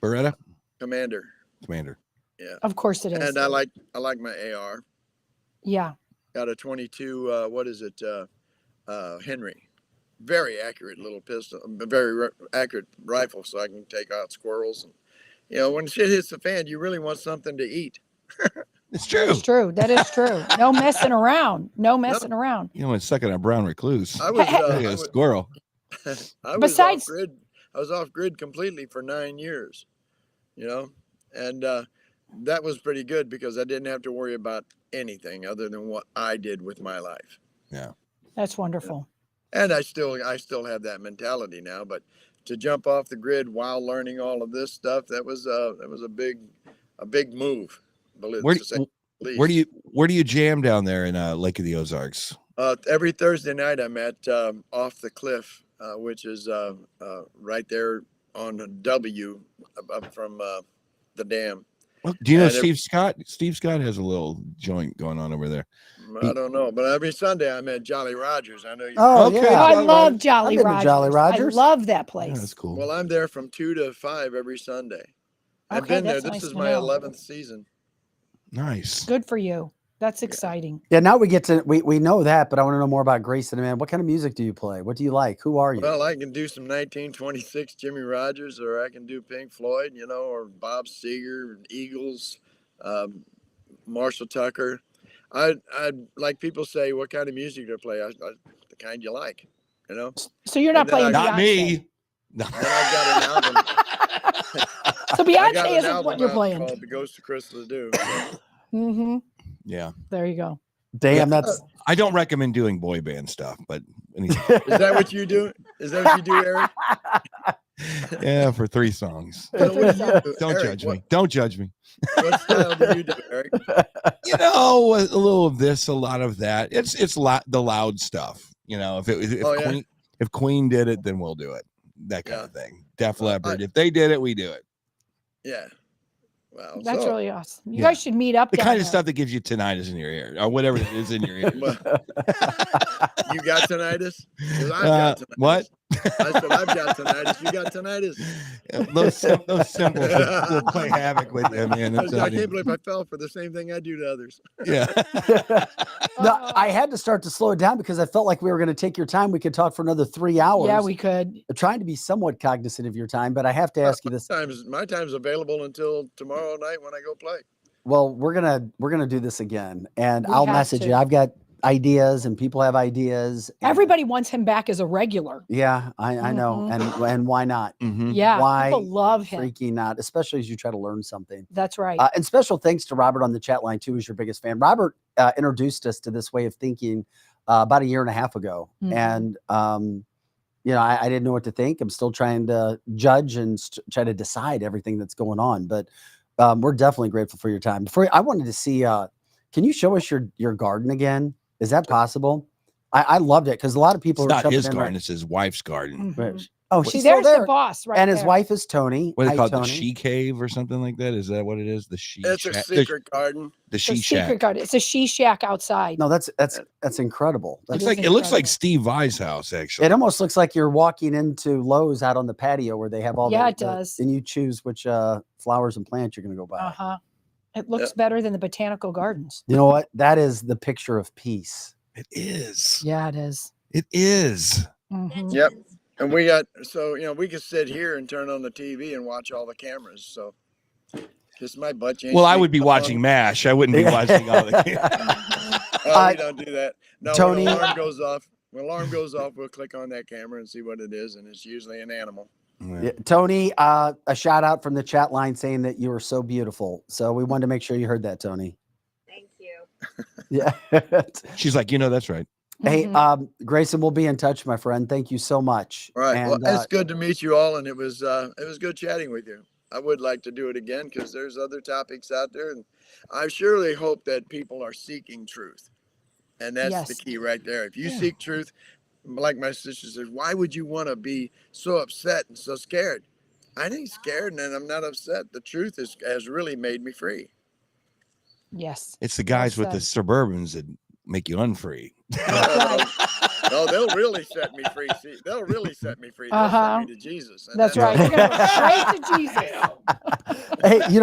Beretta? Commander. Yeah. Of course it is. And I like my AR. Yeah. Got a 22. What is it? Henry. Very accurate little pistol. Very accurate rifle, so I can take out squirrels. And when shit hits the fan, you really want something to eat. It's true. It's true. That is true. No messing around. No messing around. You know, it's second a brown recluse. I was a squirrel. I was Besides- off grid. I was off grid completely for 9 years, and that was pretty good because I didn't have to worry about anything other than what I did with my life. Yeah. That's wonderful. And I still have that mentality now, but to jump off the grid while learning all of this stuff, that was a big move. Where do you jam down there in Lake of the Ozarks? Every Thursday night I'm at Off the Cliff, which is right there on W up from the dam. Well, do you know Steve Scott? Steve Scott has a little joint going on over there. I don't know, but every Sunday I'm at Jolly Rogers. I know you. Oh, Okay. yeah. I love Jolly I've been to Rogers. Jolly Rogers. I love that Yeah, place. that's cool. Well, I'm there from 2 to 5 every Sunday. I've Okay, been there. that's This nice is to my know. 11th season. Nice. Good for you. That's exciting. Yeah, now we get to we know that, but I want to know more about Grayson. Man, what kind of music do you play? What do you like? Who are you? Well, I can do some 1926 Jimmy Rogers, or I can do Pink Floyd, or Bob Seger, Eagles, Marshall Tucker. I like people say, what kind of music do I play? The kind you like, So you're not And then playing Not Beyonce. me. And I've got an album. So I got Beyonce an isn't album what you're out playing. called The Ghost of Christmas Do. Mm-hmm. Yeah. There you go. Damn, that's I don't recommend doing boy band stuff, but anyway. Is that what you do? Is that what you do, Eric? Yeah, for 3 songs. What do you do, Don't Eric? judge me. Don't judge me. What style do you do, Eric? A little of this, a lot of that. It's the loud stuff. If Queen did it, then we'll do it. That kind of thing. Def Leppard. If they did it, we do it. Yeah. Wow. That's so, really awesome. You guys should meet up. The down kind of there. stuff that gives you tinnitus in your ear or whatever it is in your ear. well, you got tinnitus? 'Cause I've got tinnitus. What? I said I've got tinnitus. You got tinnitus? Those symbols will play havoc with you, man. I can't believe I fell for the same thing I do to others. Yeah. no, I had to start to slow it down because I felt like we were going to take your time. We could talk for another 3 hours. Yeah, we could. I'm trying to be somewhat cognizant of your time, but I have to ask you this. My time's available until tomorrow night when I go play. Well, we're gonna do this again, and We I'll have message to. you. I've got ideas, and people have ideas. and- Everybody wants him back as a regular. Yeah, I know, and why not? Mhm. Yeah, Why people love him. Freaking not, especially as you try to learn something. That's right. And special thanks to Robert on the chat line too, who's your biggest fan. Robert introduced us to this way of thinking about 1.5 years ago, Mhm. and I didn't know what to think. I'm still trying to judge and try to decide everything that's going on, but we're definitely grateful for your time. I wanted to see, can you show us your garden again? Is that possible? I loved it because a lot of people It's are not jumping his in, garden, it's his wife's garden. Mhm. Oh, See, she's still there's there. the boss right And his there. wife is Tony. What do they Hi, call it? The Tony. she cave or something like that? Is that what it is? The she It's a shack? secret garden. The It's she a shack. secret garden. It's a she shack outside. No, that's incredible. Looks is like it looks like incredible. Steve Vai's house, actually. It almost looks like you're walking into Lowe's out on the patio where they have all Yeah, the, it does. and you choose which flowers and plants you're going to go buy. Uh-huh. It looks better than the botanical gardens. You know what? That is the picture of peace. It is. Yeah, it is. It is. Mhm. Yep. And we got, so, we could sit here and turn on the TV and watch all the cameras. So kiss my butt. James. Well, I would be watching MASH. I wouldn't be watching all the. We don't do that. No, Tony- when the alarm goes off, we'll click on that camera and see what it is. And it's usually an animal. Yeah, Tony, a shout out from the chat line saying that you were so beautiful. So we wanted to make sure you heard that, Tony. Thank you. Yeah. She's like, that's right. Hey, Mhm. Grayson, we'll be in touch, my friend. Thank you so much. All right. And, Well, it's good to meet you all. And it was good chatting with you. I would like to do it again because there's other topics out there. And I surely hope that people are seeking truth. And that's the Yes. key right there. If you seek truth, like my sister says, why would you want to be so upset and so scared? I ain't scared and I'm not upset. The truth has really made me free. Yes. It's the guys Well with the said. Suburbans that make you unfree. No, they'll really set me free. See, they'll really set me free. They'll send me to Jesus. And That's right. You're gonna go straight to Jesus. Hey, you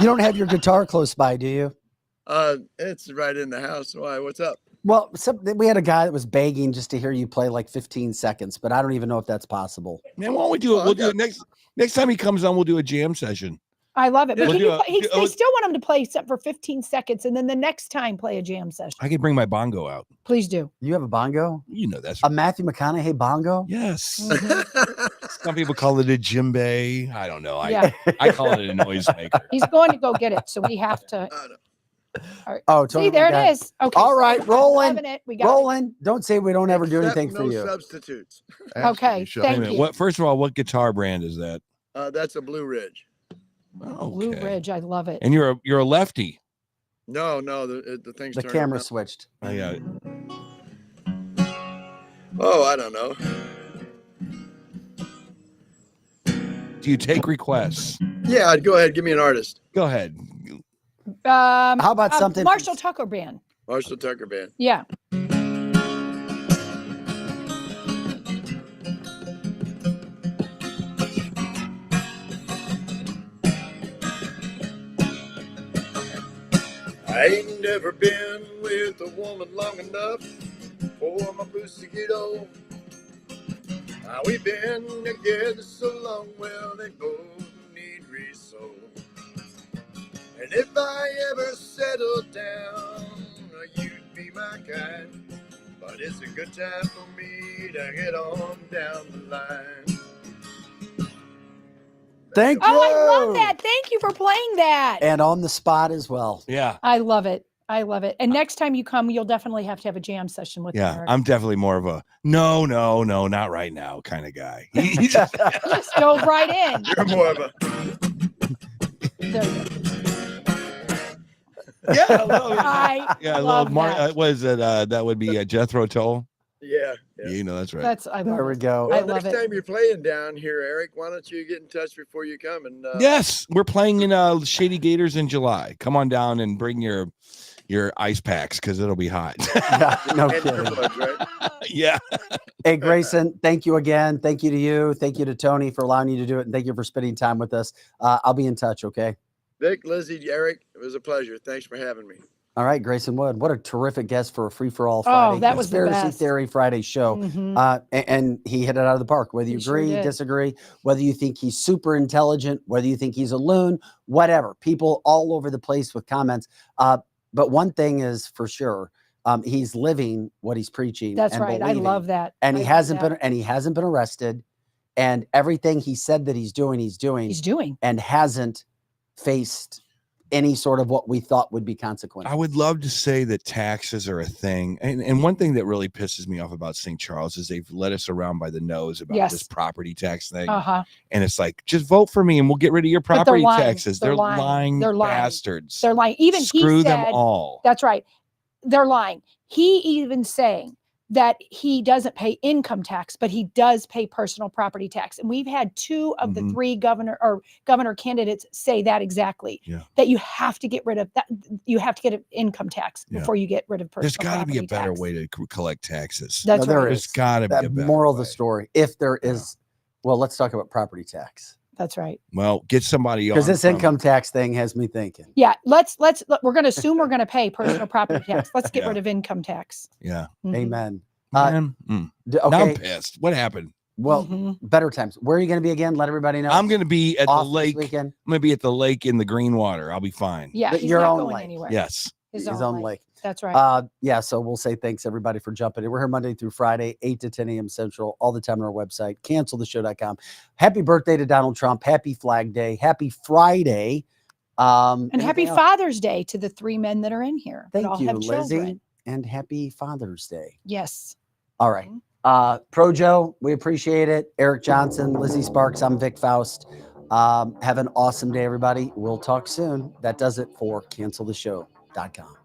don't have your guitar close by, do you? It's right in the house. Why? What's up? Well, we had a guy that was begging just to hear you play like 15 seconds, but I don't even know if that's possible. Man, why don't we do it? We'll do it next time he comes on. We'll do a jam session. I love it. But We'll can do you a- play, do- they still want him to play something for 15 seconds and then the next time play a jam session. I could bring my bongo out. Please do. You have a bongo? That's A Matthew McConaughey bongo? yes. Mhm. Some people call it a djembe. I don't know. Yeah. I call it a noisemaker. He's going to go get it. So we have to. All right. Oh, Tony, See, there we got- it is. Okay. All so right, I'm rolling. loving it. We got it. Roland, don't say we don't ever do Except anything for no you. substitutes. Okay. Sure. Wait a Thank minute. you. What? First of all, what guitar brand is that? That's a Blue Ridge. Blue Okay. Ridge. I love it. And you're a lefty. No, the thing's The turned camera around. switched. Oh, yeah. Oh, I don't know. Do you take requests? Yeah, go ahead. Give me an artist. Go ahead. How about something? Marshall Tucker Band. Marshall Tucker Band. Yeah. I ain't never been with a woman long enough for my boots to get old. We've been together so long, well, they both need resold. And if I ever settle down, you'd be my kind. But it's a good time for me to head on down the line. Thank you. Oh, I love that. Thank you for playing that. And on the spot as well. Yeah. I love it. I love it. And next time you come, you'll definitely have to have a jam session with Yeah. Eric. I'm definitely more of a no, not right now kind of guy. He just- Just dove right in. You're more of a. There you go. yeah, I yeah. I love love that. what is it? That would be Jethro Tull. Yeah. Yeah, you know that's right. That's I love There we it. go. I Well, love next it. time you're playing down here, Eric, why don't you get in touch before you come? And Yes, we're playing in Shady Gators in July. Come on down and bring your ice packs because it'll be hot. Yeah, no and kidding. earbuds, right? yeah. Hey, Grayson, thank you again. Thank you to you. Thank you to Tony for allowing you to do it. And thank you for spending time with us. I'll be in touch, okay? Vic, Lizzie, Eric, it was a pleasure. Thanks for having me. All right, Grayson Wood. What a terrific guest for a free-for-all Friday. that was the Conspiracy best. Theory Friday show. Mhm. And he hit it out of the park, whether you He sure agree, did. disagree, whether you think he's super intelligent, whether you think he's a loon, whatever. People all over the place with comments. But one thing is for sure, he's living what he's preaching. That's and right. I believing. love that. And I he love hasn't that. been arrested. And everything he said that he's doing, He's doing. and hasn't faced any sort of what we thought would be consequences. I would love to say that taxes are a thing. And one thing that really pisses me off about St. Charles is they've led us around by the nose about Yes. this property tax thing. Uh-huh. And it's like, just vote for me and we'll get rid of your they're property lying. taxes. They're They're lying. lying They're lying. bastards. They're lying. Even Screw he them said, all. That's right. They're lying. He even saying that he doesn't pay income tax, but he does pay personal property tax. And we've had 2 of the 3 governor candidates say that exactly. Yeah. That you have to get rid of that. You have to get an income tax Yeah. before you get rid of personal There's got to be a property better tax. way to collect taxes. That's there right. There's is. got to be That a better moral of the way. story. If there is, well, let's talk about property tax. That's right. Well, get somebody on Because this from- income tax thing has me thinking. Yeah. We're going to assume we're going to pay personal property tax. Let's get Yeah. rid of income tax. Yeah. Mhm. Amen. Man, Okay. now I'm pissed. What happened? Well, Mhm. better times. Where are you going to be again? Let everybody know. I'm going to be at the Off this lake. I'm weekend. going to be at the lake in the Greenwater. I'll be fine. Yeah. But He's your not own going lake. anywhere. Yes. His His own own lake. That's right. Yeah, so we'll say thanks everybody for jumping in. We're here Monday through Friday, 8 to 10 a.m. Central, all the time on our website, canceltheshow.com. Happy birthday to Donald Trump. Happy Flag Day. Happy Friday. And happy anything else? Father's Day to the 3 men that are in here. that Thank all you, have Lizzie. children. And happy Father's Day. Yes. All right. Projo, we appreciate it. Eric Johnson, Lizzie Sparks, I'm Vic Faust. Have an awesome day, everybody. We'll talk soon. That does it for canceltheshow.com.